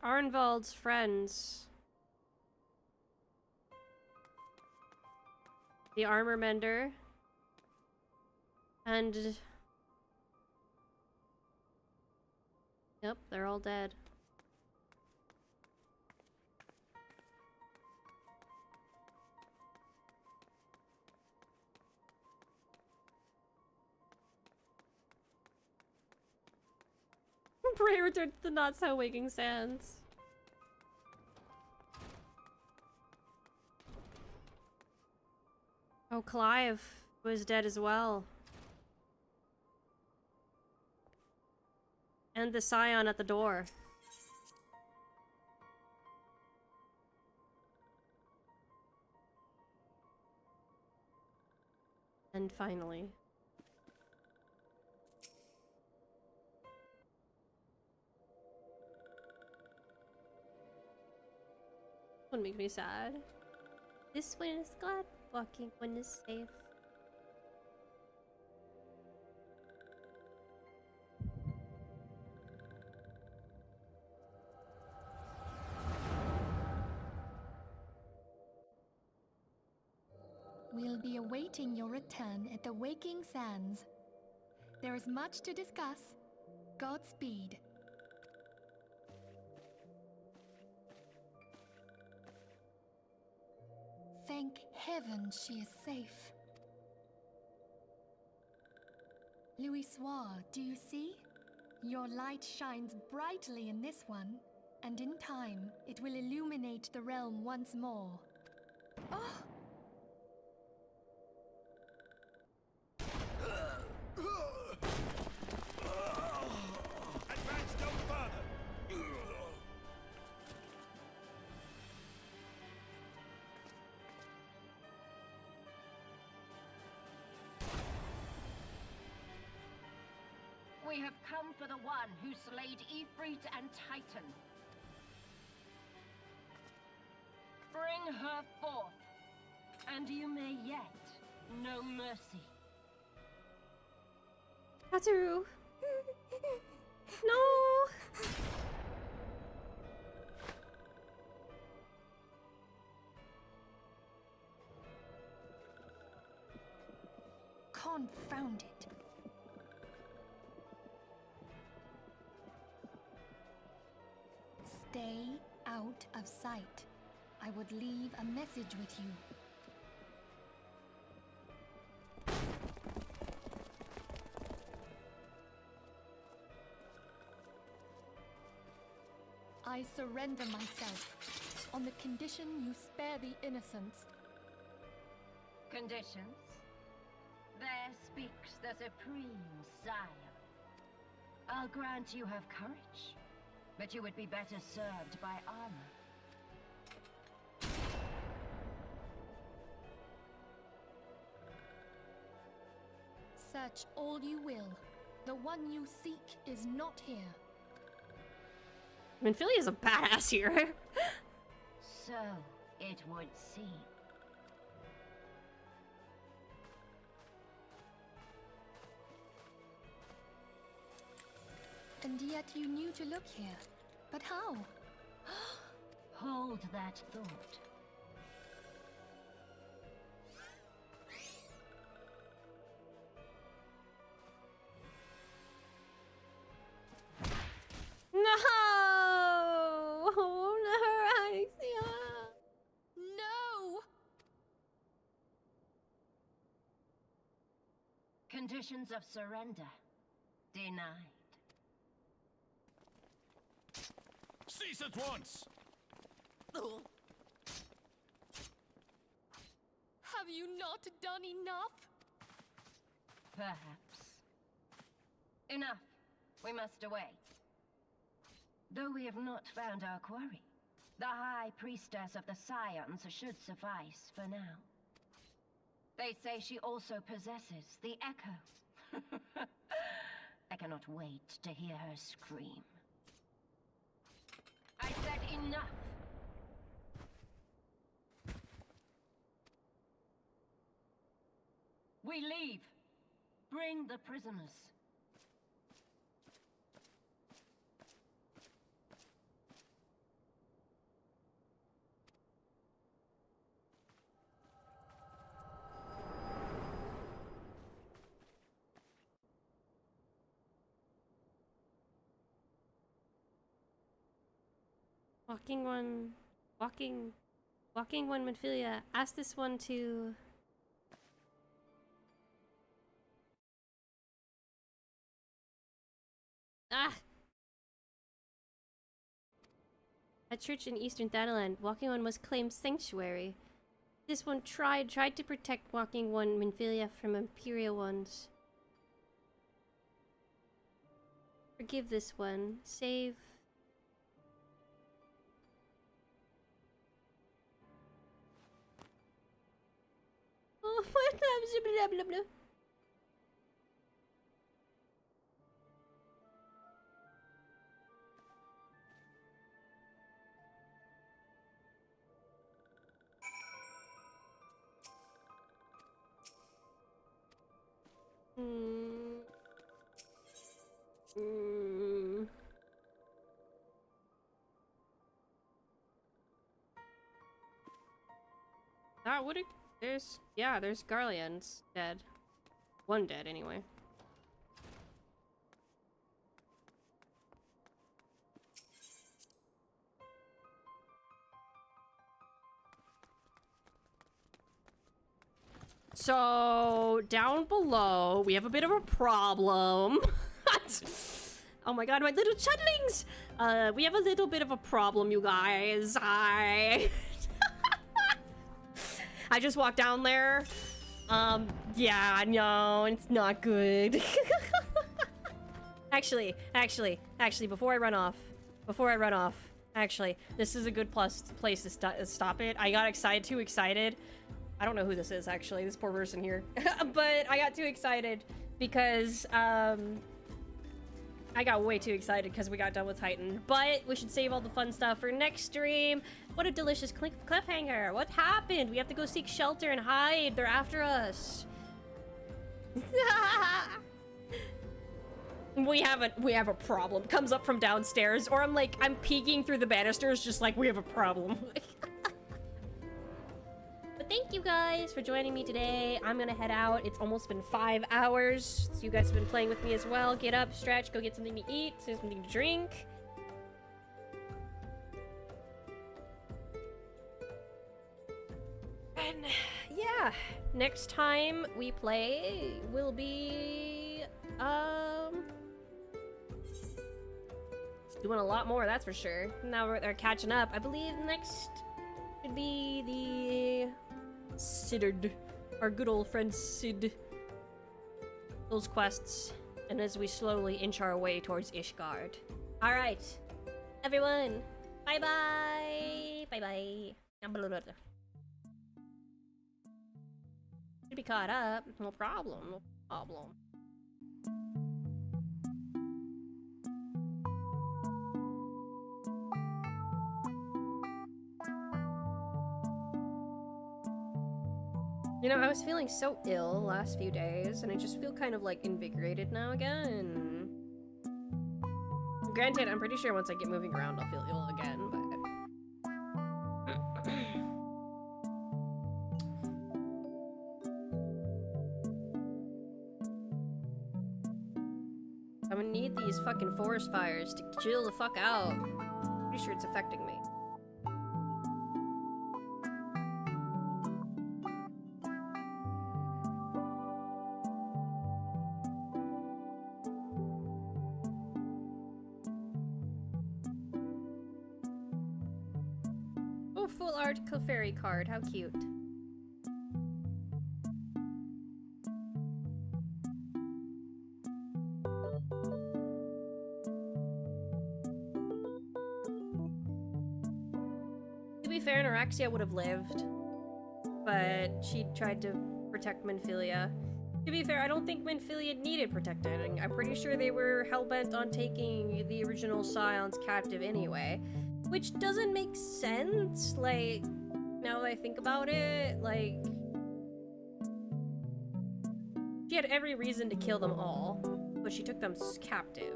Arnvald's friends. The armor mender. And... Yep, they're all dead. Bray returned to the not-so-waking sands. Oh, Clive was dead as well. And the scion at the door. And finally. One make me sad. This one is glad, walking one is safe. We'll be awaiting your return at the Waking Sands. There is much to discuss. Godspeed. Thank heaven she is safe. Louisoix, do you see? Your light shines brightly in this one, and in time, it will illuminate the realm once more. Oh! Advance no further! We have come for the one who slayed Ifrit and Titan. Bring her forth, and you may yet know mercy. Kataru! No! Confound it. Stay out of sight. I would leave a message with you. I surrender myself, on the condition you spare the innocents. Conditions? There speaks the Supreme Sire. I'll grant you have courage, but you would be better served by armor. Search all you will. The one you seek is not here. I mean, Philly is a badass here. So it would seem. And yet you knew to look here. But how? Hold that thought. No! Oh, no, Alexia! No! Conditions of surrender denied. Cease at once! Have you not done enough? Perhaps. Enough. We must away. Though we have not found our quarry, The High Priestess of the Scions should suffice for now. They say she also possesses the Echo. I cannot wait to hear her scream. I said enough! We leave. Bring the prisoners. Walking one, Minfilia. Ask this one to... Ah! A church in eastern Thanaland. Walking one must claim sanctuary. This one tried to protect Walking one, Minfilia, from Imperial ones. Forgive this one. Save... Oh, blah, blah, blah. That would there's Garlean's dead. One dead anyway. So down below we have a bit of a problem. Oh my god, my little chudlings! We have a little bit of a problem, you guys. I just walked down there. Yeah, no, it's not good. Actually, before I run off, actually, this is a good place to stop it. I got too excited. I don't know who this is, actually, this poor person here. But I got too excited because, I got way too excited because we got done with Titan. But we should save all the fun stuff for next stream. What a delicious cliffhanger. What happened? We have to go seek shelter and hide. They're after us. We have a problem. Comes up from downstairs. Or I'm peeking through the banisters just like, we have a problem. But thank you guys for joining me today. I'm gonna head out. It's almost been 5 hours. So you guys have been playing with me as well. Get up, stretch, go get something to eat, something to drink. And yeah, next time we play will be doing a lot more, that's for sure. Now they're catching up. I believe next should be the Siddard, our good old friend Sid. Those quests, and as we slowly inch our way towards Ishgard. All right, everyone, bye bye, bye bye. Should be caught up. No problem. No problem. You know, I was feeling so ill last few days, and I just feel kind of like invigorated now again. Granted, I'm pretty sure once I get moving around, I'll feel ill again, but. I'm gonna need these fucking forest fires to chill the fuck out. Pretty sure it's affecting me. Oh, full art Clefairy card, how cute. To be fair, Neuraxia would have lived, but she tried to protect Minfilia. To be fair, I don't think Minfilia needed protecting. I'm pretty sure they were hell-bent on taking the original Scions captive anyway, which doesn't make sense, like, now that I think about it, like, she had every reason to kill them all, but she took them captive.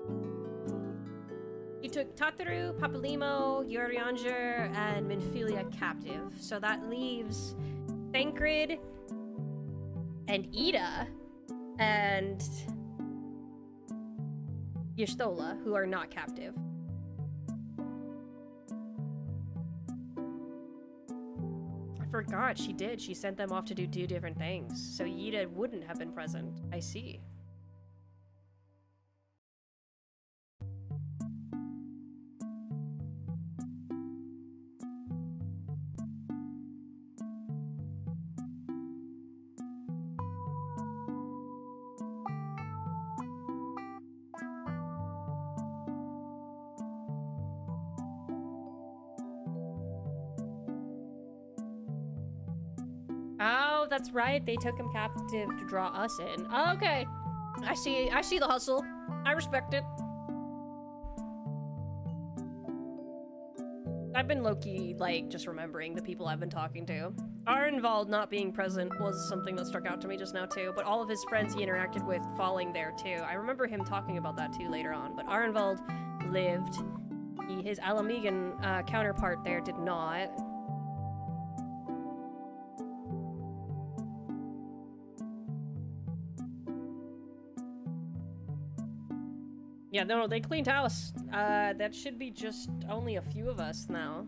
She took Tataru, Papalimo, Yorianger, and Minfilia captive, so that leaves Thancred and Ida and Y'shtola, who are not captive. I forgot she did. She sent them off to do 2 different things, so Ida wouldn't have been present. I see. Oh, that's right. They took him captive to draw us in. Oh, okay. I see the hustle. I respect it. I've been low-key, like, just remembering the people I've been talking to. Arenvald not being present was something that struck out to me just now, too, but all of his friends he interacted with falling there, too. I remember him talking about that, too, later on, but Arenvald lived. His Alamegan counterpart there did not. Yeah, no, they cleaned house. That should be just only a few of us now.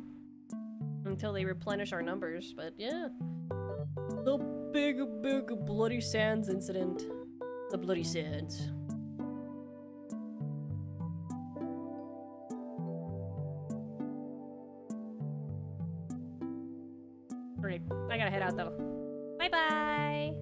Until they replenish our numbers, but yeah. The big Bloody Sands incident. The Bloody Sands. Alright, I gotta head out though. Bye-bye!